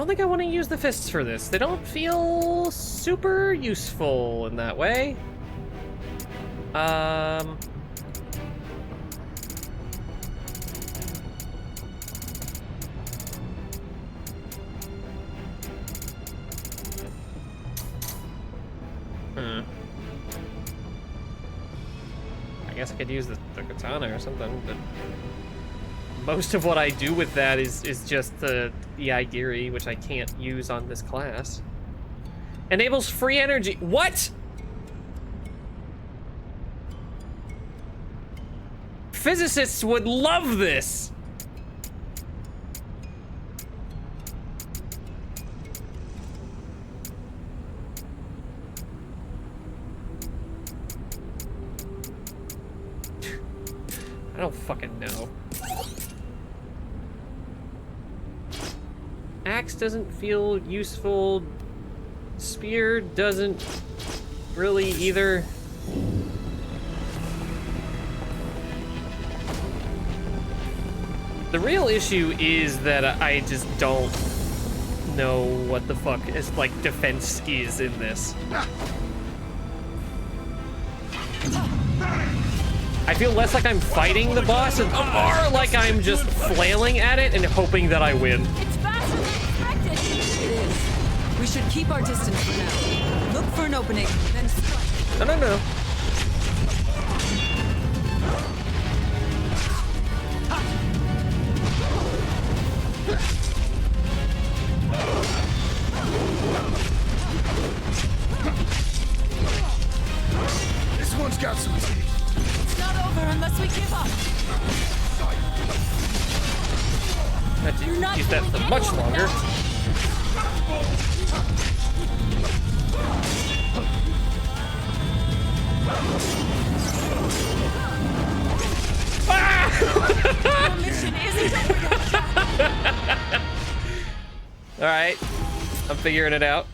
S1: don't think I want to use the fists for this. They don't feel super useful in that way. I guess I could use the katana or something, but most of what I do with that is just the Aigiri, which I can't use on this class. Enables free energy. What? Physicists would love this. I don't fucking know. Axe doesn't feel useful. Spear doesn't really either. The real issue is that I just don't know what the fuck is like defense is in this. I feel less like I'm fighting the boss and more like I'm just flailing at it and hoping that I win.
S2: It's faster than expected.
S7: It is. We should keep our distance for now. Look for an opening, then strike.
S1: No.
S4: This one's got some teeth.
S7: It's not over unless we give up.
S1: I have to use that for much longer.
S7: Our mission isn't over.
S1: Alright, I'm figuring it out.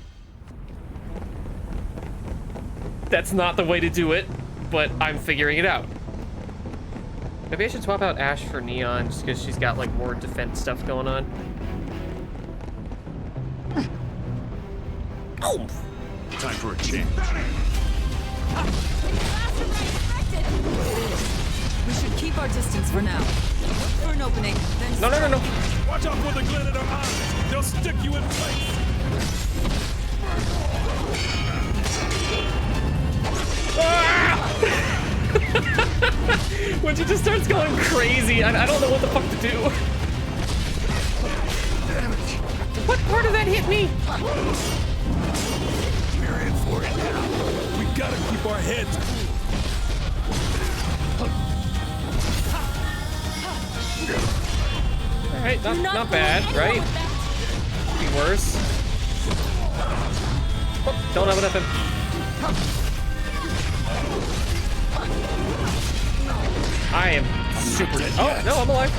S1: That's not the way to do it, but I'm figuring it out. Maybe I should swap out Ash for Neon just because she's got like more defense stuff going on. Oh!
S4: Time for a change.
S2: Faster than expected.
S7: We should keep our distance for now. Look for an opening, then
S1: No.
S5: Watch out for the glint in their eyes. They'll stick you in place.
S1: When she just starts going crazy, I don't know what the fuck to do. What part of that hit me?
S4: We're in for it now.
S5: We gotta keep our heads cool.
S1: Alright, not bad, right? Could be worse. Oh, don't have enough of... I am super dead. Oh, no, I'm alive.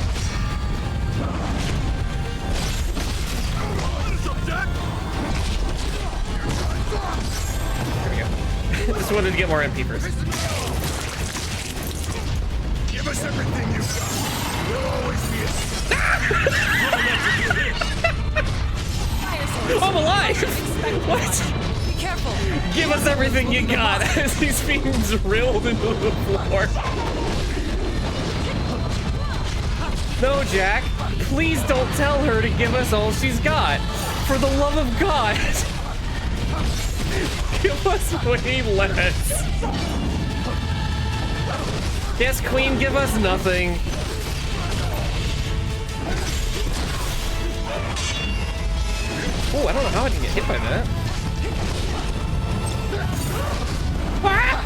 S1: There we go. Just wanted to get more MP first.
S4: Give us everything you've got. We'll always be
S1: I'm alive! What?
S7: be careful.
S1: Give us everything you got as he's being drilled into the floor. No, Jack. Please don't tell her to give us all she's got. For the love of God. Give us way less. Yes, Queen, give us nothing. Oh, I don't know how I didn't get hit by that. Ah!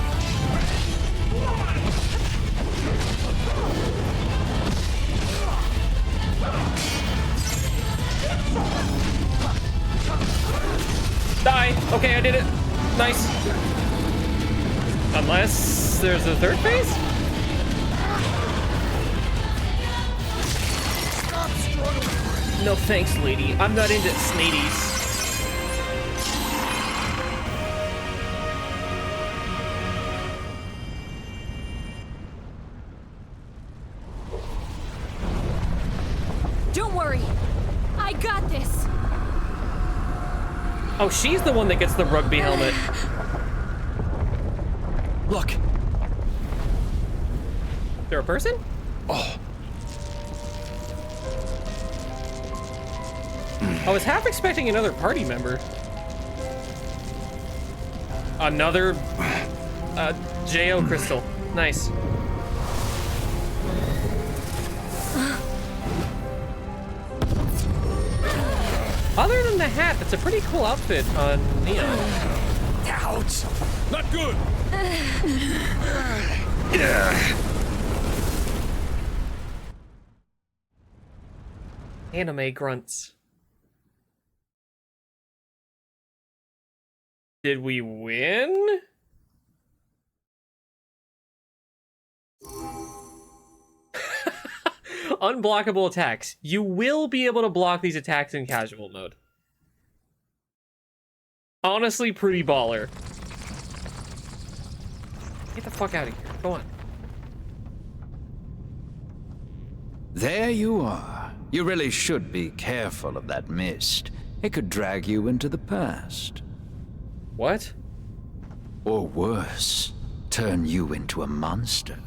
S1: Die! Okay, I did it. Nice. Unless there's a third phase? No thanks, lady. I'm not into snadies.
S2: Don't worry. I got this.
S1: Oh, she's the one that gets the rugby helmet.
S6: Look.
S1: Is there a person?
S6: Oh.
S1: I was half expecting another party member. Another JO crystal. Nice. Other than the hat, that's a pretty cool outfit on Neon.
S6: Ouch.
S5: Not good.
S1: Anime grunts. Did we win? Unblockable attacks. You will be able to block these attacks in casual mode. Honestly, pretty baller. Get the fuck out of here. Go on.
S11: There you are. You really should be careful of that mist. It could drag you into the past.
S1: What?
S11: Or worse, turn you into a monster.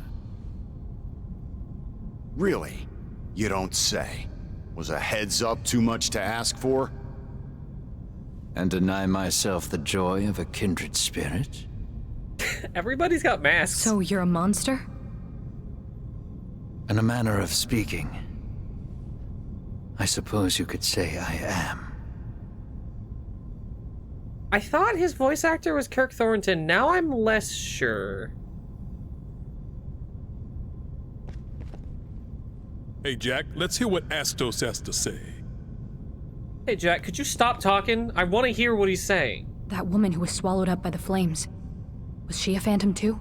S4: Really? You don't say. Was a heads up too much to ask for?
S11: And deny myself the joy of a kindred spirit?
S1: Everybody's got masks.
S3: So you're a monster?
S11: In a manner of speaking, I suppose you could say I am.
S1: I thought his voice actor was Kirk Thornton. Now I'm less sure.
S5: Hey, Jack, let's hear what Astos has to say.
S1: Hey, Jack, could you stop talking? I want to hear what he's saying.
S3: That woman who was swallowed up by the flames. Was she a phantom too?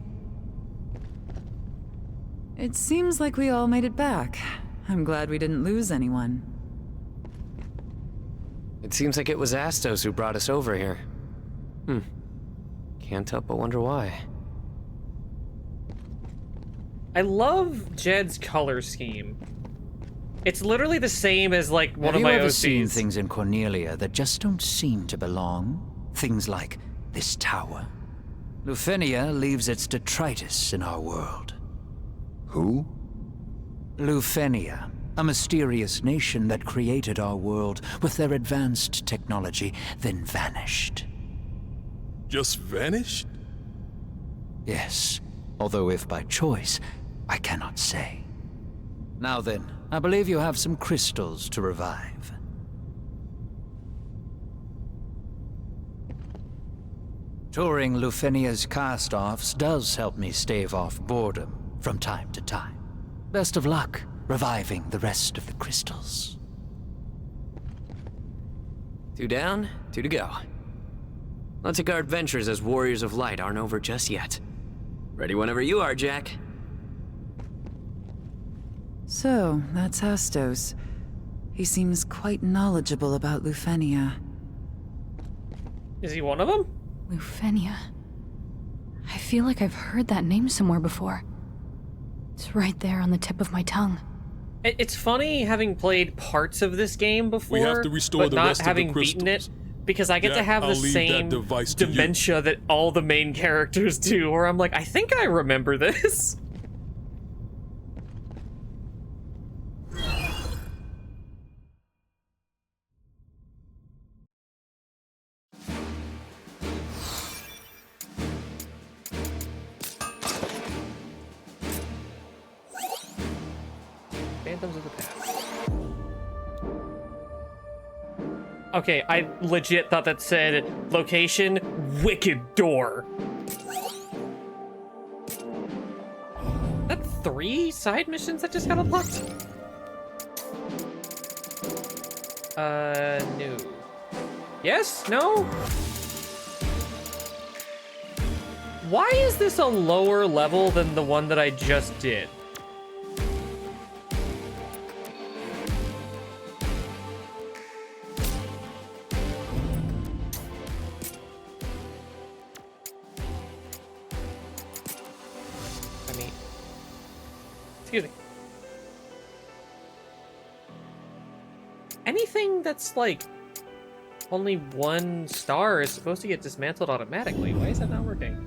S7: It seems like we all made it back. I'm glad we didn't lose anyone.
S6: It seems like it was Astos who brought us over here. Can't help but wonder why.
S1: I love Jed's color scheme. It's literally the same as, like, one of my
S11: Have you ever
S1: OCs.
S11: seen things in Cornelia that just don't seem to belong? Things like this tower. Lufenia leaves its detritus in our world.
S4: Who?
S11: Lufenia, a mysterious nation that created our world with their advanced technology, then vanished.
S5: Just vanished?
S11: Yes, although if by choice, I cannot say. Now then, I believe you have some crystals to revive. Touring Lufenia's cast-offs does help me stave off boredom from time to time. Best of luck reviving the rest of the crystals.
S6: 2 down, 2 to go. Let's take our adventures as warriors of light aren't over just yet. Ready whenever you are, Jack.
S7: So, that's Astos. He seems quite knowledgeable about Lufenia.
S1: Is he one of them?
S3: Lufenia. I feel like I've heard that name somewhere before. It's right there on the tip of my tongue.
S1: It's funny having played parts of this game before,
S5: We have to restore
S1: but
S5: the
S1: not
S5: rest of the
S1: having beaten it,
S5: crystals.
S1: because I get to
S5: Jack,
S1: have
S5: I'll
S1: the
S5: leave that
S1: same
S5: device to you.
S1: dementia that all the main characters do, where I'm like, I think I remember this. Phantoms of the Past. Okay, I legit thought that said location, Wicked Door. That 3 side missions that just got unlocked? No. Yes? No? Why is this a lower level than the one that I just did? Excuse me. Anything that's like only 1 star is supposed to get dismantled automatically. Why is that not working?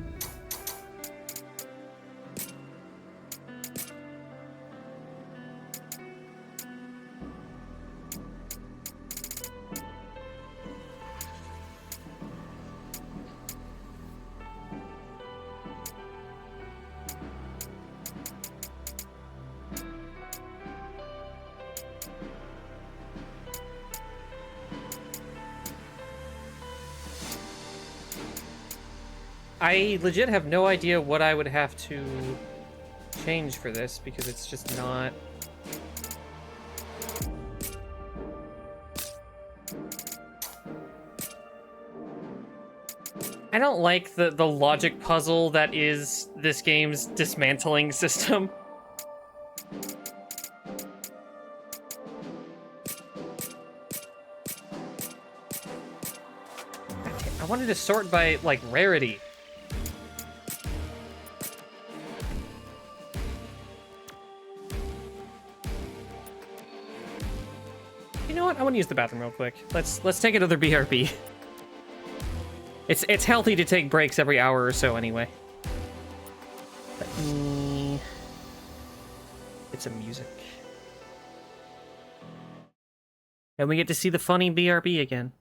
S1: I legit have no idea what I would have to change for this because it's just not... I don't like the logic puzzle that is this game's dismantling system. I wanted to sort by, like, rarity. You know what? I want to use the bathroom real quick. Let's take another BRB. It's healthy to take breaks every hour or so anyway. Let me get some music. And we get to see the funny BRB again.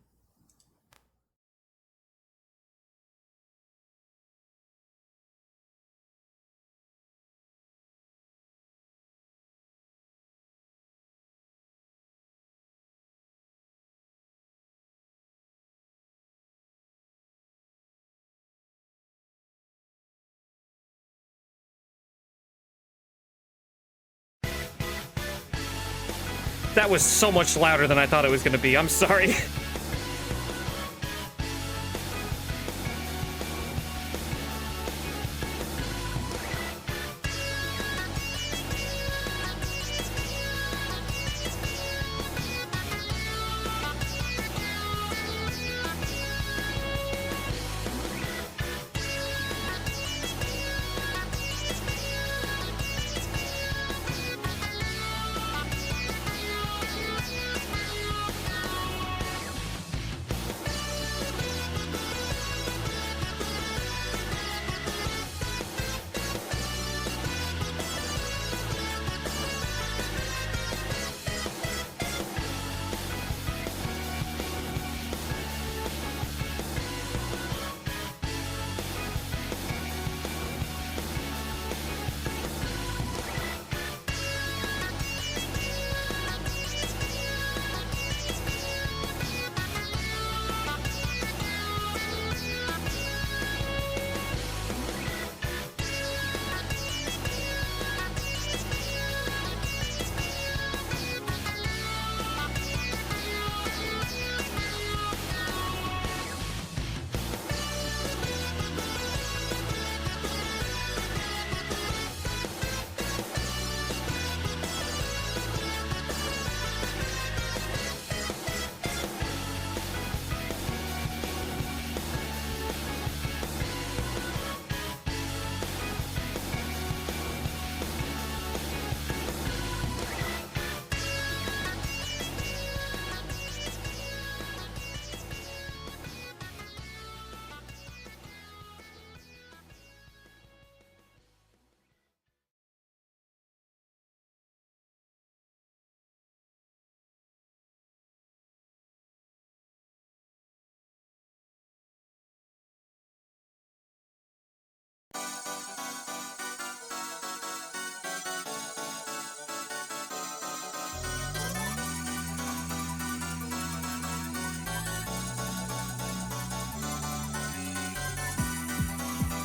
S1: That was so much louder than I thought it was going to be. I'm sorry.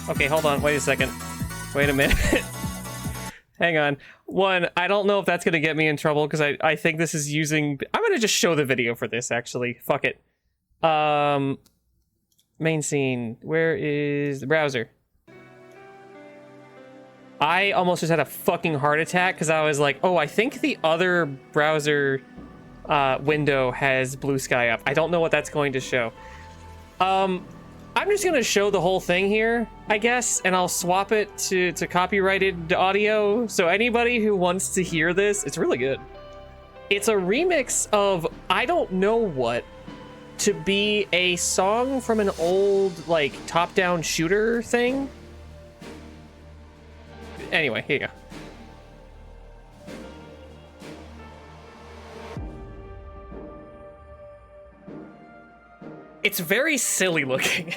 S1: Okay, hold on. Wait a second. Wait a minute. Hang on. One, I don't know if that's going to get me in trouble because I think this is using... I'm going to just show the video for this, actually. Fuck it. Main scene. Where is the browser? I almost just had a fucking heart attack because I was like, oh, I think the other browser window has blue sky up. I don't know what that's going to show. I'm just gonna show the whole thing here, I guess, and I'll swap it to copyrighted audio. So anybody who wants to hear this, it's really good. It's a remix of I don't know what to be a song from an old, like, top-down shooter thing. Anyway, here you go. It's very silly looking.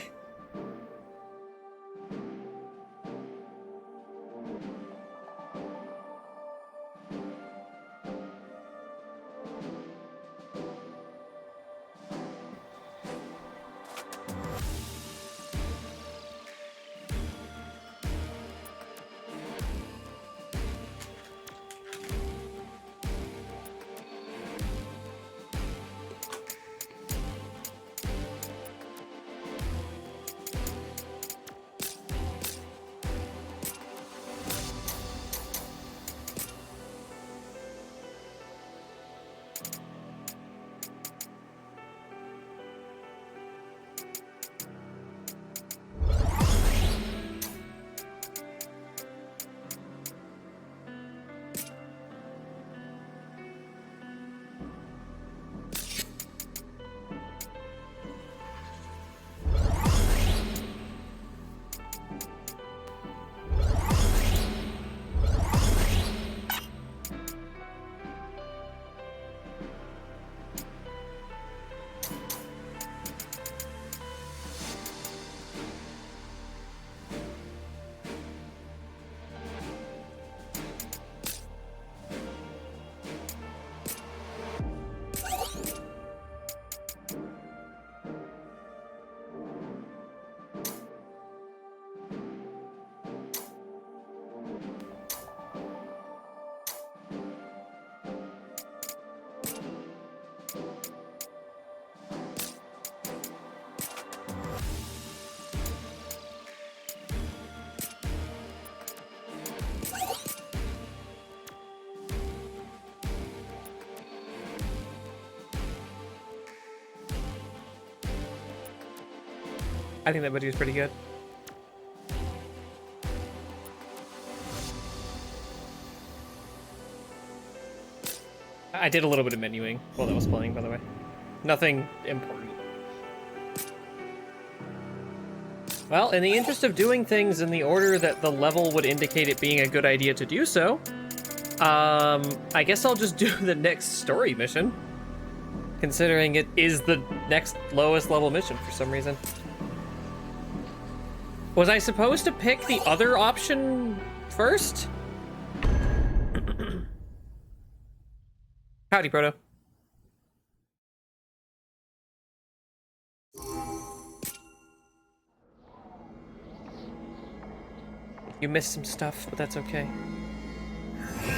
S1: I think that video is pretty good. I did a little bit of menuing while that was playing, by the way. Nothing important. Well, in the interest of doing things in the order that the level would indicate it being a good idea to do so, I guess I'll just do the next story mission, considering it is the next lowest level mission for some reason. Was I supposed to pick the other option first? Howdy, Proto. You missed some stuff, but that's okay.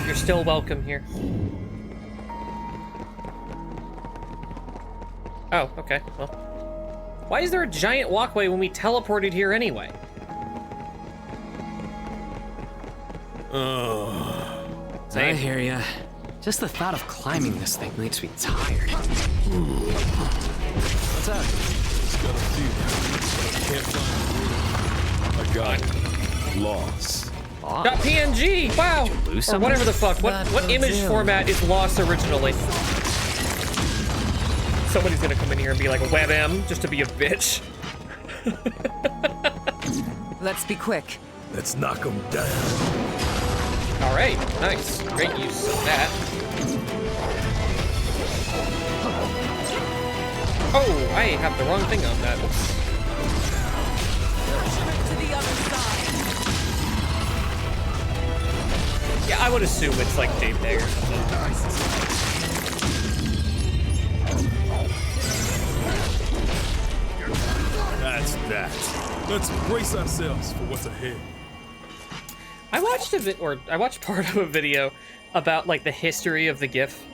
S1: You're still welcome here. Oh, okay, well. Why is there a giant walkway when we teleported here anyway?
S6: I hear ya. Just the thought of climbing this thing makes me tired.
S5: What's up? Just got a few. Can't find the I got it. Lost.
S1: Got PNG! Wow! Or whatever the fuck. What image format is lost originally? Somebody's gonna come in here and be like WebM just to be a bitch.
S7: Let's be quick.
S5: Let's knock them down.
S1: All right, nice. Great use of that. Oh, I have the wrong thing on that.
S7: To the other side.
S1: Yeah, I would assume it's like Dave Day or something.
S5: That's that. Let's brace ourselves for what's ahead.
S1: I watched part of a video about like the history of the GIF,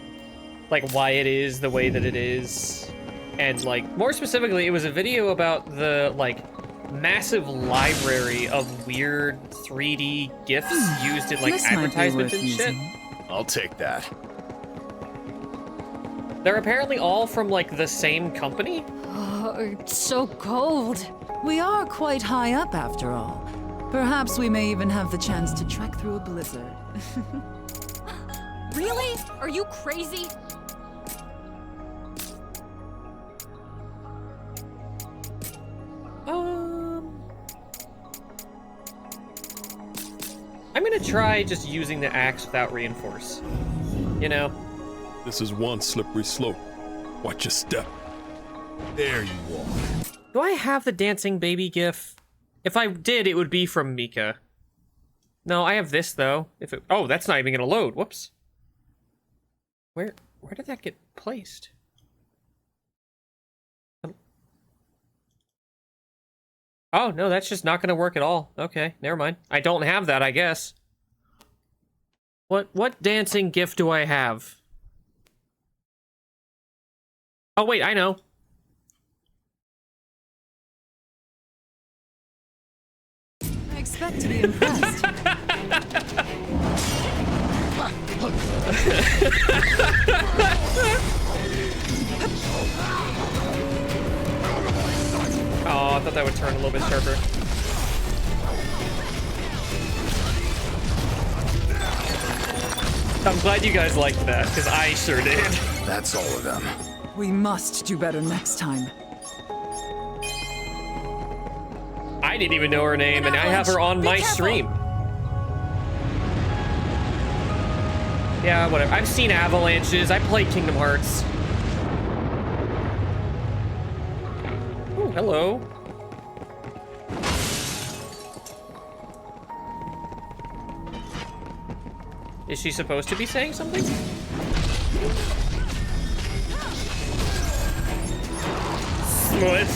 S1: like why it is the way that it is, and like more specifically, it was a video about the like massive library of weird 3D GIFs used in like advertisements and shit.
S4: I'll take that.
S1: They're apparently all from like the same company.
S3: Oh, it's so cold.
S7: We are quite high up after all. Perhaps we may even have the chance to trek through a blizzard.
S2: Really? Are you crazy?
S1: I'm gonna try just using the axe without reinforce. You know?
S5: This is one slippery slope. Watch your step.
S4: There you are.
S1: Do I have the dancing baby gif? If I did, it would be from Mika. No, I have this though. Oh, that's not even gonna load. Whoops. Where did that get placed? Oh, no, that's just not gonna work at all. Okay, never mind. I don't have that, I guess. What dancing gif do I have? Oh, wait, I know.
S7: I expect to be impressed.
S1: Oh, I thought that would turn a little bit sharper. I'm glad you guys liked that, because I sure did.
S4: That's all of them.
S7: We must do better next time.
S1: I didn't even know her name, and I have her on my stream. Yeah, whatever. I've seen avalanches. I played Kingdom Hearts. Oh, hello. Is she supposed to be saying something? What?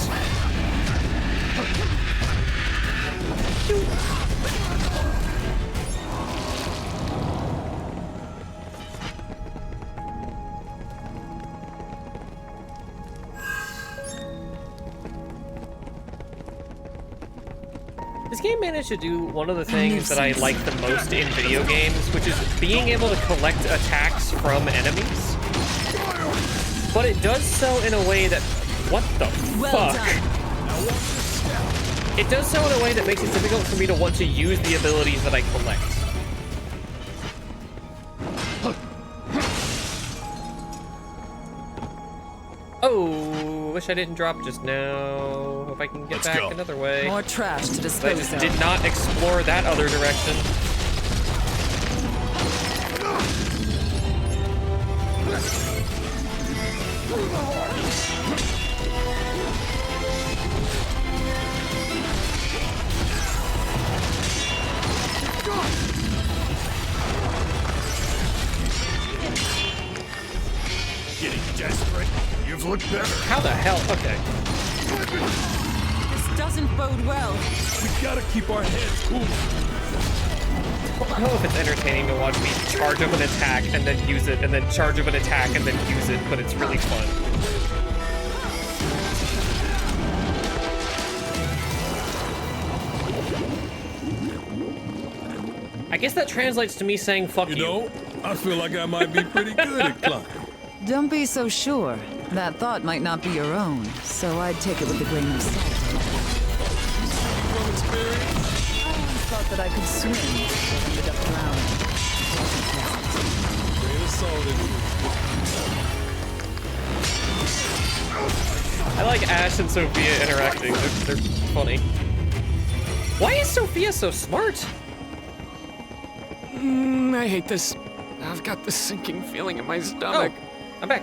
S1: This game managed to do one of the things that I like the most in video games, which is being able to collect attacks from enemies. But it does so in a way that... What the fuck? It does so in a way that makes it difficult for me to want to use the abilities that I collect. Oh, wish I didn't drop just now. Hope I can get back another way.
S7: More trash to dispose
S1: I just
S7: of.
S1: did not explore that other direction.
S4: Getting desperate. You've looked better.
S1: How the hell? Okay.
S7: This doesn't bode well.
S5: We gotta keep our heads cool.
S1: I don't know if it's entertaining to watch me charge up an attack and then use it, and then charge up an attack and then use it, but it's really fun. I guess that translates to me saying fuck you.
S5: You know, I feel like I might be pretty good at climbing.
S7: Don't be so sure. That thought might not be your own, so I'd take it with a grain of salt.
S5: From experience?
S7: I once thought that I could swim, but ended up drowning.
S5: Grain of salt in it.
S1: I like Ash and Sophia interacting. They're funny. Why is Sophia so smart?
S6: I hate this. I've got this sinking feeling in my stomach.
S1: Oh, I'm back.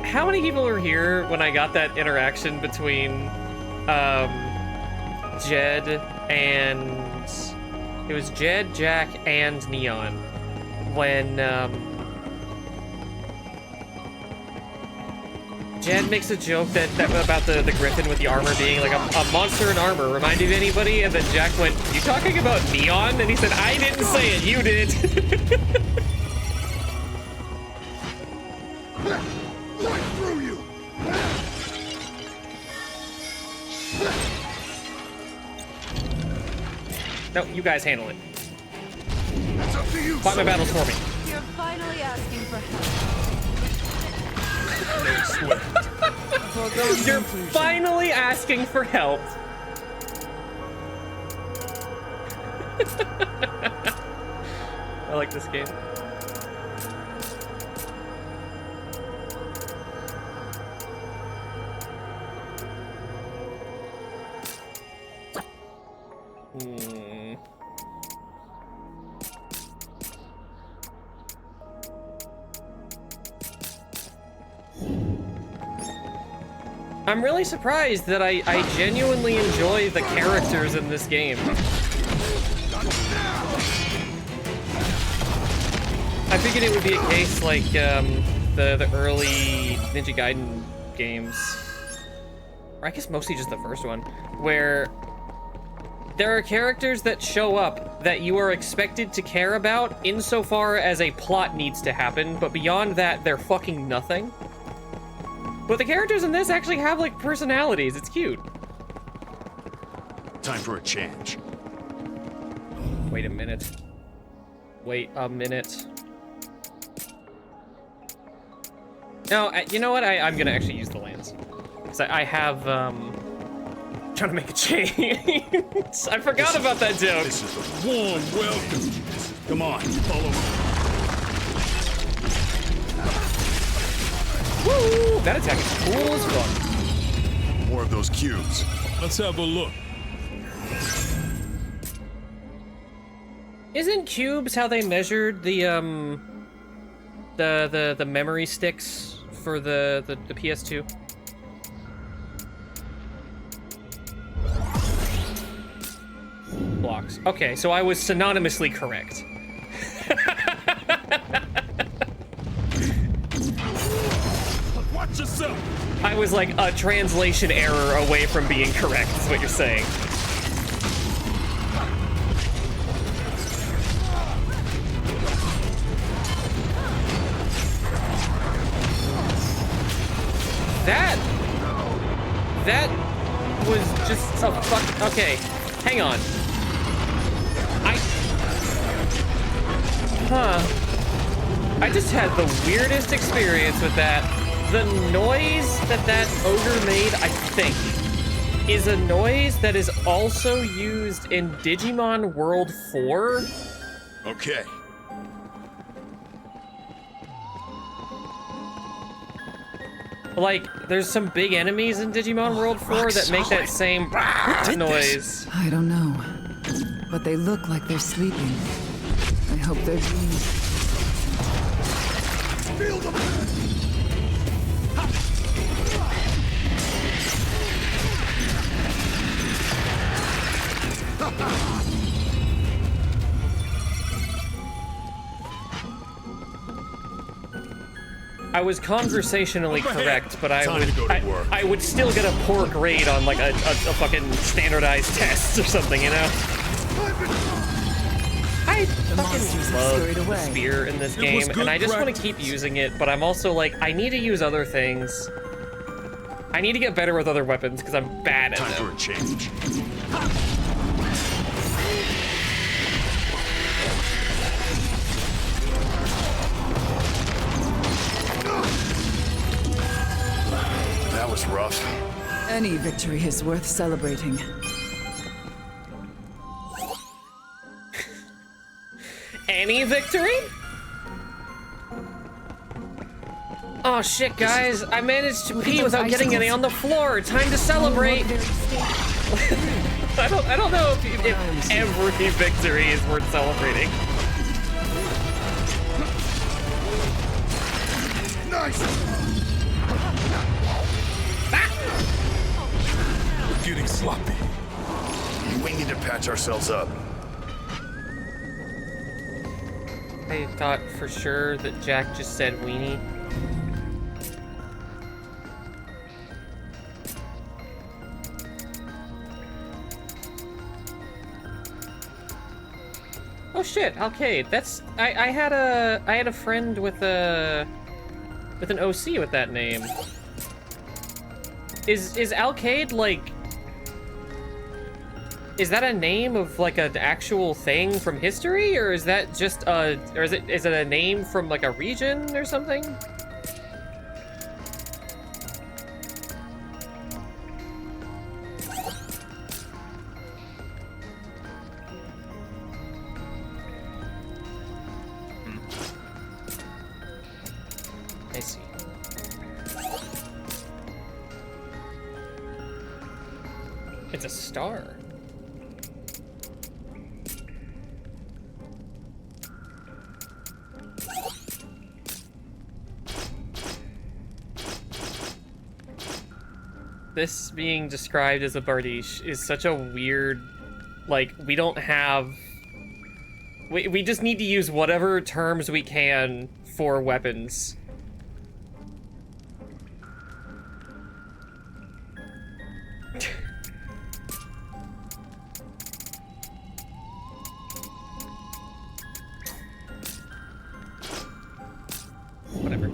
S1: How many people were here when I got that interaction between Jed and... It was Jed, Jack, and Neon. When Jed makes a joke that about the griffin with the armor being like a monster in armor. Reminded anybody? And then Jack went, "You talking about Neon?" And he said, "I didn't say it, you did."
S4: Right through you.
S1: No, you guys handle it.
S4: It's up to you.
S1: Fight my battles for me.
S2: You're finally asking for help.
S1: You're finally asking for help. I like this game. I'm really surprised that I genuinely enjoy the characters in this game. I figured it would be a case like the early Ninja Gaiden games, or I guess mostly just the first one, where there are characters that show up that you are expected to care about insofar as a plot needs to happen, but beyond that, they're fucking nothing. But the characters in this actually have, like, personalities. It's cute.
S4: Time for a change.
S1: Wait a minute. Wait a minute. No, you know what? I'm gonna actually use the lance. Because I have, trying to make a change. I forgot about that joke.
S4: This is a warm welcome. Come on, follow me.
S1: Woo! That attack is cool as fuck.
S4: More of those cubes.
S5: Let's have a look.
S1: Isn't cubes how they measured the memory sticks for the PS2? Blocks. Okay, so I was synonymously correct.
S5: Watch yourself.
S1: I was like a translation error away from being correct, is what you're saying. That was just a fuck. Okay, hang on. I just had the weirdest experience with that. The noise that ogre made, I think, is a noise that is also used in Digimon World 4.
S4: Okay.
S1: Like, there's some big enemies in Digimon World 4 that make that same noise.
S7: I don't know, but they look like they're sleeping. I hope they're dreaming.
S4: Feel them.
S1: I was conversationally correct, but I would still get a poor grade on like a fucking standardized test or something, you know? I fucking love the spear in this game, and I just want to keep using it, but I'm also like, I need to use other things. I need to get better with other weapons, because I'm bad at them.
S4: Time for a change. That was rough.
S7: Any victory is worth celebrating.
S1: Any victory? Oh shit, guys! I managed to pee without getting any on the floor. Time to celebrate. I don't know if every victory is worth celebrating.
S4: Nice.
S5: We're getting sloppy.
S4: We need to patch ourselves up.
S1: I thought for sure that Jack just said weenie. Oh shit, Alcade. That's I had a friend with an OC with that name. Is Alcade like, is that a name of like an actual thing from history, or is that just or is it a name from like a region or something? I see. It's a star. this being described as a bardiche is such a weird, like, we don't have... We just need to use whatever terms we can for weapons. Whatever.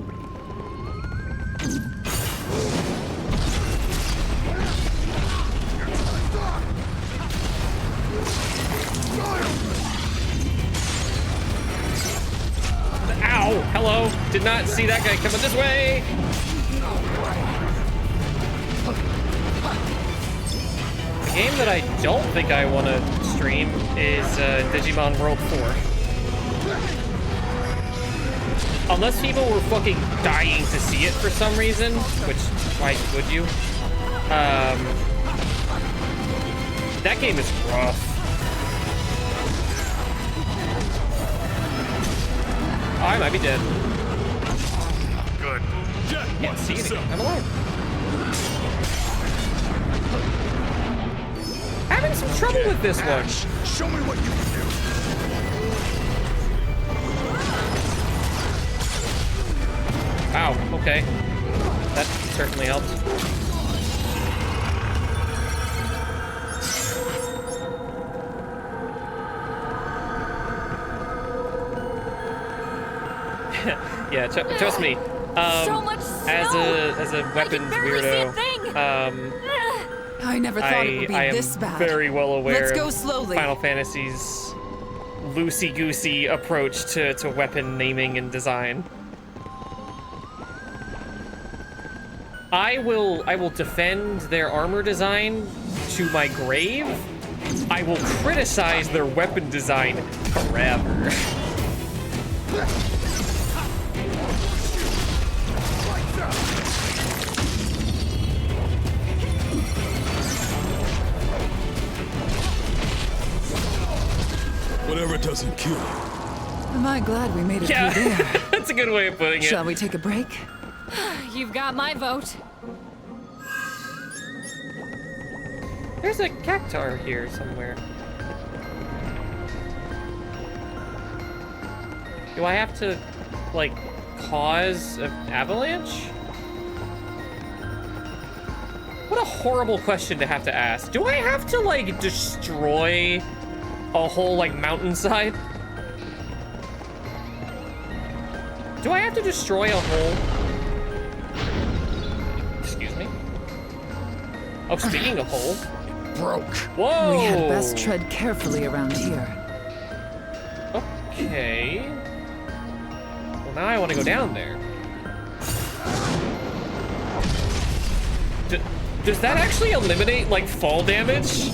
S1: Ow! Hello! Did not see that guy coming this way! The game that I don't think I want to stream is Digimon World 4. Unless people were fucking dying to see it for some reason, which, why would you? That game is rough. Oh, I might be dead.
S5: Good.
S1: Can't see it again. I'm alive. Having some trouble with this one.
S5: Show me what you can do.
S1: Ow, okay. That certainly helps. Yeah, trust me.
S2: So much snow.
S1: As a weapons weirdo,
S7: I never thought it would be
S1: I am
S7: this bad.
S1: very well aware
S7: Let's go
S1: of
S7: slowly.
S1: Final Fantasy's loosey-goosey approach to weapon naming and design. I will defend their armor design to my grave. I will criticize their weapon design forever.
S5: Whatever doesn't kill you.
S7: Am I glad we made it
S1: Yeah,
S7: through there?
S1: that's a good way of putting it.
S7: Shall we take a break?
S2: You've got my vote.
S1: There's a cactar here somewhere. Do I have to, like, cause an avalanche? What a horrible question to have to ask. Do I have to, like, destroy a whole, like, mountainside? Do I have to destroy a whole... Excuse me? Oh, speaking of whole...
S4: Broke.
S1: Whoa!
S7: We had best tread carefully around here.
S1: Okay. Well, now I want to go down there. Does that actually eliminate, like, fall damage?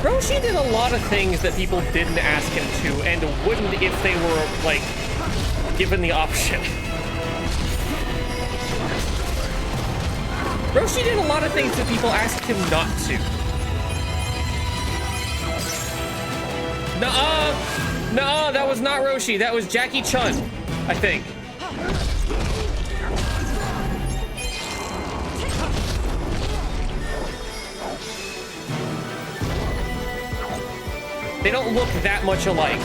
S1: Roshi did a lot of things that people didn't ask him to and wouldn't if they were, like, given the option. Roshi did a lot of things that people asked him not to. Nuh-uh! Nuh-uh, that was not Roshi. That was Jackie Chun, I think. They don't look that much alike.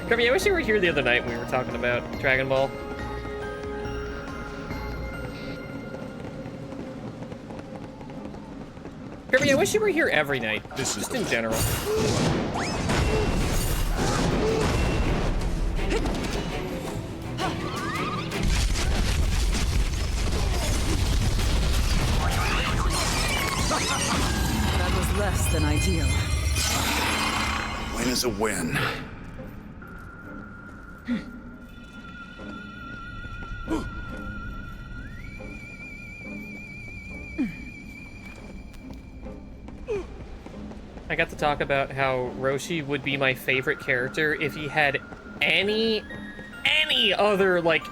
S1: Kirby, I wish you were here the other night when we were talking about Dragon Ball. Kirby, I wish you were here every night. Just in general.
S7: That was less than ideal.
S4: Win is a win.
S1: I got to talk about how Roshi would be my favorite character if he had any other, like,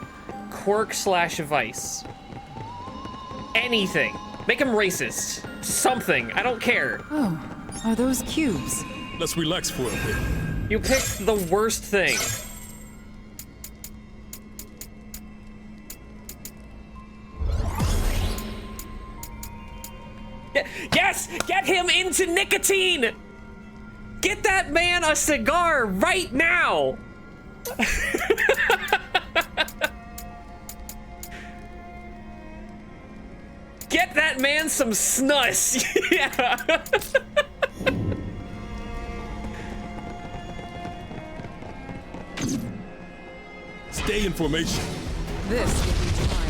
S1: quirk slash vice. Anything. Make him racist. Something. I don't care.
S7: Oh, are those cubes?
S5: Let's relax for a bit.
S1: You picked the worst thing. Yes! Get him into nicotine! Get that man a cigar right now! Get that man some snus! Yeah!
S5: Stay in formation.
S7: This will be time.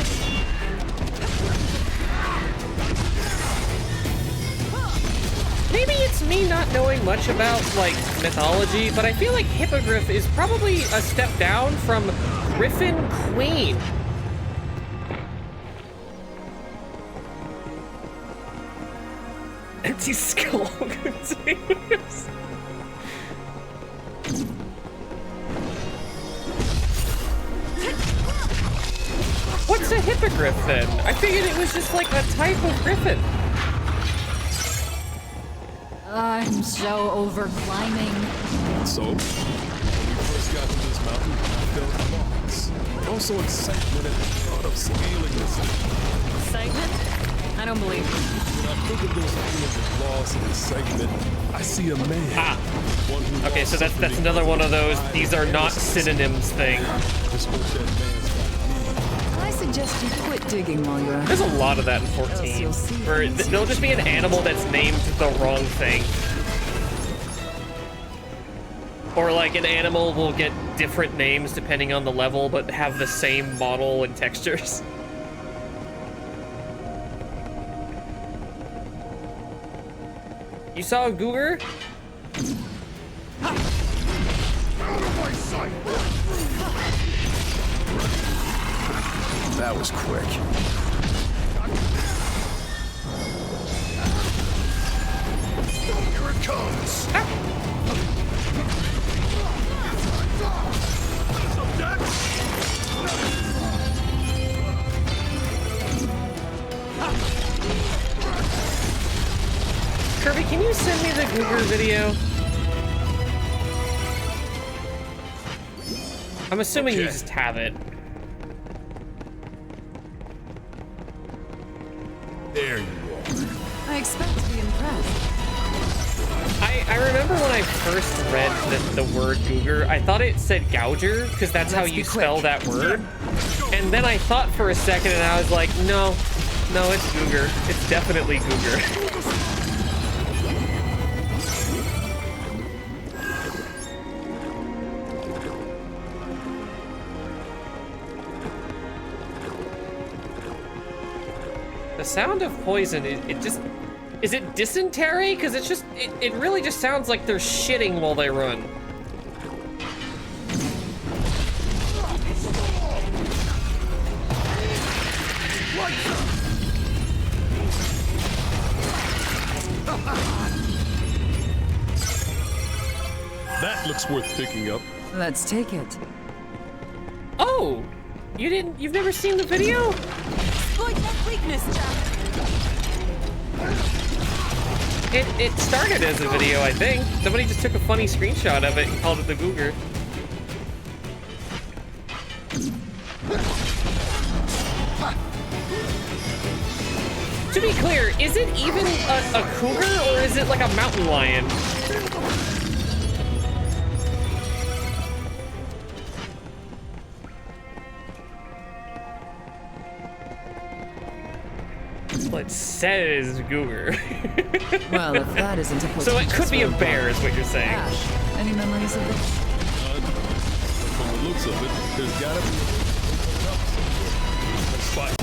S1: Maybe it's me not knowing much about, like, mythology, but I feel like Hippogriff is probably a step down from Griffin Queen. Empty skull containers. What's a hippogriff then? I figured it was just like a type of griffin.
S3: I'm so over climbing.
S5: So, when we first got to this mountain, I felt lost. But also excitement at the thought of scaling this.
S7: Excitement? I don't believe you.
S5: When I think of those feelings of loss and excitement, I see a man. One who
S1: Okay, so
S5: lost
S1: that's another one of those these are not synonyms thing.
S5: Just hope that man's
S7: I suggest you quit digging while you're at
S1: There's a lot of that in 14. Where there'll just be an animal that's named the wrong thing. Or like an animal will get different names depending on the level, but have the same model and textures. You saw a Googer?
S4: Out of my sight! That was quick. Here it comes.
S1: Kirby, can you send me the Googer video? I'm assuming you just have it.
S5: There you are.
S7: I expect to be impressed.
S1: I remember when I first read the word Googer, I thought it said Gouger, because that's how you spell that word. And then I thought for a second and I was like, no, it's Googer. It's definitely Googer. The sound of poison, it just... Is it dysentery? Because it's just... It really just sounds like they're shitting while they run.
S5: That looks worth picking up.
S7: Let's take it.
S1: Oh! You've never seen the video?
S7: Exploit that weakness, Jack.
S1: It started as a video, I think. Somebody just took a funny screenshot of it and called it the Googer. To be clear, is it even a cougar or is it like a mountain lion? Well, it says Googer.
S7: Well, if that isn't a
S1: So it could be a bear, is what you're saying.
S7: Ash, any memories of this?
S5: From the looks of it, there's gotta be a spot.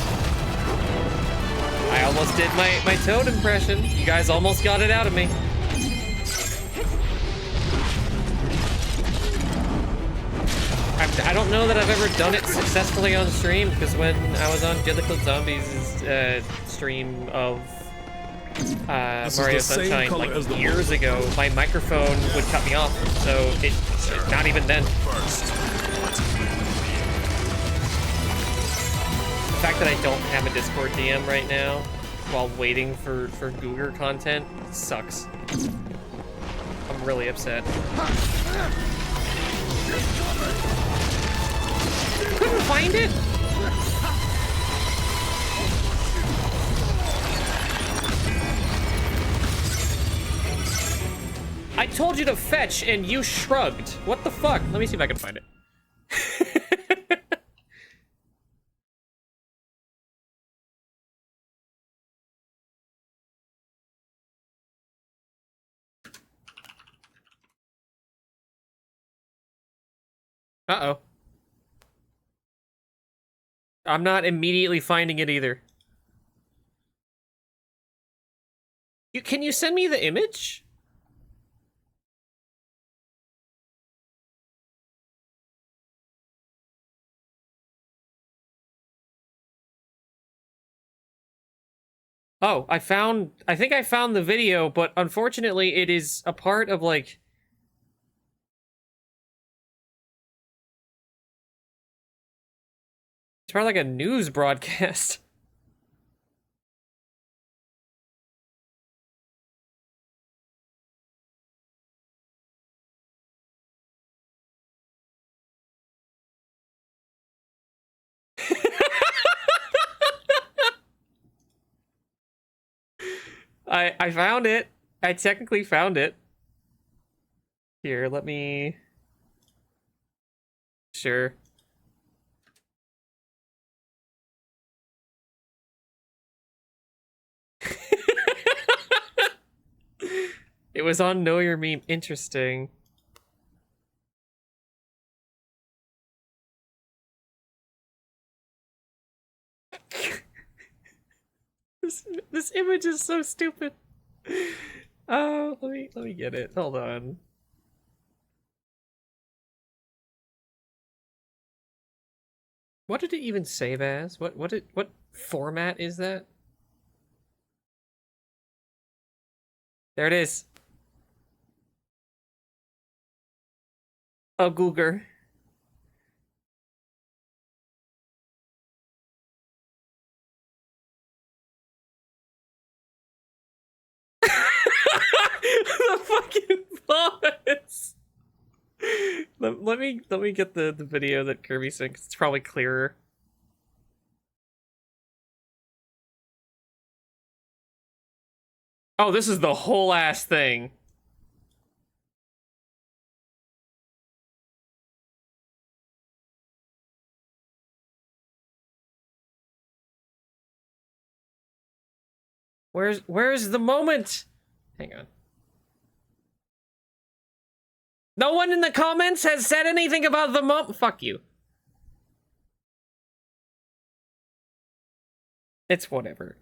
S1: I almost did my Toad impression. You guys almost got it out of me. I don't know that I've ever done it successfully on stream, because when I was on Jellicle Zombies' stream of Mario Sunshine like years ago, my microphone would cut me off. So not even then. The fact that I don't have a Discord DM right now while waiting for Googer content sucks. I'm really upset. Couldn't find it? I told you to fetch and you shrugged. What the fuck? Let me see if I can find it. Uh-oh. I'm not immediately finding it either. Can you send me the image? Oh, I think I found the video, but unfortunately it is a part of like... It's part of like a news broadcast. I found it. I technically found it. Here, let me... Sure. It was on Know Your Meme. Interesting. This image is so stupid. Oh, let me get it. Hold on. What did it even save as? What format is that? There it is. A Googer. The fucking boss. Let me get the video that Kirby sent. It's probably clearer. Oh, this is the whole ass thing. Where's the moment? Hang on. No one in the comments has said anything about the moment. Fuck you. It's whatever.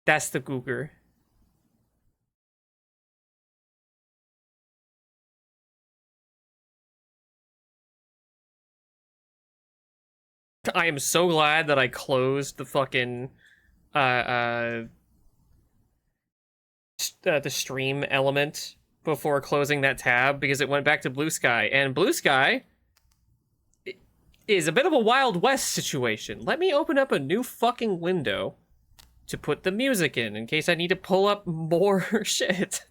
S1: That's the Googer. I am so glad that I closed the fucking the stream element before closing that tab, because it went back to Blue Sky, and Blue Sky is a bit of a Wild West situation. Let me open up a new fucking window to put the music in case I need to pull up more shit.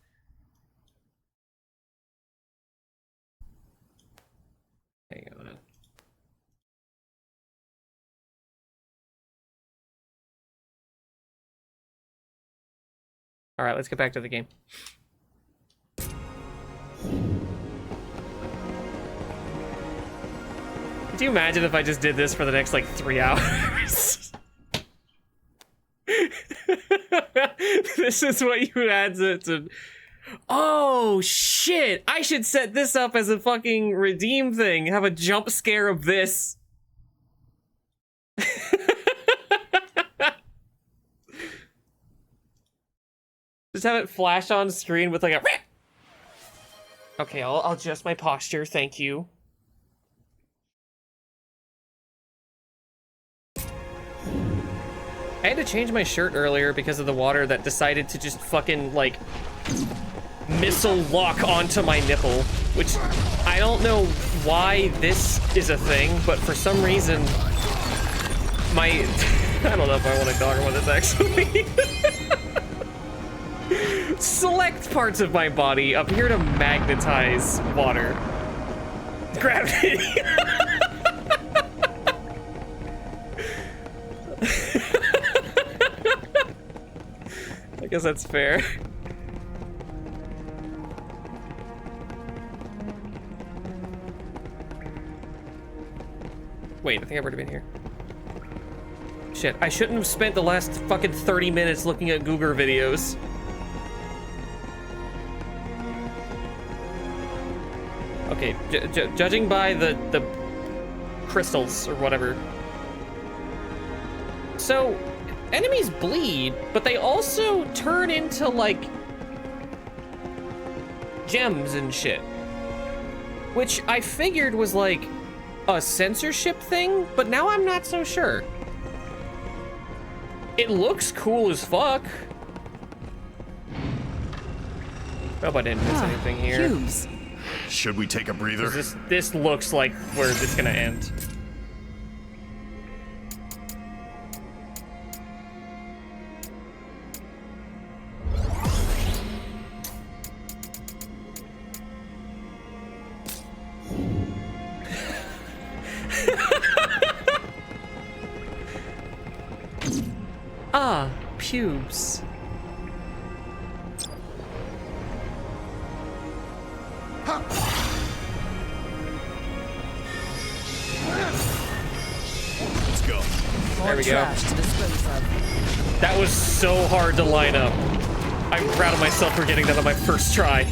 S1: Hang on. All right, let's get back to the game. Could you imagine if I just did this for the next, like, 3 hours? This is what you add to... Oh, shit! I should set this up as a fucking redeem thing. Have a jump scare of this. Just have it flash on screen with like a... Okay, I'll adjust my posture, thank you. I had to change my shirt earlier because of the water that decided to just fucking, like, missile lock onto my nipple, which I don't know why this is a thing, but for some reason, my... I don't know if I want to talk about this, actually. Select parts of my body appear to magnetize water. Gravity. I guess that's fair. Wait, I think I've already been here. Shit, I shouldn't have spent the last fucking 30 minutes looking at Google videos. Okay, judging by the crystals or whatever. So, enemies bleed, but they also turn into, like, gems and shit. Which I figured was, like, a censorship thing, but now I'm not so sure. It looks cool as fuck. Hope I didn't miss anything here.
S7: Cubes.
S4: Should we take a breather?
S1: This looks like where it's gonna end. Ah, pubes.
S4: Let's go.
S1: There we go.
S7: Trash to dispose of.
S1: That was so hard to line up. I'm proud of myself for getting that on my first try.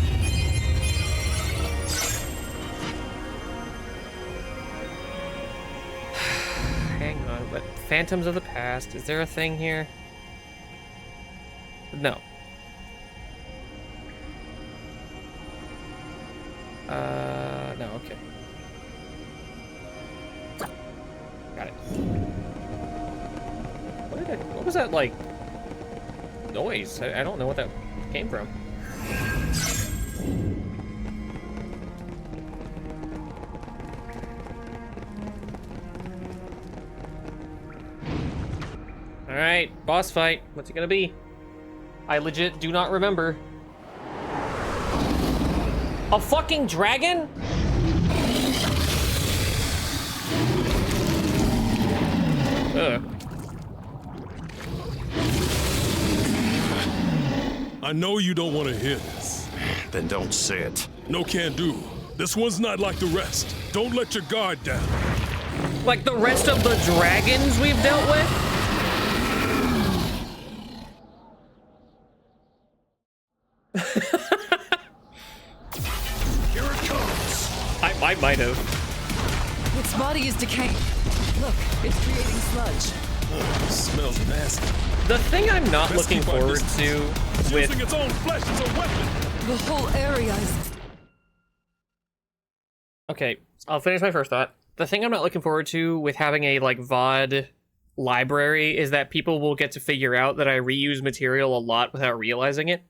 S1: Hang on, but Phantoms of the Past, is there a thing here? No. No, okay. Got it. What was that, like, noise? I don't know what that came from. Alright, boss fight. What's it gonna be? I legit do not remember. A fucking dragon? Ugh.
S5: I know you don't want to hear this.
S4: Then don't say it.
S5: No can do. This one's not like the rest. Don't let your guard down.
S1: Like the rest of the dragons we've dealt with?
S4: Here it comes.
S1: I might have.
S7: Its body is decaying. Look, it's creating sludge.
S5: Oh, it smells nasty.
S1: The thing I'm not
S5: Let's
S1: looking
S5: keep our
S1: forward
S5: distance.
S1: to
S5: It's
S1: with
S5: using its own flesh as a weapon.
S7: The whole area is...
S1: Okay, I'll finish my first thought. The thing I'm not looking forward to with having a, like, VOD library is that people will get to figure out that I reuse material a lot without realizing it.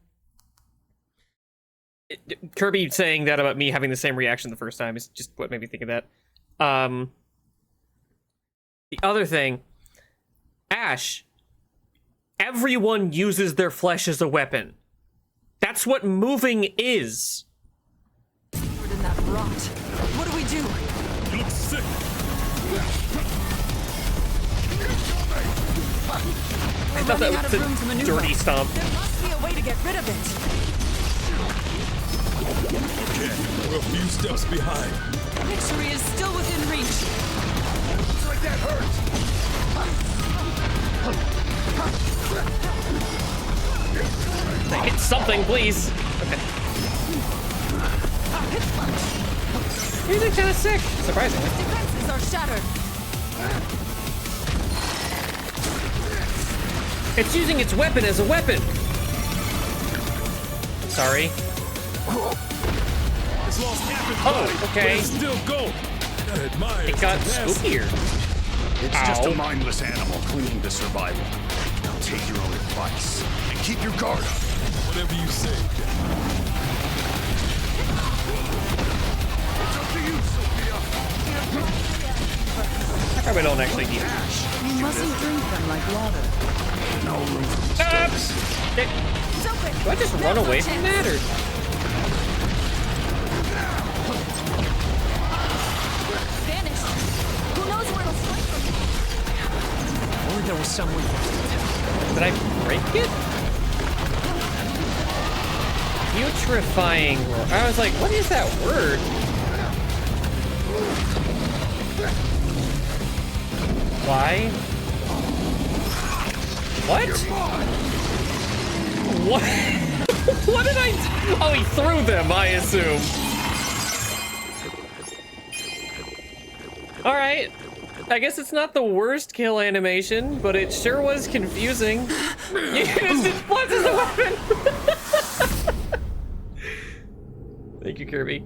S1: Kirby saying that about me having the same reaction the first time is just what made me think of that. The other thing, Ash, everyone uses their flesh as a weapon. That's what moving is.
S7: covered in that rot. What do we do?
S5: You look sick.
S1: I thought that was a dirty stomp.
S7: There must be a way to get rid of it.
S5: Okay, we're a few steps behind.
S7: Victory is still within reach.
S4: Looks like that hurts.
S1: Hit something, please. Okay. These are kind of sick, surprisingly.
S7: Defenses are shattered.
S1: It's using its weapon as a weapon. Sorry.
S5: It's lost half its
S1: Oh,
S5: body,
S1: okay.
S5: but it's still going. I gotta admire
S1: It
S5: its
S1: got
S5: tenacity.
S1: spookier.
S4: It's just a mindless animal clinging to survival. Now take your own advice and keep your guard up.
S5: Whatever you say, Jack.
S4: It's up to you, Sophia.
S1: I probably don't actually need it.
S7: You mustn't drink them like water.
S4: No room for mistakes.
S1: Do I just run away from that, or?
S2: Vanished. Who knows where it'll strike from?
S11: Only there was someone.
S1: Did I break it? Putrefying roar. I was like, what is that word? Why? What? What? What did I do? Oh, he threw them, I assume. All right. I guess it's not the worst kill animation, but it sure was confusing. You used it once as a weapon. Thank you, Kirby.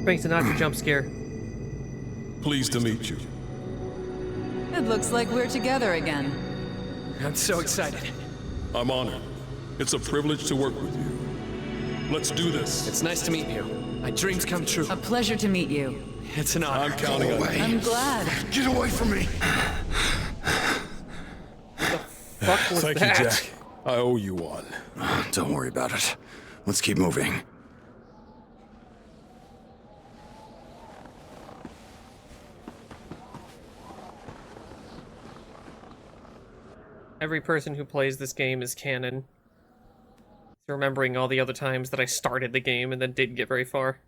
S1: Thanks to not your jump scare.
S5: Pleased to meet you.
S7: It looks like we're together again.
S6: I'm so excited.
S5: I'm honored. It's a privilege to work with you. Let's do this.
S6: It's nice to meet you. My dreams come true.
S7: A pleasure to meet you.
S6: It's an honor.
S5: I'm counting on you.
S7: I'm glad.
S4: Get away from me.
S1: Fuck was
S5: Thank
S1: that?
S5: you, Jack. I owe you one.
S4: Don't worry about it. Let's keep moving.
S1: Every person who plays this game is canon. Remembering all the other times that I started the game and then didn't get very far.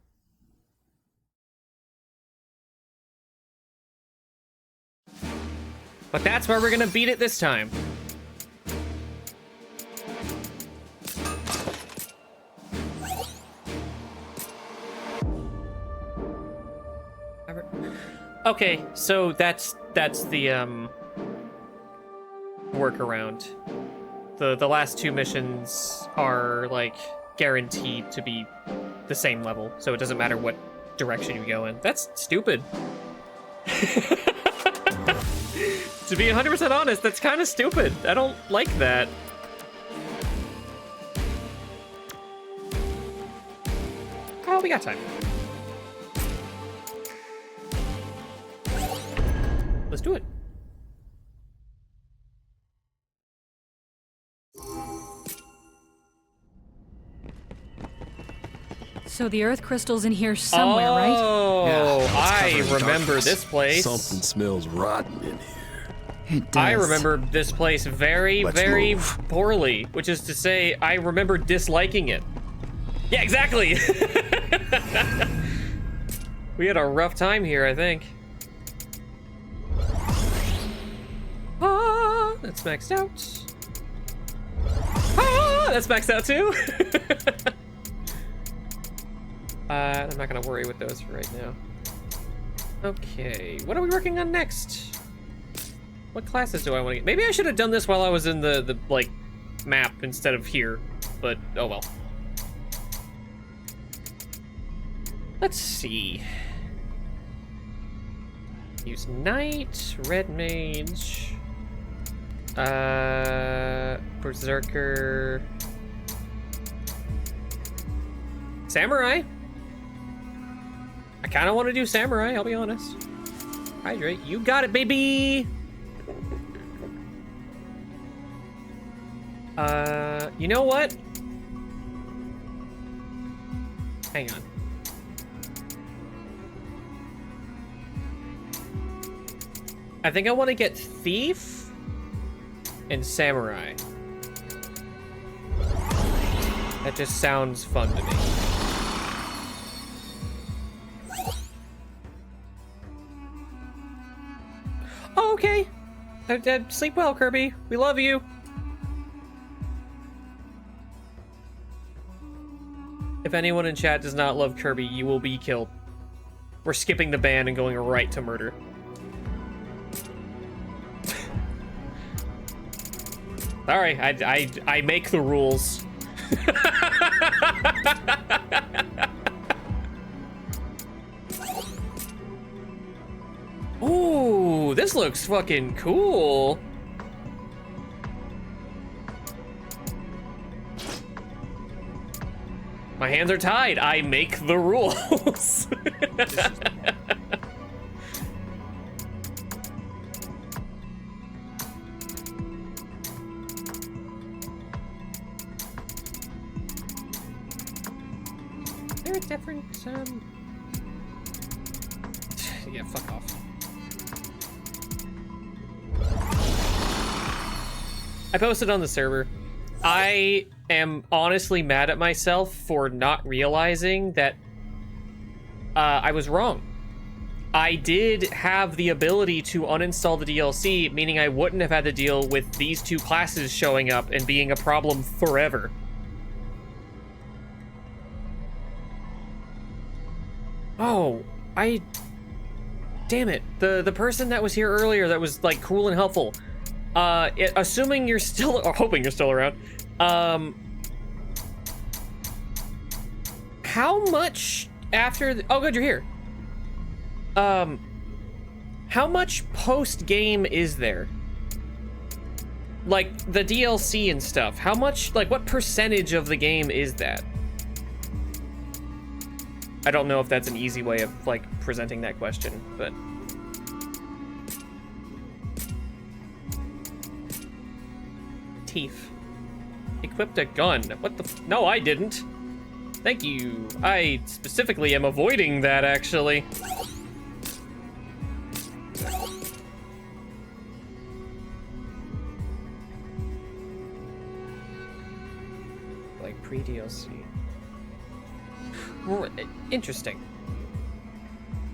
S1: But that's where we're gonna beat it this time. Okay, so that's the workaround. The last two missions are like guaranteed to be the same level, so it doesn't matter what direction you go in. That's stupid. To be 100% honest, that's kind of stupid. I don't like that. Oh, we got time. Let's do it.
S3: So the earth crystal's in here somewhere, right?
S1: Oh, I remember this place.
S5: Something smells rotten in here.
S7: It does.
S1: I remember this place very, very poorly, which is to say, I remember disliking it. Yeah, exactly. We had a rough time here, I think. Ah, that's maxed out. Ah, that's maxed out too. I'm not gonna worry with those for right now. Okay, what are we working on next? What classes do I want to get? Maybe I should have done this while I was in the like map instead of here, but oh well. Let's see. Use Knight, Red Mage, Berserker, Samurai. I kind of want to do Samurai, I'll be honest. Hydrate, you got it, baby! You know what? Hang on. I think I want to get Thief and Samurai. That just sounds fun to me. Oh, okay. Sleep well, Kirby. We love you. If anyone in chat does not love Kirby, you will be killed. We're skipping the ban and going right to murder. Sorry, I make the rules. Ooh, this looks fucking cool. My hands are tied. I make the rules. Is there a different, yeah, fuck off. I posted on the server. I am honestly mad at myself for not realizing that I was wrong. I did have the ability to uninstall the DLC, meaning I wouldn't have had to deal with these two classes showing up and being a problem forever. Oh, damn it. The person that was here earlier that was like cool and helpful. Assuming you're still, or hoping you're still around, how much after, oh good, you're here. How much post-game is there? Like, the DLC and stuff, how much, like, what percentage of the game is that? I don't know if that's an easy way of, like, presenting that question, but... Teeth. Equipped a gun. What the f- No, I didn't. Thank you. I specifically am avoiding that, actually. Like, pre-DLC. Interesting.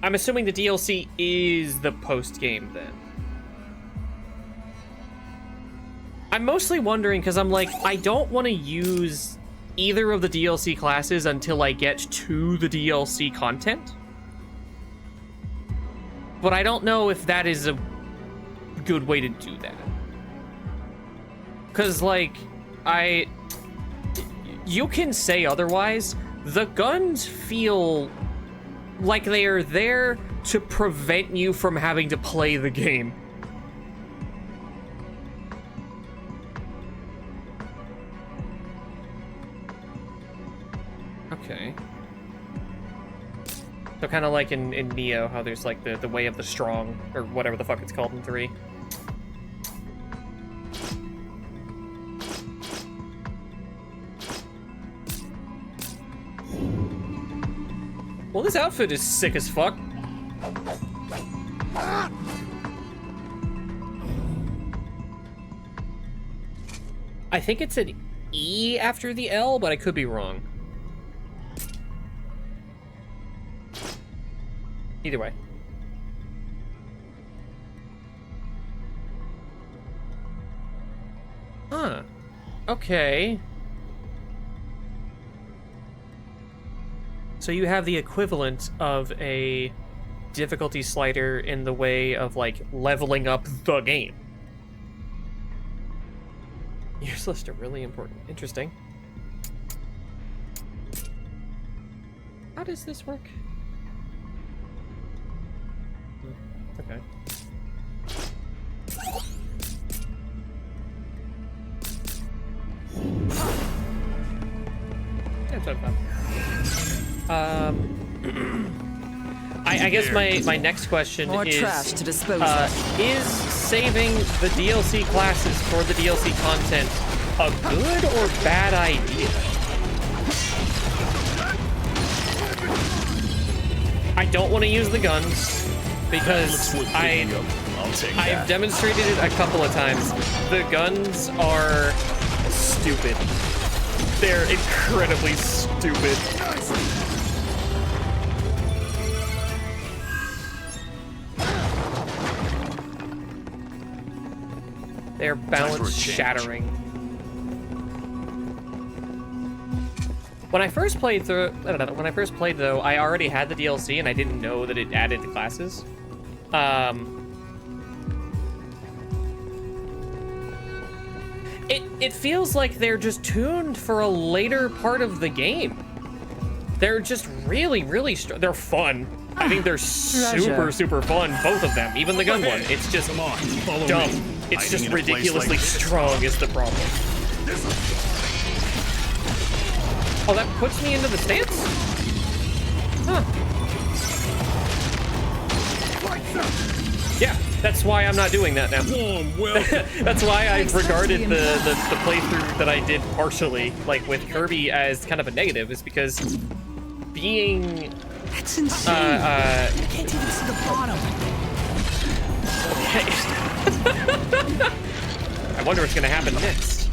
S1: I'm assuming the DLC is the post-game, then. I'm mostly wondering because I'm like, I don't want to use either of the DLC classes until I get to the DLC content. But I don't know if that is a good way to do that. Because, like, you can say otherwise. The guns feel like they are there to prevent you from having to play the game. Okay. So kind of like in Neo, how there's like the way of the strong, or whatever the fuck it's called in 3. Well, this outfit is sick as fuck. I think it's an E after the L, but I could be wrong. Either way. Huh. Okay. So you have the equivalent of a difficulty slider in the way of, like, leveling up the game. Useless to really important. Interesting. How does this work? Okay. That's what I I guess my next question
S7: More
S1: is,
S7: trash to dispose of.
S1: Is saving the DLC classes for the DLC content a good or bad idea? I don't want to use the guns because I've demonstrated it a couple of times. The guns are stupid. They're incredibly stupid. They're balance shattering. When I first played though, I already had the DLC and I didn't know that it added the classes. It feels like they're just tuned for a later part of the game. They're just really, really they're fun. I think they're super, super fun, both of them, even the gun one. It's just dumb. It's just ridiculously strong is the problem. Oh, that puts me into the stance? Huh. Yeah, that's why I'm not doing that now. That's why I regarded the playthrough that I did partially, like with Kirby, as kind of a negative, is because being...
S7: That's insane. You can't even see the bottom.
S1: I wonder what's gonna happen next.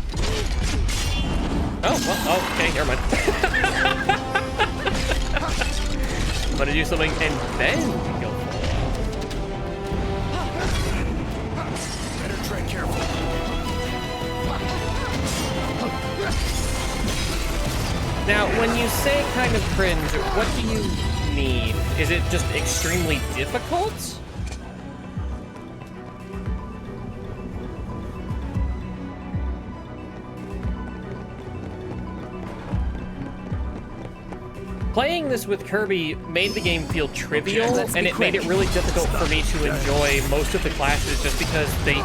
S1: Oh, well, oh, okay, never mind. I'm gonna do something and then go.
S5: Better tread carefully.
S1: Now, when you say kind of cringe, what do you mean? Is it just extremely difficult? Playing this with Kirby made the game feel trivial, and it made it really difficult for me to enjoy most of the classes just because they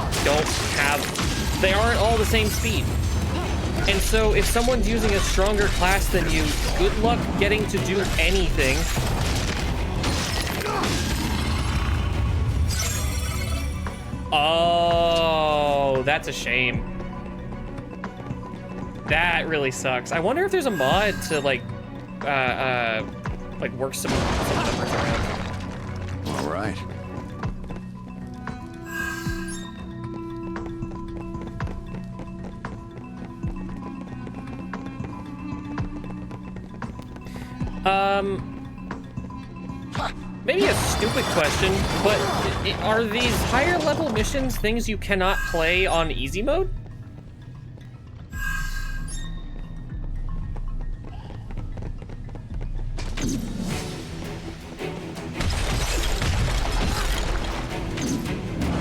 S1: aren't all the same speed. And so if someone's using a stronger class than you, good luck getting to do anything. Oh, that's a shame. That really sucks. I wonder if there's a mod to like work some numbers around.
S4: All right.
S1: Maybe a stupid question, but are these higher level missions things you cannot play on easy mode?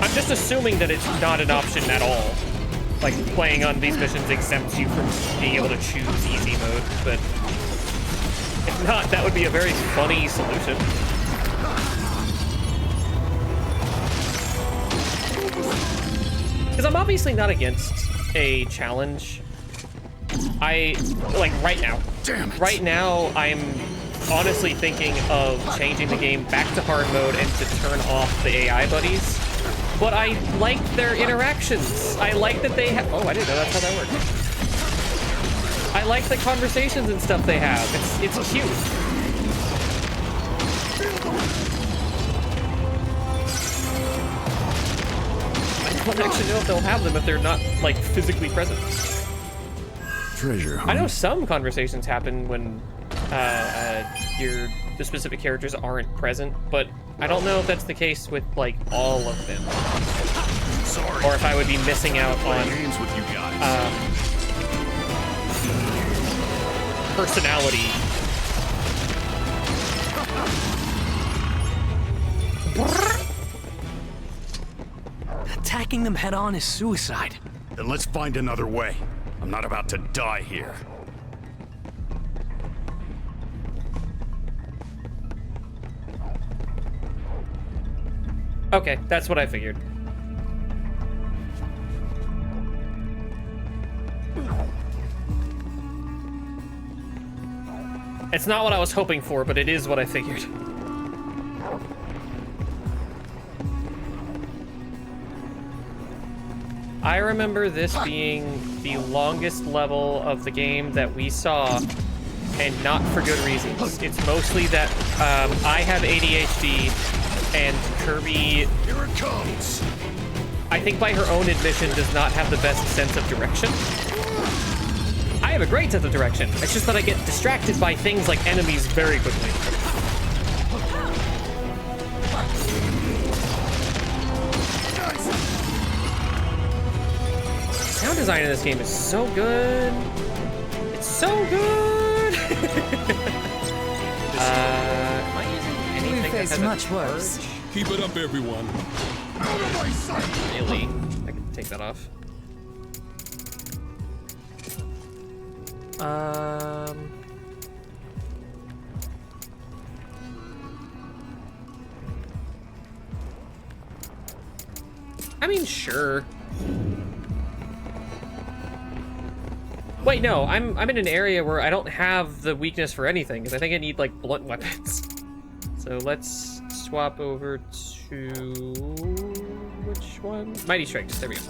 S1: I'm just assuming that it's not an option at all. Like, playing on these missions exempts you from being able to choose easy mode, but if not, that would be a very funny solution. Because I'm obviously not against a challenge. Right now.
S4: Damn it.
S1: Right now, I'm honestly thinking of changing the game back to hard mode and to turn off the AI buddies. But I like their interactions. I like that they have... Oh, I didn't know that's how that worked. I like the conversations and stuff they have. It's cute. I don't actually know if they'll have them if they're not, like, physically present.
S4: Treasure hunt.
S1: I know some conversations happen when the specific characters aren't present, but I don't know if that's the case with, like, all of them.
S4: Sorry.
S1: Or if I would be missing out on
S4: games with you guys.
S1: Personality.
S6: Attacking them head on is suicide.
S4: Then let's find another way. I'm not about to die here.
S1: Okay, that's what I figured. It's not what I was hoping for, but it is what I figured. I remember this being the longest level of the game that we saw, and not for good reasons. It's mostly that I have ADHD, and Kirby...
S4: Here it comes!
S1: I think by her own admission does not have the best sense of direction. I have a great sense of direction. It's just that I get distracted by things like enemies very quickly. Sound design in this game is so good. It's so good. Am I using anything that has
S7: much worse.
S5: Keep it up, everyone.
S4: Out of my sight!
S1: Really? I can take that off. I mean, sure. Wait, no, I'm in an area where I don't have the weakness for anything, because I think I need, like, blunt weapons. So let's swap over to... which one? Mighty Strikes, there we go.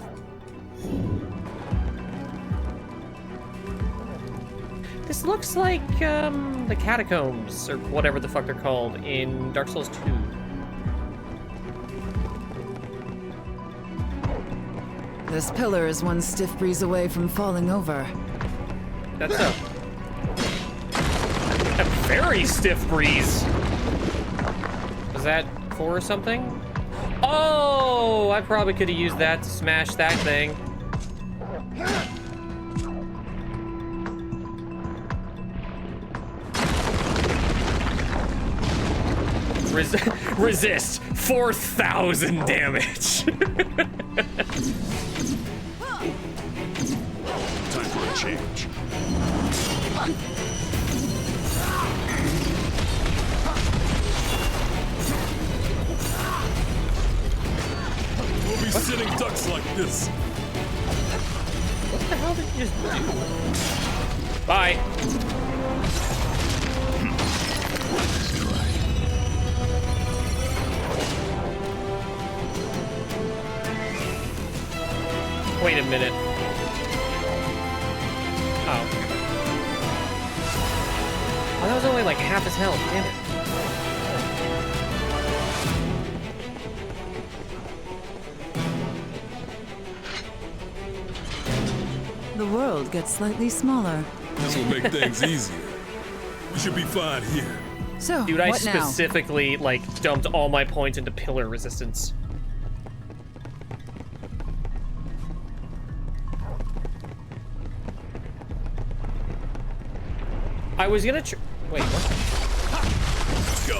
S1: This looks like, the catacombs, or whatever the fuck they're called, in Dark Souls 2.
S7: This pillar is one stiff breeze away from falling over.
S1: That's a very stiff breeze. Was that for something? Oh, I probably could have used that to smash that thing. Resist 4,000 damage.
S4: Time for a change.
S5: We'll be sitting ducks like this.
S1: What the hell did you just do? Bye. Wait a minute. Oh, that was only like half his health, damn it.
S7: The world gets slightly smaller.
S5: This will make things easier. We should be fine here.
S7: So,
S1: Dude, I
S7: what now?
S1: specifically, like, dumped all my points into pillar resistance. I was gonna wait, what?
S5: Let's go.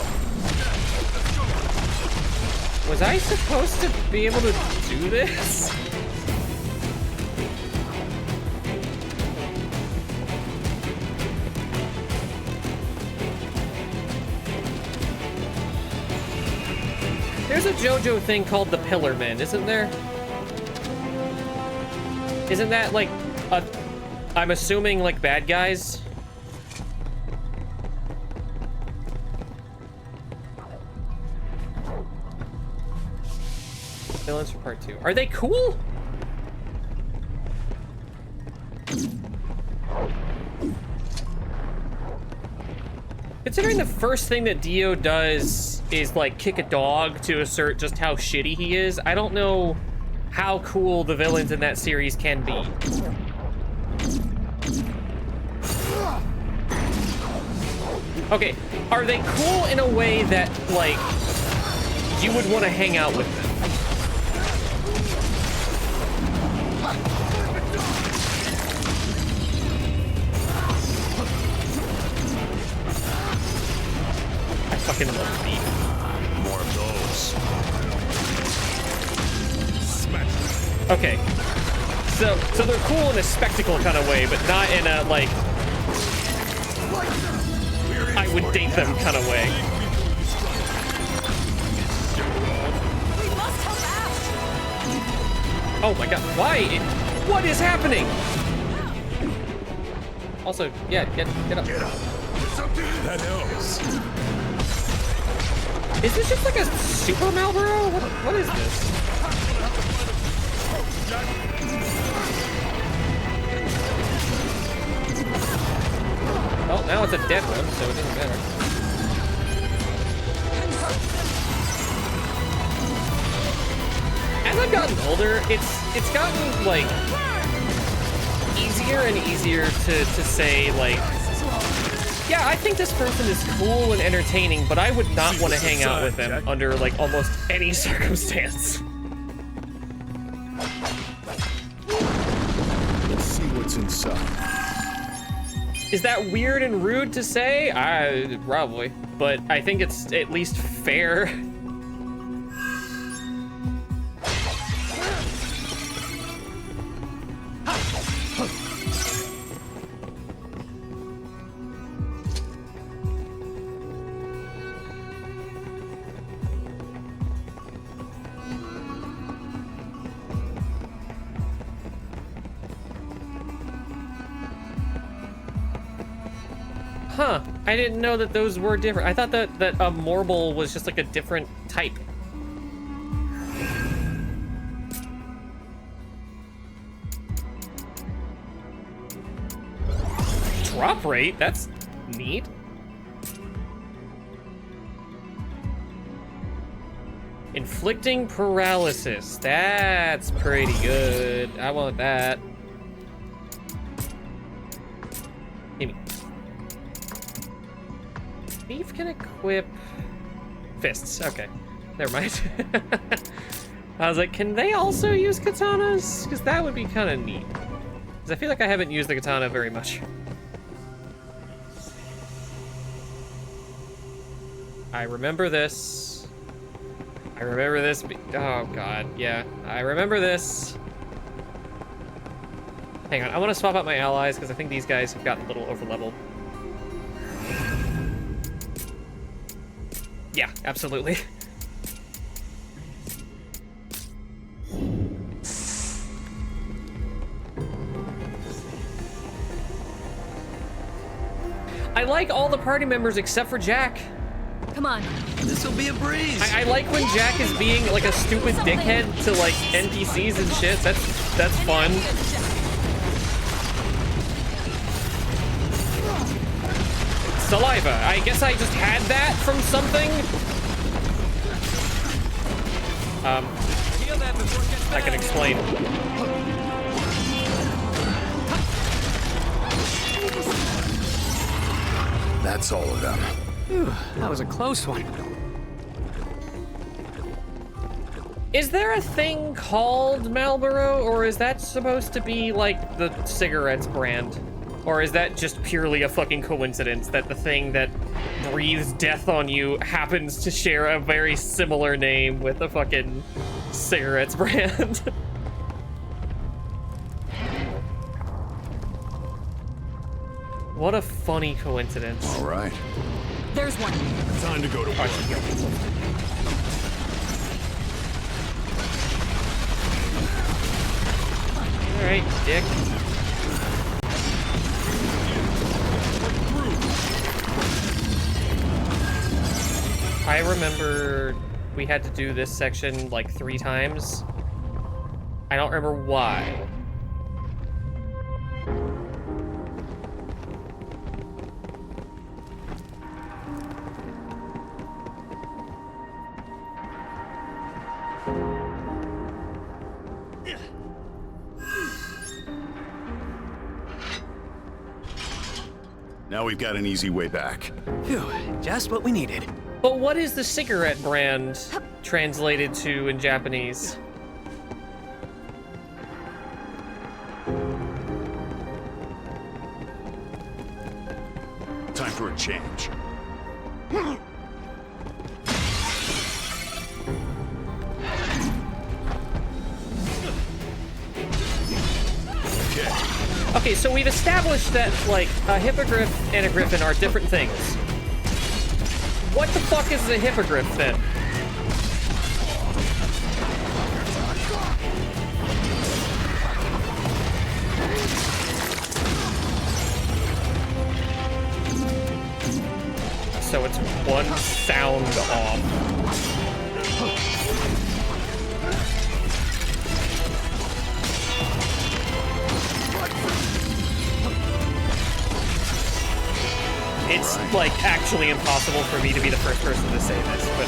S1: Was I supposed to be able to do this? There's a JoJo thing called the Pillarmen, isn't there? Isn't that like I'm assuming like bad guys? Villains for part 2. Are they cool? Considering the first thing that Dio does is like kick a dog to assert just how shitty he is, I don't know how cool the villains in that series can be. Okay, are they cool in a way that like you would want to hang out with them? I fucking love beef.
S4: More of those.
S1: Okay. So they're cool in a spectacle kind of way, but not in a like I would date them kind of way.
S2: We must help Ash.
S1: Oh my god, why? What is happening? Also, yeah, get up.
S5: That helps.
S1: Is this just like a super Malboro? What is this? Well, now it's a dead one, so it doesn't matter. As I've gotten older, it's gotten like easier and easier to say like, yeah, I think this person is cool and entertaining, but I would not want to hang out with them under like almost any circumstance.
S4: Let's see what's inside.
S1: Is that weird and rude to say? Probably, but I think it's at least fair. Huh, I didn't know that those were different. I thought that a Morble was just like a different type. Drop rate? That's neat. Inflicting paralysis. That's pretty good. I want that. Gimme. Thief can equip fists. Okay, never mind. I was like, can they also use katanas? Because that would be kind of neat. Because I feel like I haven't used the katana very much. I remember this. I remember this. Oh god, yeah. I remember this. Hang on, I want to swap out my allies because I think these guys have gotten a little overleveled. Yeah, absolutely. I like all the party members except for Jack.
S2: Come on.
S6: This'll be a breeze.
S1: I like when Jack is being like a stupid dickhead to like NPCs and shit. That's fun. Saliva. I guess I just had that from something. I can explain.
S4: That's all of them.
S6: Whew, that was a close one.
S1: Is there a thing called Marlboro, or is that supposed to be like the cigarettes brand? Or is that just purely a fucking coincidence that the thing that breathes death on you happens to share a very similar name with the fucking cigarettes brand? What a funny coincidence.
S4: All right.
S2: There's one.
S4: Time to go to work.
S1: All right, dick. I remember we had to do this section like 3 times. I don't remember why.
S4: Now we've got an easy way back.
S6: Phew, just what we needed.
S1: But what is the cigarette brand translated to in Japanese?
S4: Time for a change.
S1: Okay, so we've established that, like, a hippogriff and a griffin are different things. What the fuck is a hippogriff, then? So it's one sound off. It's like actually impossible for me to be the first person to say this, but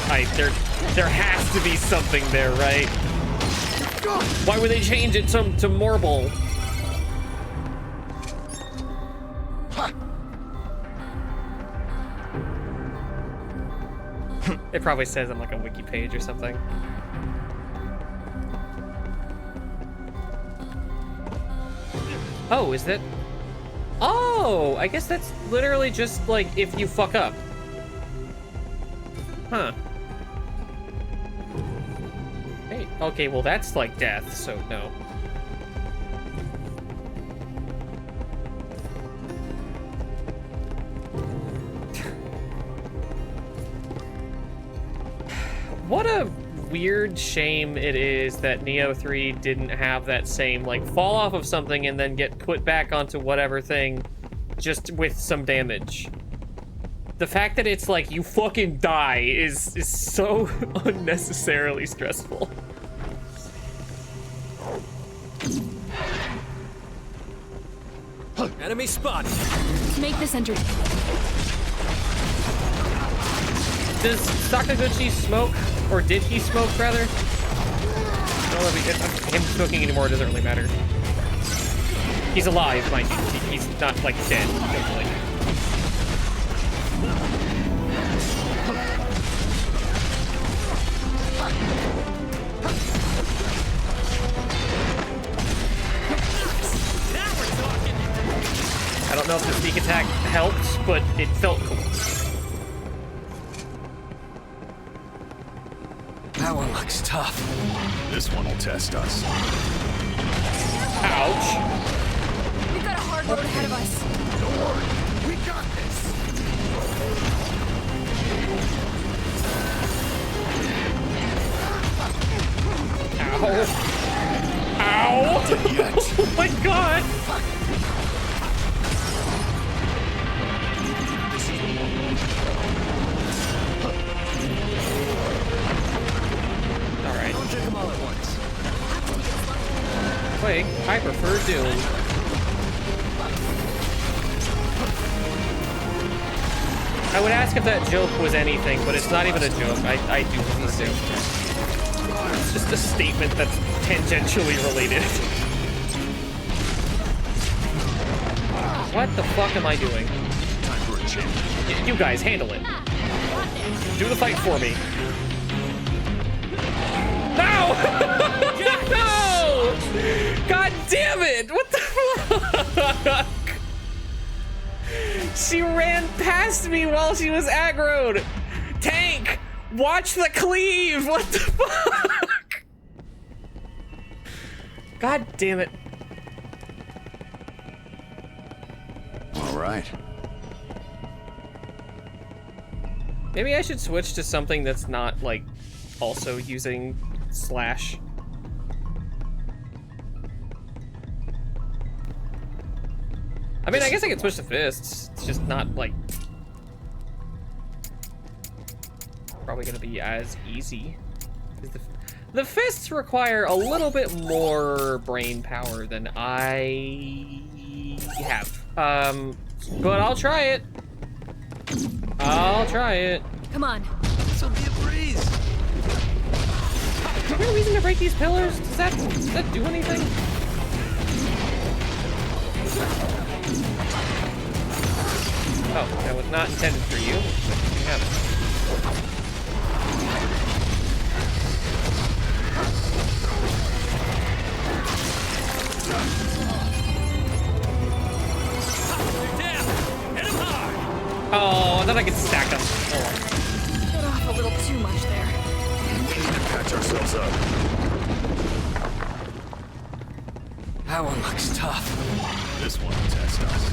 S1: there has to be something there, right? Why would they change it to Morble? It probably says on like a wiki page or something. Oh, is that? Oh, I guess that's literally just like if you fuck up. Huh. Hey, okay, well that's like death, so no. What a weird shame it is that Neo 3 didn't have that same, like, fall off of something and then get put back onto whatever thing just with some damage. the fact that it's like you fucking die is so unnecessarily stressful.
S6: Enemy spotted.
S3: Make this entry.
S1: Does Sakaguchi smoke, or did he smoke rather? I don't know if him smoking anymore doesn't really matter. He's alive, mind you. He's not like dead. Definitely. I don't know if the sneak attack helped, but it felt cool.
S6: That one looks tough.
S5: This one will test us.
S1: Ouch.
S2: We've got a hard road ahead of us.
S5: Don't worry, we got this.
S1: Ow. Ow. Oh my god. Alright.
S6: Don't drink them all at once.
S1: Quake, I prefer Doom. I would ask if that joke was anything, but it's not even a joke. I do prefer Doom. It's just a statement that's tangentially related. What the fuck am I doing?
S5: Time for a change.
S1: You guys, handle it. Do the fight for me. No! No! God damn it! What the fuck? She ran past me while she was aggroed. Tank! Watch the cleave! What the fuck? God damn it.
S4: All right.
S1: Maybe I should switch to something that's not, like, also using slash. I mean, I guess I could switch to fists. It's just not, like, probably gonna be as easy. The fists require a little bit more brain power than I have. But I'll try it. I'll try it.
S2: Come on.
S6: This will be a breeze.
S1: Is there a reason to break these pillars? Does that do anything? Oh, that was not intended for you. Yeah. Oh, then I can stack them. Oh.
S2: Got off a little too much there.
S5: We need to patch ourselves up.
S6: That one looks tough.
S5: This one will test us.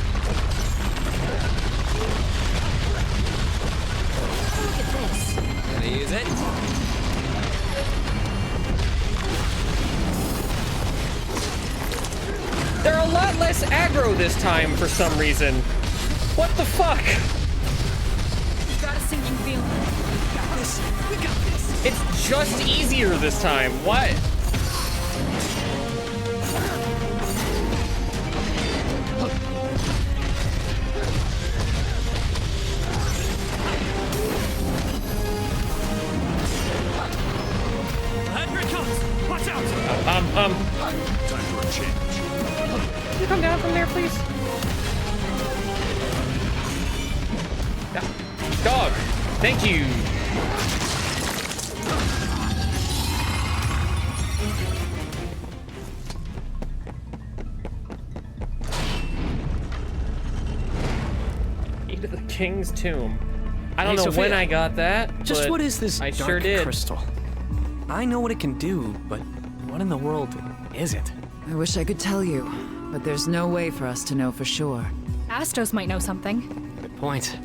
S2: Look at this.
S6: Gonna use it.
S1: They're a lot less aggro this time for some reason. What the fuck?
S2: Got a sinking feeling.
S6: We got this. We got this.
S1: It's just easier this time. What?
S6: Here it comes. Watch out.
S5: Time for a change.
S1: Can you come down from there, please? Dog, thank you. Key to the King's Tomb. I don't know
S6: Sophia,
S1: when I got that.
S6: Just
S1: but
S6: what is this
S1: I
S6: dark
S1: sure did.
S6: crystal? I know what it can do, but what in the world is it?
S7: I wish I could tell you, but there's no way for us to know for sure.
S3: Astos might know something.
S6: Good point.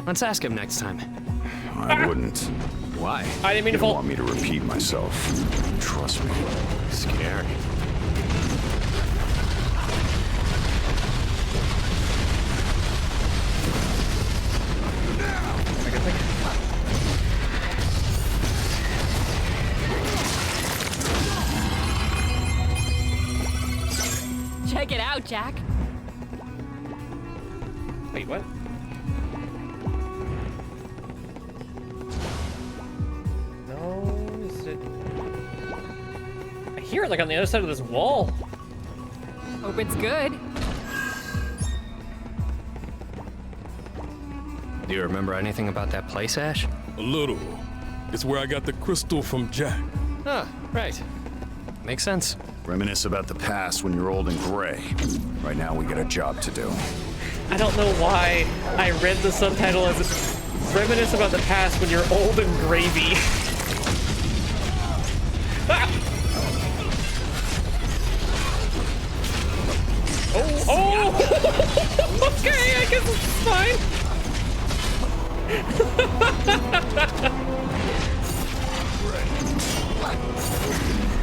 S6: Let's ask him next time.
S5: I wouldn't.
S6: Why?
S1: I didn't mean
S5: You
S1: to
S5: don't
S1: fall.
S5: want me to repeat myself. Trust me.
S6: Scary.
S2: Check it out, Jack.
S1: Wait, what? No, is it? I hear it like on the other side of this wall.
S2: Hope it's good.
S6: Do you remember anything about that place, Ash?
S5: A little. It's where I got the crystal from Jack.
S6: Ah, right. Makes sense.
S4: Reminisce about the past when you're old and gray. Right now, we got a job to do.
S1: I don't know why I read the subtitle as reminisce about the past when you're old and gravy. Ah! Oh! Okay, I guess it's fine.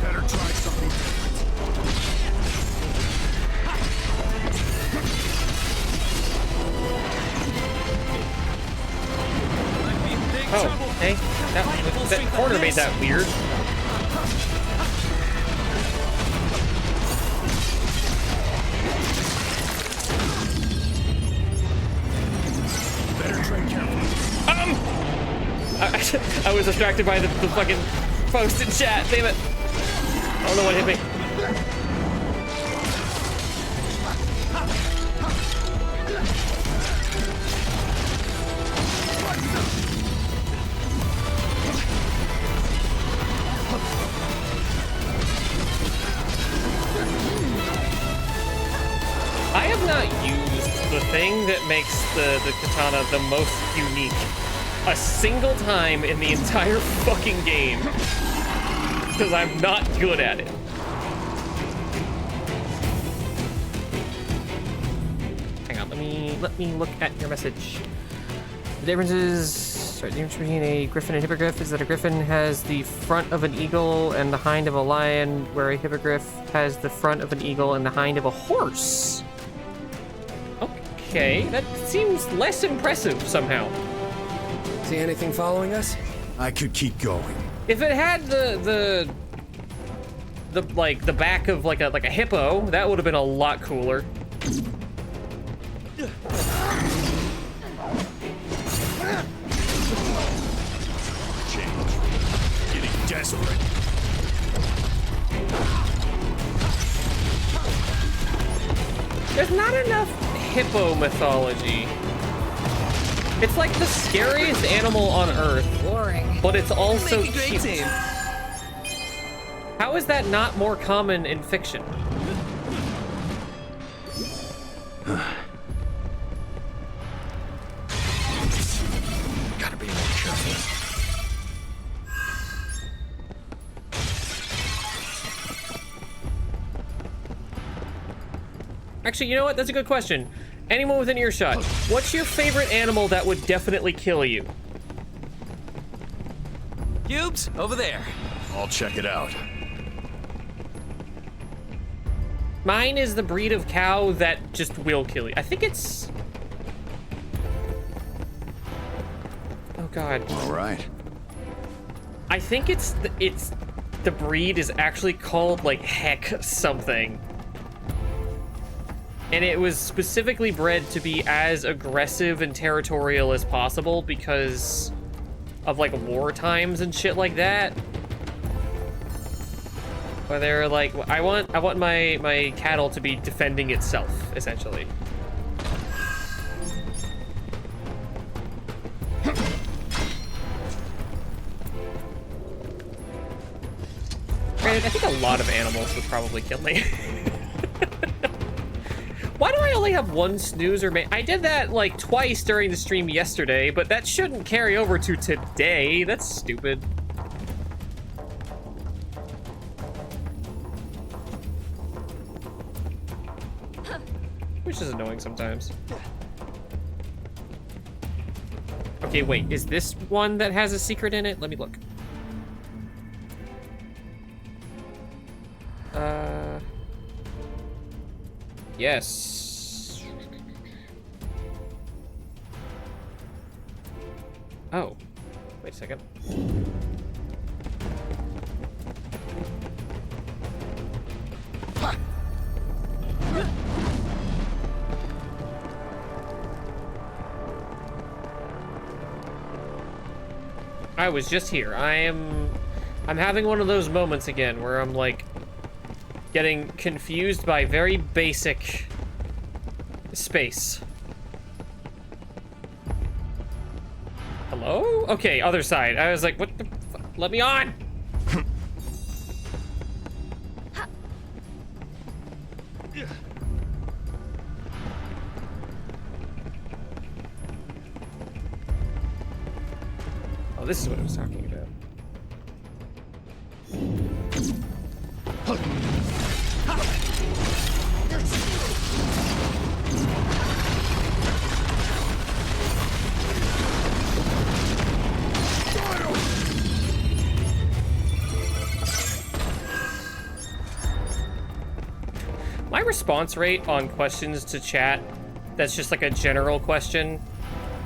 S4: Better try something different.
S1: Oh, hey, that corner made that weird.
S4: Better tread carefully.
S1: I was distracted by the fucking post in chat. Damn it! I don't know what hit me. I have not used the thing that makes the katana the most unique a single time in the entire fucking game because I'm not good at it. Hang on, let me look at your message. The difference between a griffin and hippogriff is that a griffin has the front of an eagle and the hind of a lion, where a hippogriff has the front of an eagle and the hind of a horse. Okay, that seems less impressive somehow.
S6: See anything following us?
S4: I could keep going.
S1: If it had the back of like a hippo, that would have been a lot cooler.
S4: Change. Getting desperate.
S1: There's not enough hippo mythology. It's like the scariest animal on Earth.
S7: Boring.
S1: But it's also
S6: Make a great
S1: cute.
S6: team.
S1: How is that not more common in fiction?
S6: Gotta be more careful.
S1: Actually, you know what? That's a good question. Anyone within earshot, what's your favorite animal that would definitely kill you?
S6: Cubes, over there.
S4: I'll check it out.
S1: Mine is the breed of cow that just will kill you. I think it's... Oh god.
S4: All right.
S1: I think it's the breed is actually called like heck something. And it was specifically bred to be as aggressive and territorial as possible because of like war times and shit like that. Where they're like, I want my cattle to be defending itself, essentially. Granted, I think a lot of animals would probably kill me. Why do I only have one snoozer? I did that like twice during the stream yesterday, but that shouldn't carry over to today. That's stupid. Which is annoying sometimes. Okay, wait, is this one that has a secret in it? Let me look. Yes. Oh, wait a second. I was just here. I'm having one of those moments again where I'm like getting confused by very basic space. Hello? Okay, other side. I was like, what the fuck? Let me on! Oh, this is what I was talking about. My response rate on questions to chat that's just like a general question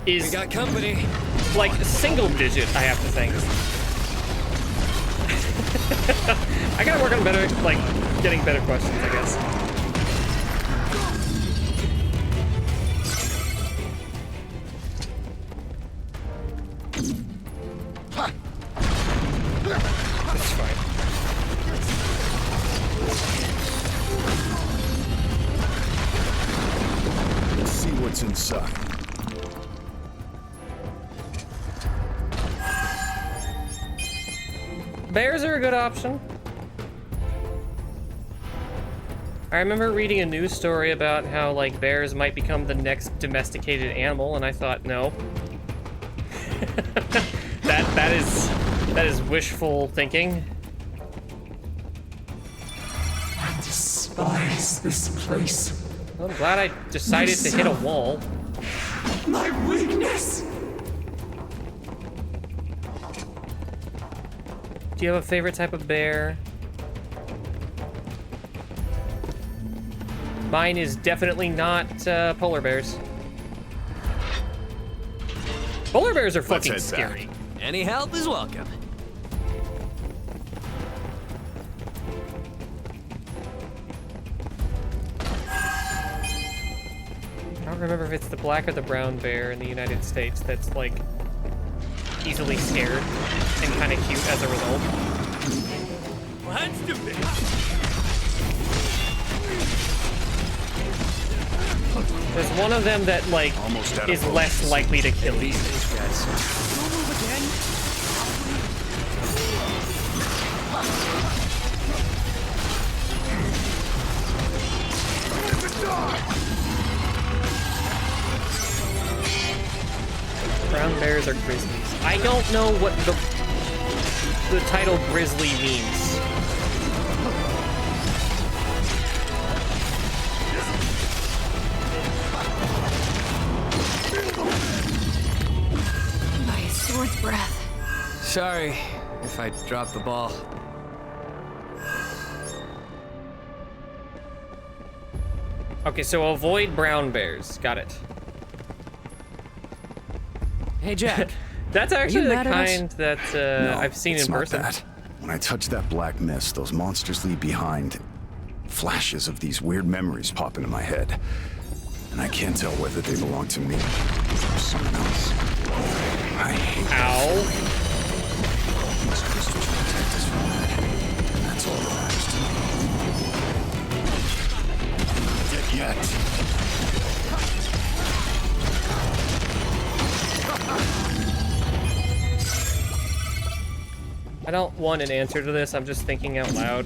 S1: is
S6: We got company.
S1: like single digit, I have to think. I gotta work on better, like, getting better questions, I guess. It's fine.
S4: Let's see what's inside.
S1: Bears are a good option. I remember reading a news story about how, like, bears might become the next domesticated animal, and I thought, no. that is wishful thinking.
S10: I despise this place.
S1: Well, I'm glad I decided to hit a wall.
S10: My weakness.
S1: Do you have a favorite type of bear? Mine is definitely not polar bears. Polar bears are fucking scary.
S6: Any help is welcome.
S1: I don't remember if it's the black or the brown bear in the United States that's like easily scared and kind of cute as a result.
S6: Let's do this.
S1: There's one of them that like is less likely to kill you. Brown bears are grizzlies. I don't know what the title grizzly means.
S3: By a sword's breath.
S6: Sorry if I dropped the ball.
S1: Okay, so avoid brown bears. Got it.
S6: Hey, Jack.
S1: That's actually the
S6: mad at us?
S1: kind that
S4: No,
S1: I've seen
S4: it's
S1: in
S4: not
S1: person.
S4: that. When I touch that black mist, those monsters leave behind flashes of these weird memories pop into my head. And I can't tell whether they belong to me or someone else. I hate that.
S1: Ow.
S4: These crystals protect us from that. And that's all that matters to me. Not dead yet.
S1: I don't want an answer to this. I'm just thinking out loud.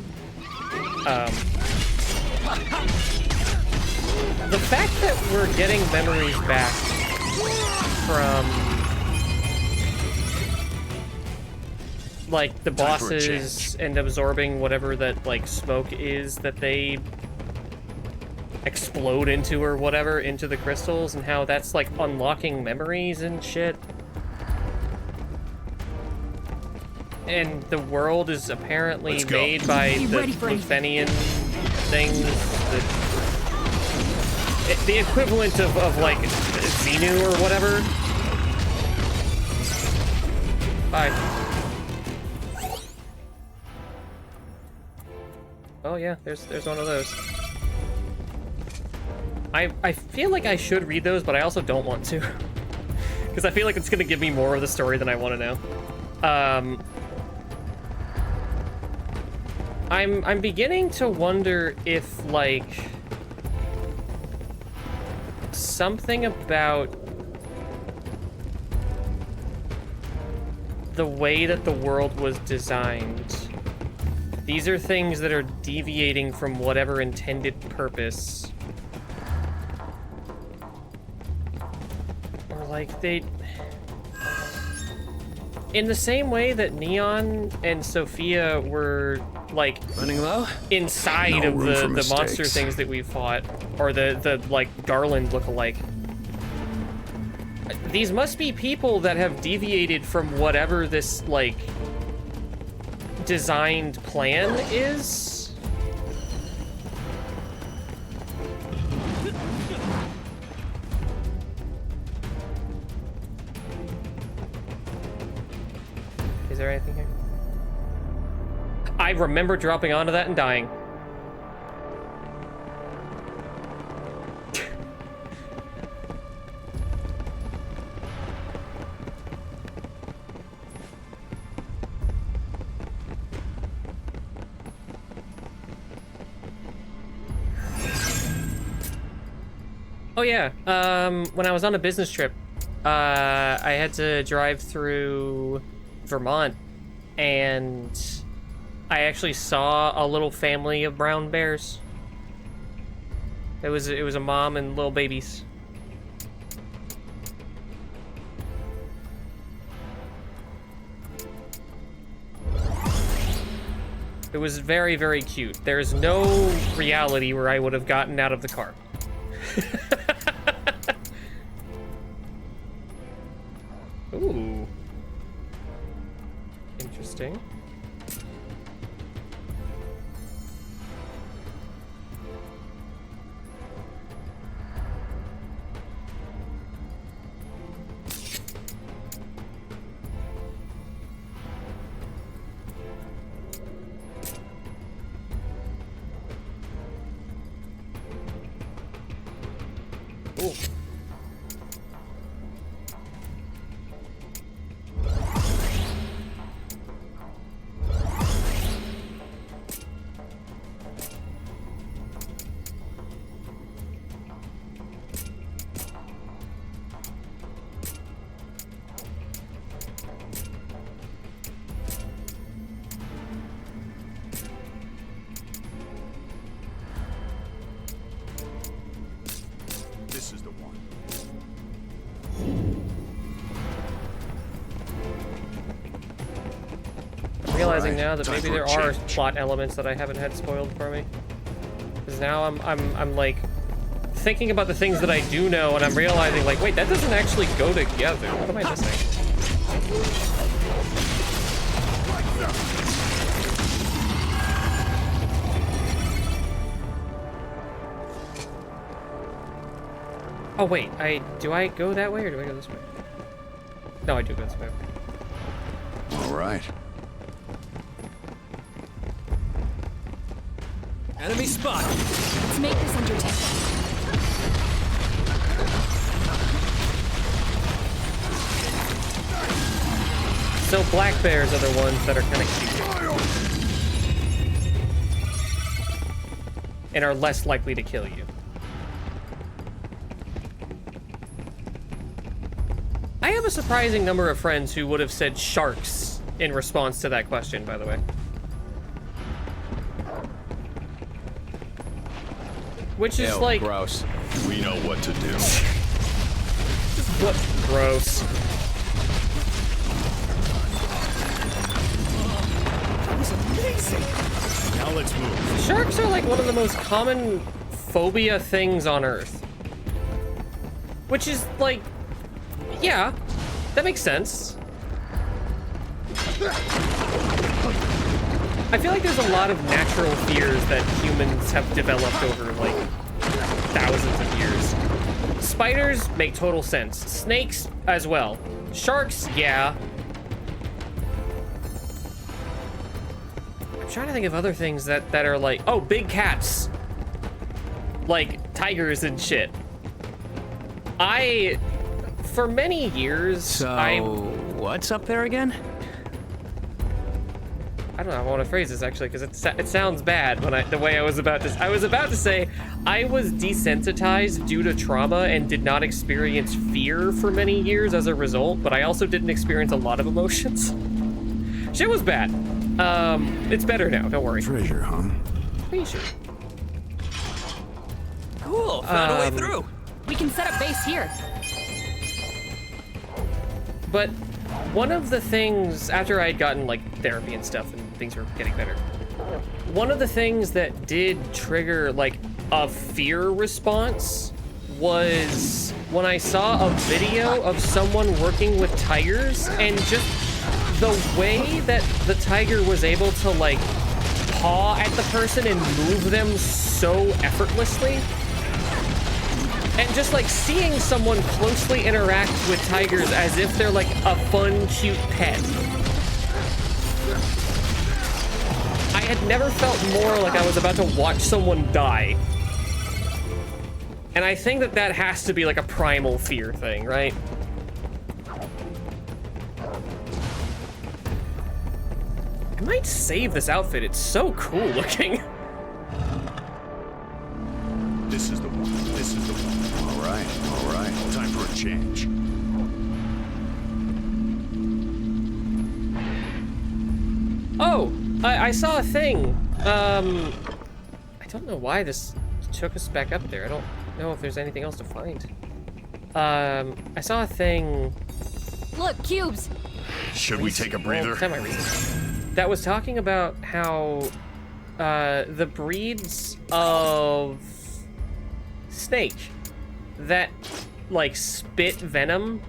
S1: The fact that we're getting memories back from like the bosses and absorbing whatever that like smoke is that they explode into or whatever into the crystals, and how that's like unlocking memories and shit. And the world is apparently made by the Luthenian things. The equivalent of like Xenu or whatever. Bye. Oh yeah, there's one of those. I feel like I should read those, but I also don't want to. Because I feel like it's gonna give me more of the story than I want to know. I'm beginning to wonder if, like, something about the way that the world was designed. These are things that are deviating from whatever intended purpose. Or like they... In the same way that Neon and Sophia were, like,
S6: running low
S1: inside of the monster things that we fought, or the like Garland look-alike. These must be people that have deviated from whatever this, like, designed plan is. Is there anything here? I remember dropping onto that and dying. Oh yeah, when I was on a business trip, I had to drive through Vermont, and I actually saw a little family of brown bears. It was a mom and little babies. It was very, very cute. There's no reality where I would have gotten out of the car. Ooh. Interesting. Ooh.
S4: This is the one.
S1: I'm realizing now that
S4: time
S1: maybe
S4: for
S1: there
S4: a
S1: are
S4: change.
S1: plot elements that I haven't had spoiled for me. Because now I'm like thinking about the things that I do know, and I'm realizing, like, wait, that doesn't actually go together. What am I missing? Oh wait, do I go that way or do I go this way? No, I do go this way.
S4: All right.
S6: Enemy spotted.
S2: Let's make this entertaining.
S1: So black bears are the ones that are kind of cute. And are less likely to kill you. I have a surprising number of friends who would have said sharks in response to that question, by the way. Which is like...
S5: gross.
S4: We know what to do.
S1: What? Gross.
S5: That was amazing. Now let's move.
S1: Sharks are like one of the most common phobia things on Earth. Which is like... Yeah, that makes sense. I feel like there's a lot of natural fears that humans have developed over, like, thousands of years. Spiders make total sense. Snakes, as well. Sharks, yeah. I'm trying to think of other things that are like... Oh, big cats. Like, tigers and shit. For many years,
S6: So, what's up there again?
S1: I don't know how I want to phrase this actually, because it sounds bad when the way I was about to say I was desensitized due to trauma and did not experience fear for many years as a result, but I also didn't experience a lot of emotions. Shit was bad. It's better now, don't worry.
S4: Treasure, huh?
S1: Treasure.
S6: Cool, found a way through.
S2: We can set up base here.
S1: But one of the things, after I had gotten like therapy and stuff and things were getting better, one of the things that did trigger like a fear response was when I saw a video of someone working with tigers, and just the way that the tiger was able to like paw at the person and move them so effortlessly. And just like seeing someone closely interact with tigers as if they're like a fun, cute pet. I had never felt more like I was about to watch someone die. And I think that that has to be like a primal fear thing, right? I might save this outfit. It's so cool looking.
S4: This is the one. This is the one. All right. Time for a change.
S1: Oh, I saw a thing. I don't know why this took us back up there. I don't know if there's anything else to find. I saw a thing.
S2: Look, cubes.
S4: Should we take a breather?
S1: That was talking about how the breeds of snake that like spit venom,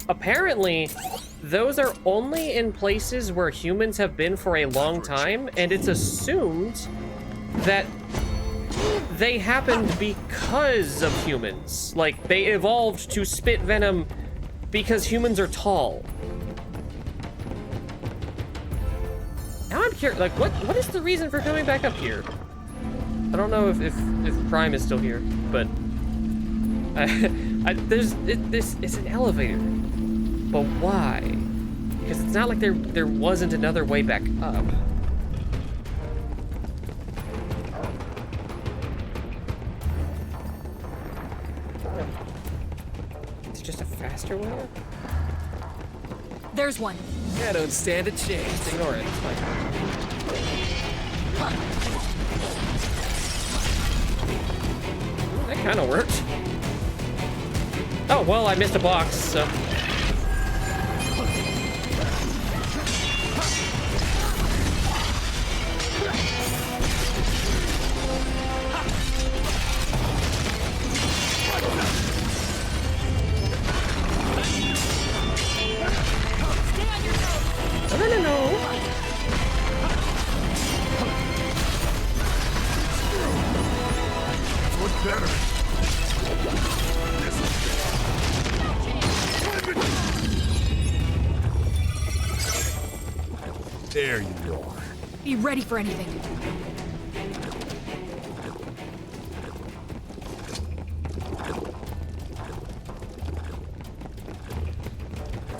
S1: apparently those are only in places where humans have been for a long time, and it's assumed that they happened because of humans. Like, they evolved to spit venom because humans are tall. Now I'm curious, like, what is the reason for coming back up here? I don't know if Prime is still here, but it's an elevator. But why? Because it's not like there wasn't another way back up. It's just a faster way up?
S2: There's one.
S6: I don't stand a chance.
S1: Ignore it. It's fine. That kind of worked. Oh, well, I missed a box, so... No.
S4: Look better. There you are.
S2: Be ready for anything.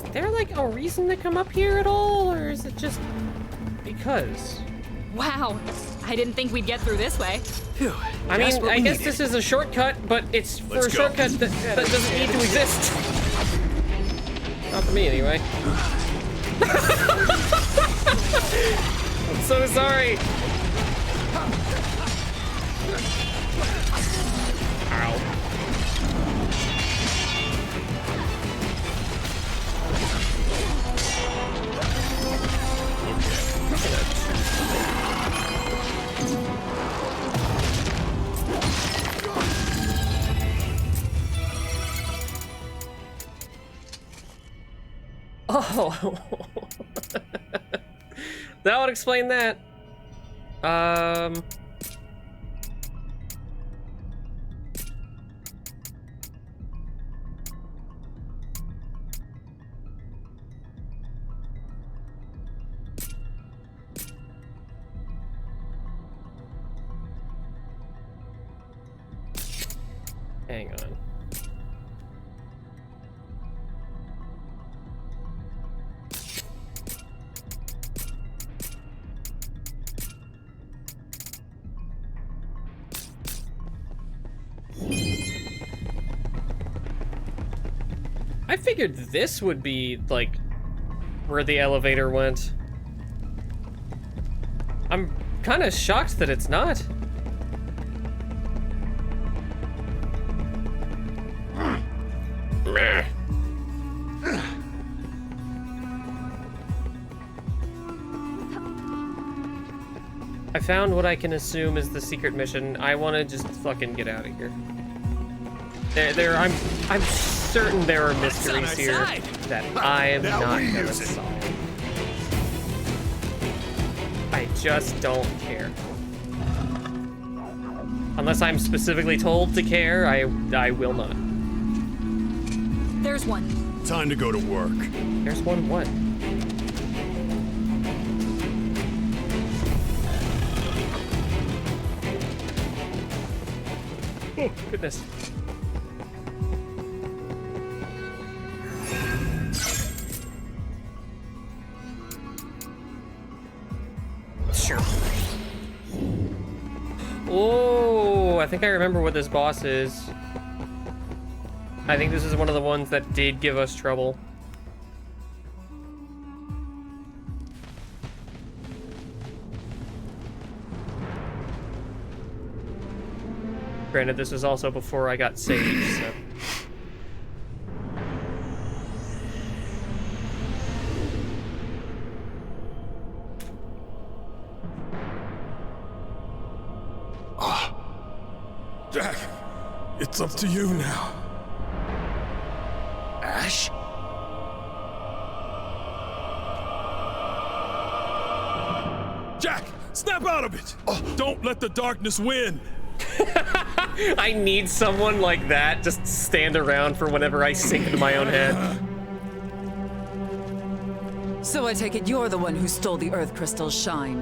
S1: Is there like a reason to come up here at all, or is it just because?
S2: Wow, I didn't think we'd get through this way.
S6: Phew,
S1: I mean, I guess this is a shortcut, but it's for a shortcut that doesn't need to exist. Not for me, anyway. I'm so sorry. Ow. Oh, that would explain that. Hang on. I figured this would be, like, where the elevator went. I'm kind of shocked that it's not. Meh. I found what I can assume is the secret mission. I want to just fucking get out of here. I'm certain there are mysteries here that I am not gonna solve. I just don't care. Unless I'm specifically told to care, I will not.
S2: There's one.
S5: Time to go to work.
S1: There's one what? Oh, goodness. Sure. Oh, I think I remember what this boss is. I think this is one of the ones that did give us trouble. Granted, this was also before I got Sage, so...
S5: Jack, it's up to you now.
S4: Ash?
S5: Jack, snap out of it! Don't let the darkness win!
S1: I need someone like that just stand around for whenever I sink into my own head.
S7: So I take it you're the one who stole the Earth Crystal's shine.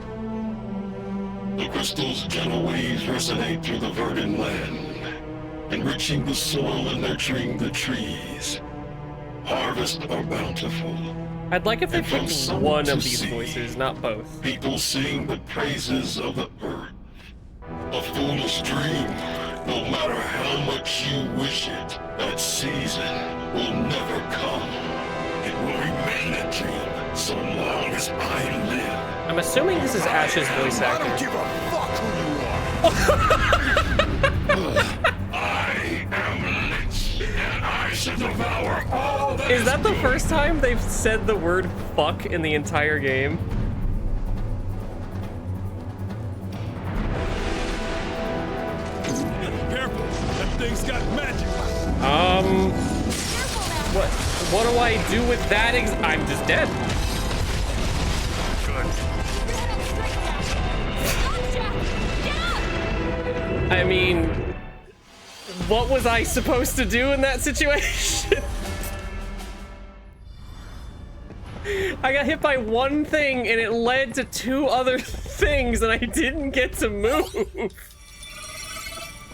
S10: The crystal's gentle waves resonate through the verdant land, enriching the soil and nurturing the trees. Harvests are bountiful.
S1: I'd like if they
S10: And from
S1: picked
S10: sun
S1: one
S10: to
S1: of these
S10: sea,
S1: voices, not both.
S10: People sing the praises of the earth. A foolish dream, no matter how much you wish it, that season will never come. It will remain a dream so long as I live.
S1: I'm assuming this is Ash's voice actor.
S5: I don't give a fuck who you are!
S10: I am Lich, and I shall devour all that
S1: Is that the first time they've said the word fuck in the entire game?
S5: Careful, that thing's got magic.
S1: What do I do with that I'm just dead. I mean, what was I supposed to do in that situation? I got hit by one thing and it led to two other things and I didn't get to move.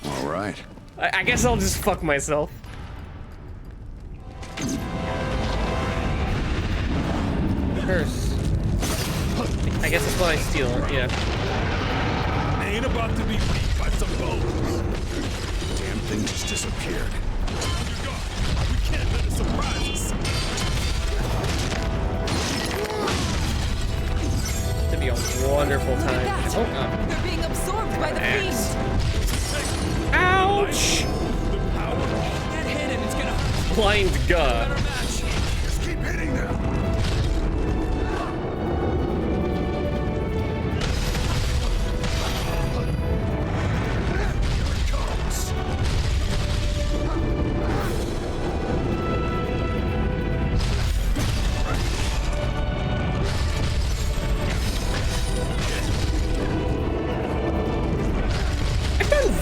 S4: All right.
S1: I guess I'll just fuck myself. Curse. I guess that's what I steal, yeah.
S5: Ain't about to be beat by some bones.
S4: Damn thing just disappeared.
S5: We can't let it surprise us.
S1: It'd be a wonderful time. Oh, God.
S7: They're being absorbed by the
S1: Ass.
S7: fiend.
S1: Ouch!
S7: Get hit and it's gonna hurt.
S1: Blind God.
S7: Better match.
S5: Just keep hitting them.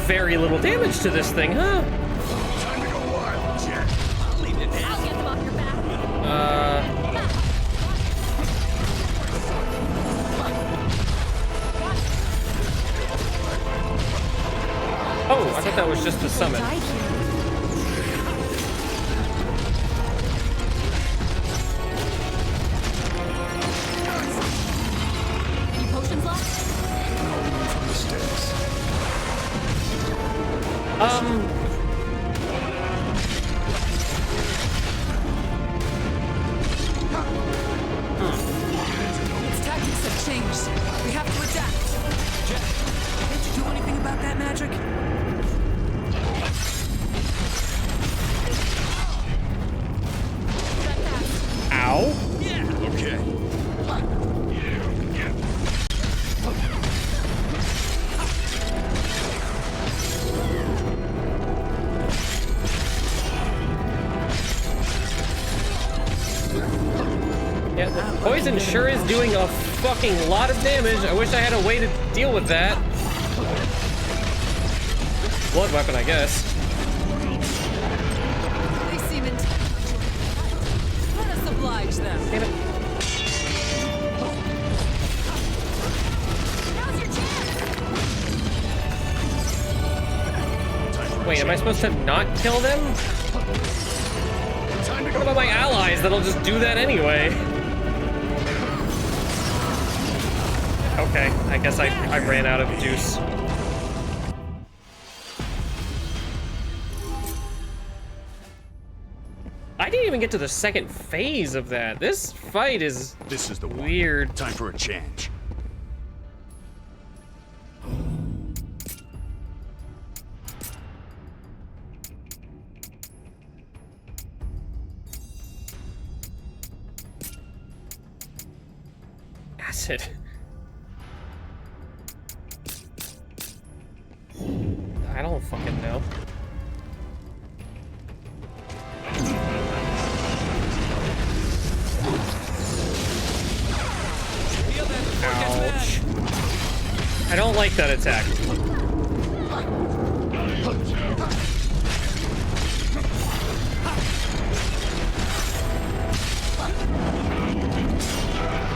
S1: Very little damage to this thing, huh?
S5: Time to go wild, Jack.
S2: I'll get them off your back.
S1: Oh, I thought that was just the summon.
S2: Any potions left?
S4: From the stakes.
S7: changed. We have to adapt.
S6: Jack, can't you do anything about that magic?
S1: Ow.
S5: Okay.
S1: Yeah, the poison sure is doing a fucking lot of damage. I wish I had a way to deal with that. Blood weapon, I guess.
S7: They seem intent. Let us oblige them.
S1: Damn it.
S2: Now's your chance.
S1: Wait, am I supposed to not kill them? What about my allies that'll just do that anyway? Okay, I guess I ran out of juice. I didn't even get to the second phase of that. This fight is
S4: the one.
S1: weird.
S4: Time for a change.
S1: Acid. I don't fucking know. Ouch. I don't like that attack.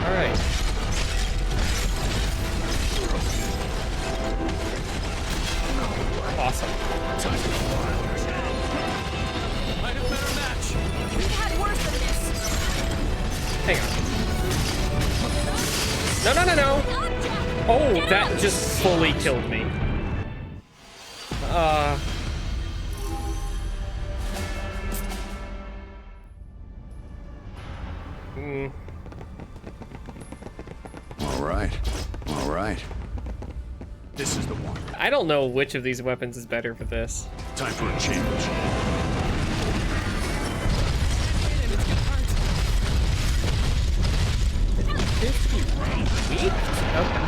S1: All right. Awesome.
S6: Might have better match.
S2: We've had worse than this.
S1: Hang on. No, no, no, no. Oh, that just fully killed me.
S4: All right. This is the one.
S1: I don't know which of these weapons is better for this.
S4: Time for a change.
S1: Weak? Okay.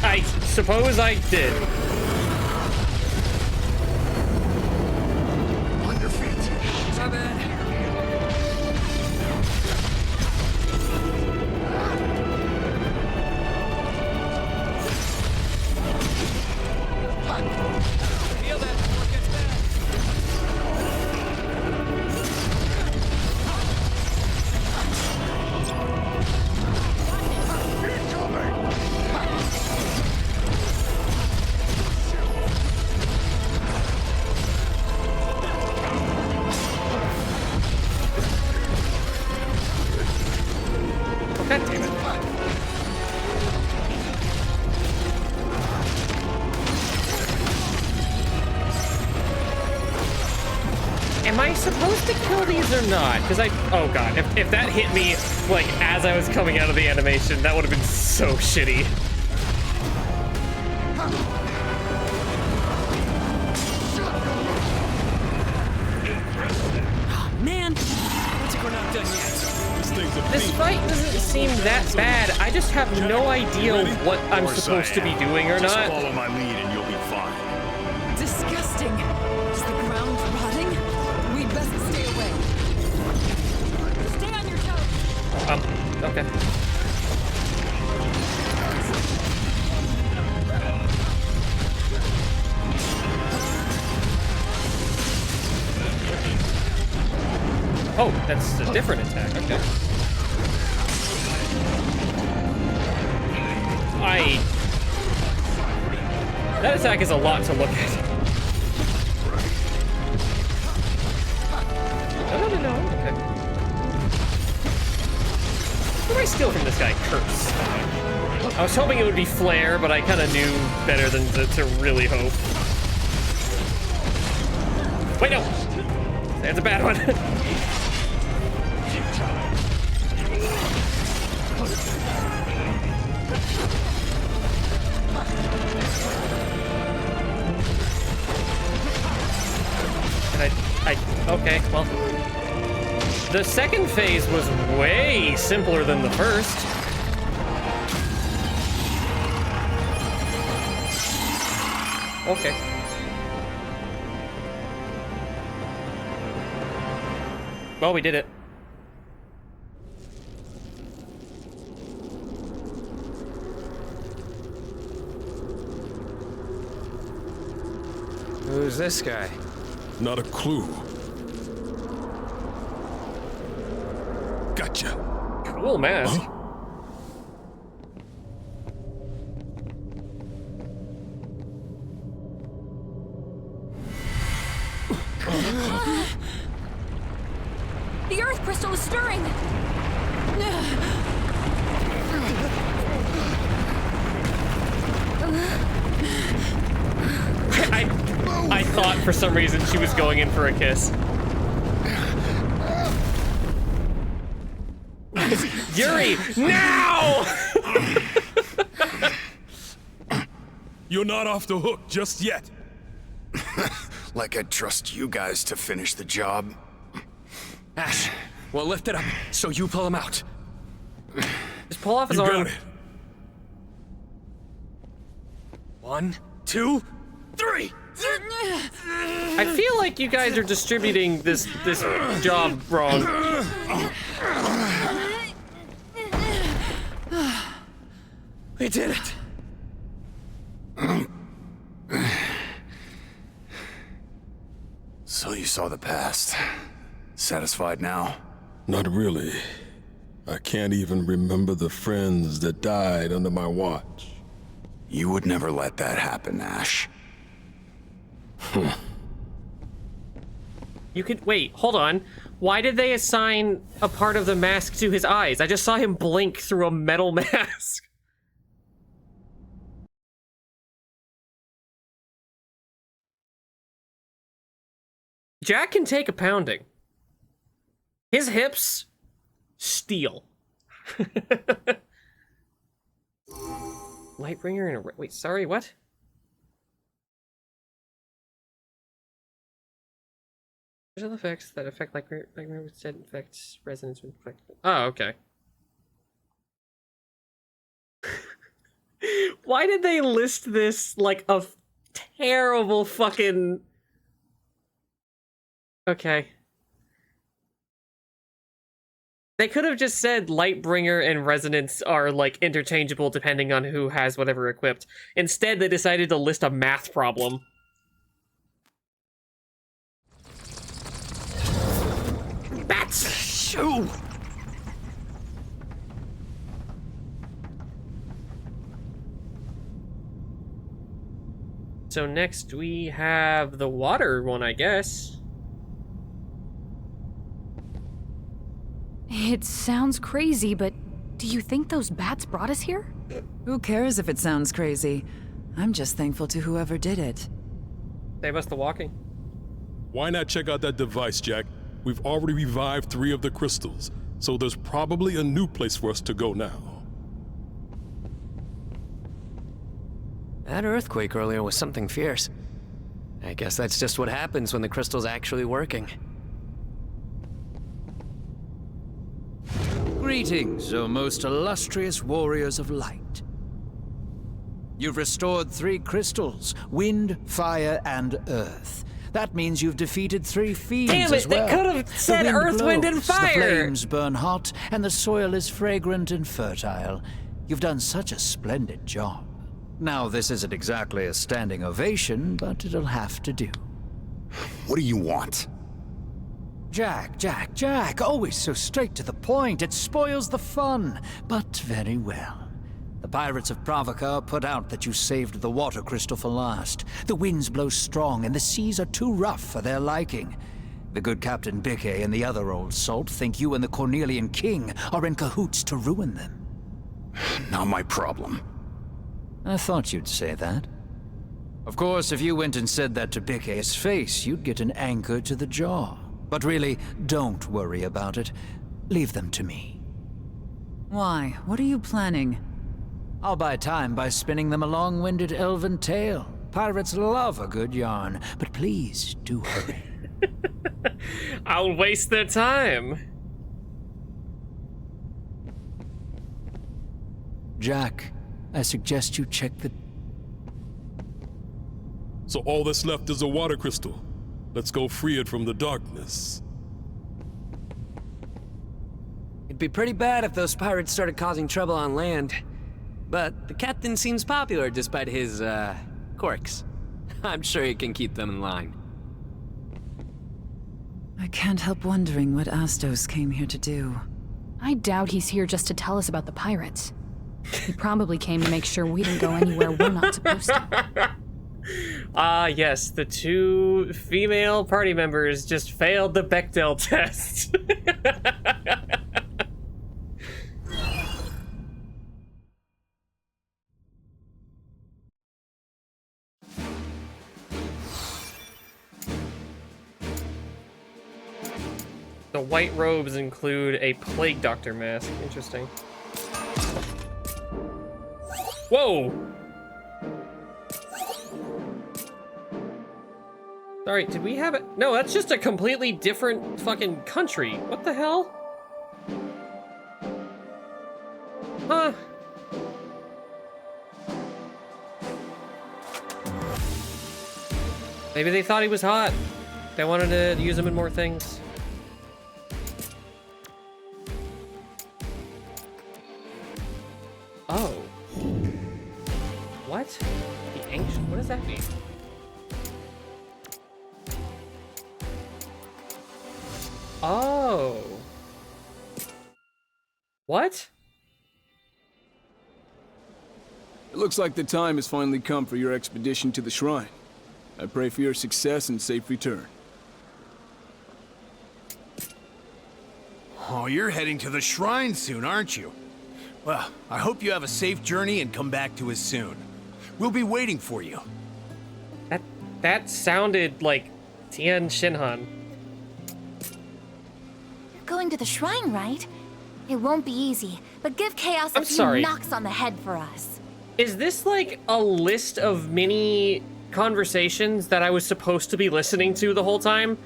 S1: I suppose I did.
S10: Under feet.
S7: My bad.
S6: Feel that before it gets bad.
S1: God damn it. Am I supposed to kill these or not? Because oh god, if that hit me, like, as I was coming out of the animation, that would have been so shitty.
S6: Man, looks like we're not done yet.
S1: This fight doesn't seem that bad. I just have no idea what I'm supposed to be doing or
S4: Just
S1: not.
S4: follow my lead and you'll be fine.
S7: Disgusting. Is the ground rotting? We'd best stay away.
S2: Stay on your toes.
S1: Okay. Oh, that's a different attack. Okay. That attack is a lot to look at. no. Okay. What do I steal from this guy? Curse. I was hoping it would be flare, but I kind of knew better than to really hope. Wait, no! That's a bad one. Okay, well. The second phase was way simpler than the first. Okay. Well, we did it.
S6: Who's this guy?
S5: Not a clue. Gotcha.
S1: Cool mask.
S5: Huh?
S2: The Earth crystal is stirring!
S1: I thought for some reason she was going in for a kiss. Yuri, now!
S5: You're not off the hook just yet.
S4: Like I'd trust you guys to finish the job.
S6: Ash, we'll lift it up so you pull him out.
S1: Just pull off his
S5: You
S1: arm.
S5: got it.
S6: 1, 2, 3.
S1: I feel like you guys are distributing this job wrong.
S6: We did it.
S4: So you saw the past. Satisfied now?
S5: Not really. I can't even remember the friends that died under my watch.
S4: You would never let that happen, Ash.
S1: You could wait, hold on. Why did they assign a part of the mask to his eyes? I just saw him blink through a metal mask. Jack can take a pounding. His hips, steel. Lightbringer and a... Wait, sorry, what? Special effects that affect Lightbringer instead affects resonance when affected. Oh, okay. Why did they list this like a terrible fucking... Okay. They could have just said Lightbringer and Resonance are, like, interchangeable depending on who has whatever equipped. Instead, they decided to list a math problem. Bats! Shoo! So next we have the water one, I guess.
S3: It sounds crazy, but do you think those bats brought us here?
S7: Who cares if it sounds crazy? I'm just thankful to whoever did it.
S1: Save us the walking.
S5: Why not check out that device, Jack? We've already revived 3 of the crystals, so there's probably a new place for us to go now.
S6: That earthquake earlier was something fierce. I guess that's just what happens when the crystal's actually working.
S11: Greetings, O most illustrious warriors of light. You've restored 3 crystals, wind, fire, and earth. That means you've defeated 3 fiends
S1: Damn it,
S11: as well.
S1: they could have said
S11: The wind
S1: earth, wind, and
S11: blows,
S1: fire!
S11: The flames burn hot, and the soil is fragrant and fertile. You've done such a splendid job. Now, this isn't exactly a standing ovation, but it'll have to do.
S4: What do you want?
S11: Jack, always so straight to the point. It spoils the fun, but very well. The pirates of Provoca put out that you saved the water crystal for last. The winds blow strong and the seas are too rough for their liking. The good Captain Bickey and the other old salt think you and the Cornelian King are in cahoots to ruin them.
S4: Not my problem.
S11: I thought you'd say that. Of course, if you went and said that to Bickey's face, you'd get an anchor to the jaw. But really, don't worry about it. Leave them to me.
S7: Why? What are you planning?
S11: I'll buy time by spinning them a long-winded elven tale. Pirates love a good yarn, but please do hurry.
S1: I'll waste their time.
S11: Jack, I suggest you check the...
S5: So all that's left is a water crystal. Let's go free it from the darkness.
S6: It'd be pretty bad if those pirates started causing trouble on land. But the captain seems popular despite his, quirks. I'm sure he can keep them in line.
S7: I can't help wondering what Astos came here to do.
S3: I doubt he's here just to tell us about the pirates. He probably came to make sure we didn't go anywhere we're not supposed to.
S1: Ah, yes, the 2 female party members just failed the Bechdel test. The white robes include a plague doctor mask. Interesting. Whoa! Sorry, did we have it? No, that's just a completely different fucking country. What the hell? Huh. Maybe they thought he was hot. They wanted to use him in more things. Oh. What? The ancient? What does that mean? Oh. What?
S12: It looks like the time has finally come for your expedition to the shrine. I pray for your success and safe return.
S13: Oh, you're heading to the shrine soon, aren't you? Well, I hope you have a safe journey and come back to us soon. We'll be waiting for you.
S1: That sounded like Tian Shinhan.
S2: You're going to the shrine, right? It won't be easy, but give Chaos a few
S1: sorry.
S2: knocks on the head for us.
S1: Is this like a list of mini conversations that I was supposed to be listening to the whole time?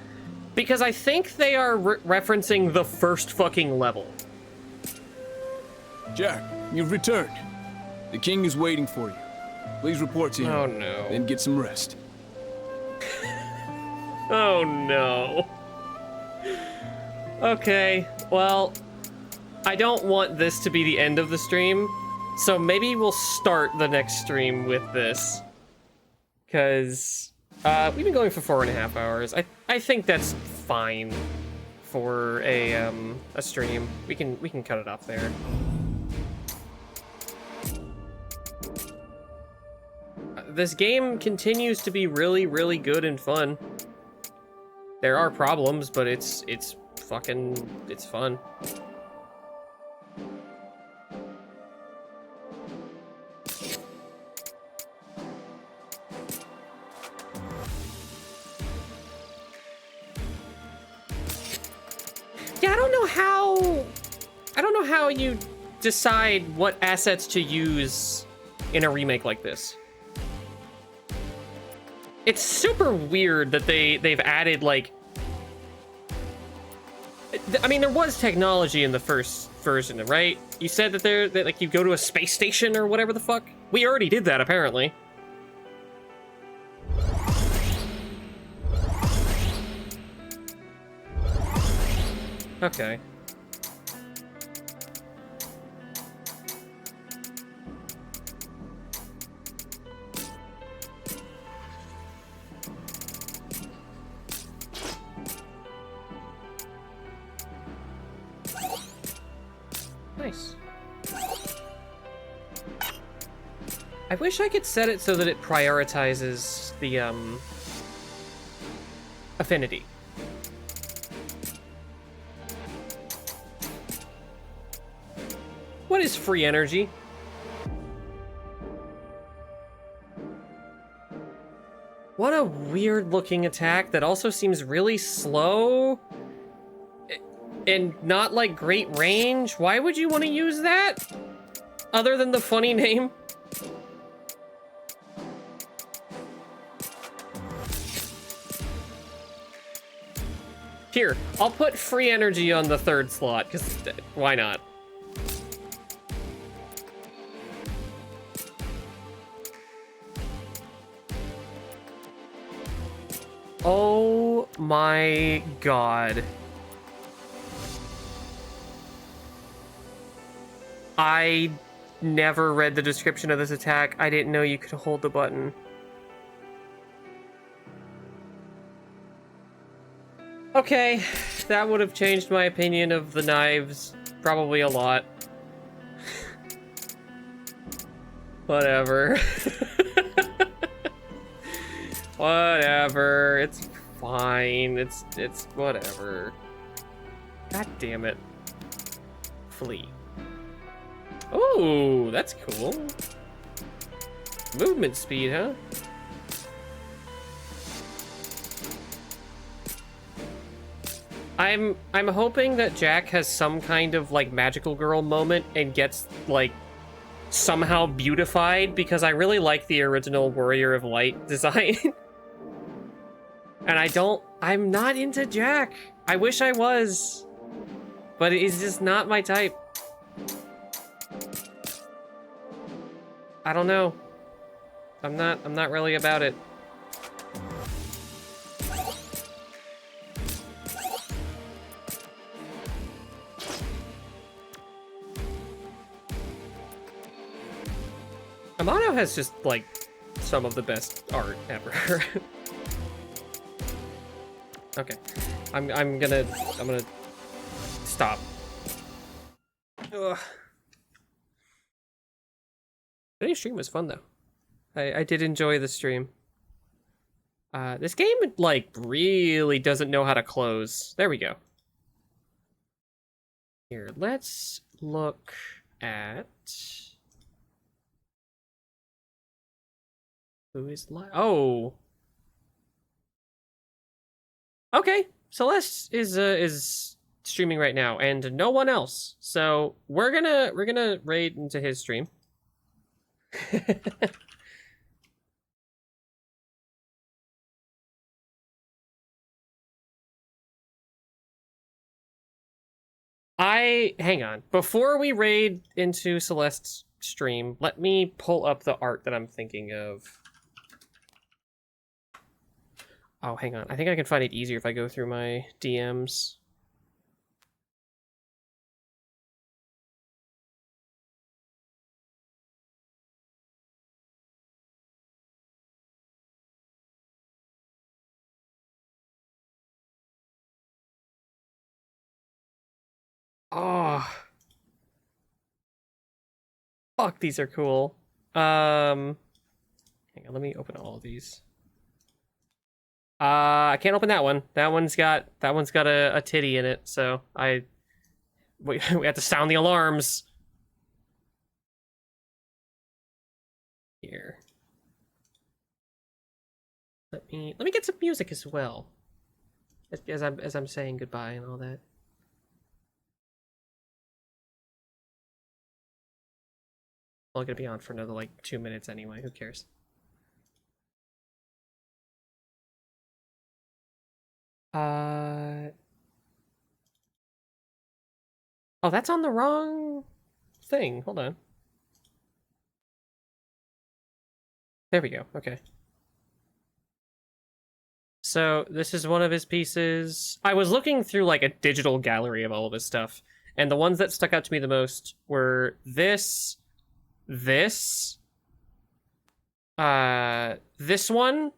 S1: Because I think they are referencing the first fucking level.
S12: Jack, you've returned. The king is waiting for you. Please report to him.
S1: Oh no.
S12: Then get some rest.
S1: Oh no. Okay, well, I don't want this to be the end of the stream, so maybe we'll start the next stream with this. Because we've been going for 4.5 hours. I think that's fine for a stream. We can cut it off there. This game continues to be really, really good and fun. There are problems, but it's fun. Yeah, I don't know how you decide what assets to use in a remake like this. It's super weird that they've added, like... I mean, there was technology in the first version, right? You said that like, you go to a space station or whatever the fuck? We already did that, apparently. Okay. Nice. I wish I could set it so that it prioritizes the, affinity. What is free energy? What a weird looking attack that also seems really slow and not like great range. Why would you want to use that? Other than the funny name? Here, I'll put free energy on the 3rd slot, because why not? Oh my god. I never read the description of this attack. I didn't know you could hold the button. Okay, that would have changed my opinion of the knives probably a lot. Whatever. Whatever. It's fine. It's whatever. God damn it. Flee. Oh, that's cool. Movement speed, huh? I'm hoping that Jack has some kind of like magical girl moment and gets like somehow beautified, because I really like the original Warrior of Light design. And I'm not into Jack. I wish I was, but it's just not my type. I don't know. I'm not really about it. Amano has just like some of the best art ever. Okay, I'm gonna stop. Ugh. Today's stream was fun though. I did enjoy the stream. This game like really doesn't know how to close. There we go. Here, let's look at who is live. Oh. Okay, Celeste is streaming right now, and no one else. So we're gonna raid into his stream. Hang on. Before we raid into Celeste's stream, let me pull up the art that I'm thinking of. Oh, hang on. I think I can find it easier if I go through my DMs. Oh. Fuck, these are cool. Hang on, let me open all of these. I can't open that one. That one's got a titty in it, so we have to sound the alarms. Here. Let me get some music as well. As I'm saying goodbye and all that. I'm gonna be on for another like 2 minutes anyway. Who cares? Oh, that's on the wrong thing. Hold on. There we go. Okay. So this is one of his pieces. I was looking through like a digital gallery of all of his stuff, and the ones that stuck out to me the most were this one,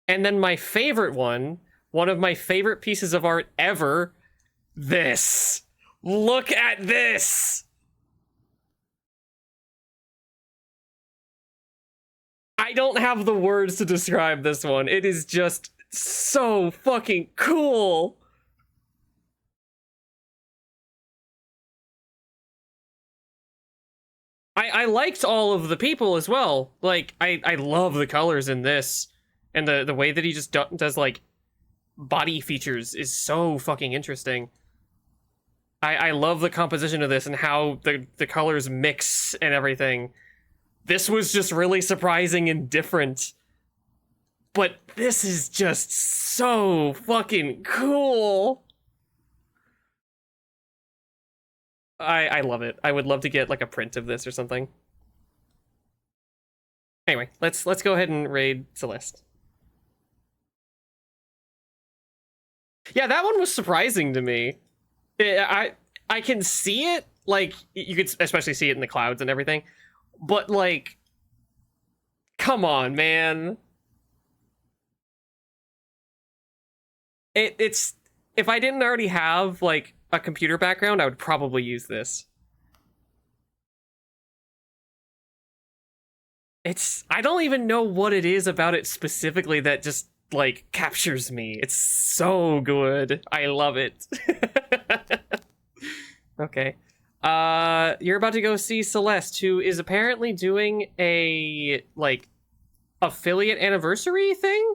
S1: and then my favorite one of my favorite pieces of art ever, this. Look at this! I don't have the words to describe this one. It is just so fucking cool. I liked all of the people as well. Like, I love the colors in this. And the way that he just does, like, body features is so fucking interesting. I love the composition of this and how the colors mix and everything. This was just really surprising and different. But this is just so fucking cool. I love it. I would love to get like a print of this or something. Anyway, let's go ahead and raid Celeste. Yeah, that one was surprising to me. I can see it, like, you could especially see it in the clouds and everything, but, like, come on, man. It's, if I didn't already have, like, a computer background, I would probably use this. I don't even know what it is about it specifically that just, like, captures me. It's so good. I love it. Okay. You're about to go see Celeste, who is apparently doing a, like, affiliate anniversary thing?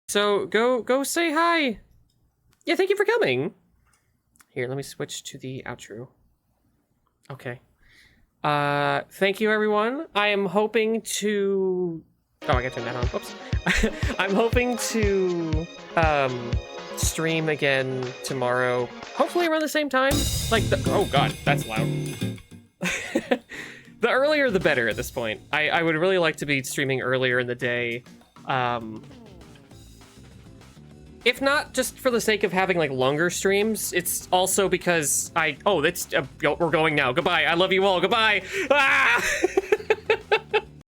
S1: So, go say hi. Yeah, thank you for coming. Here, let me switch to the outro. Okay. Thank you, everyone. I am hoping to... Oh, I gotta turn that on. Oops. I'm hoping to stream again tomorrow. Hopefully around the same time. Like oh god, that's loud. The earlier the better at this point. I would really like to be streaming earlier in the day. If not just for the sake of having like longer streams, it's also because we're going now. Goodbye. I love you all. Goodbye. Ah!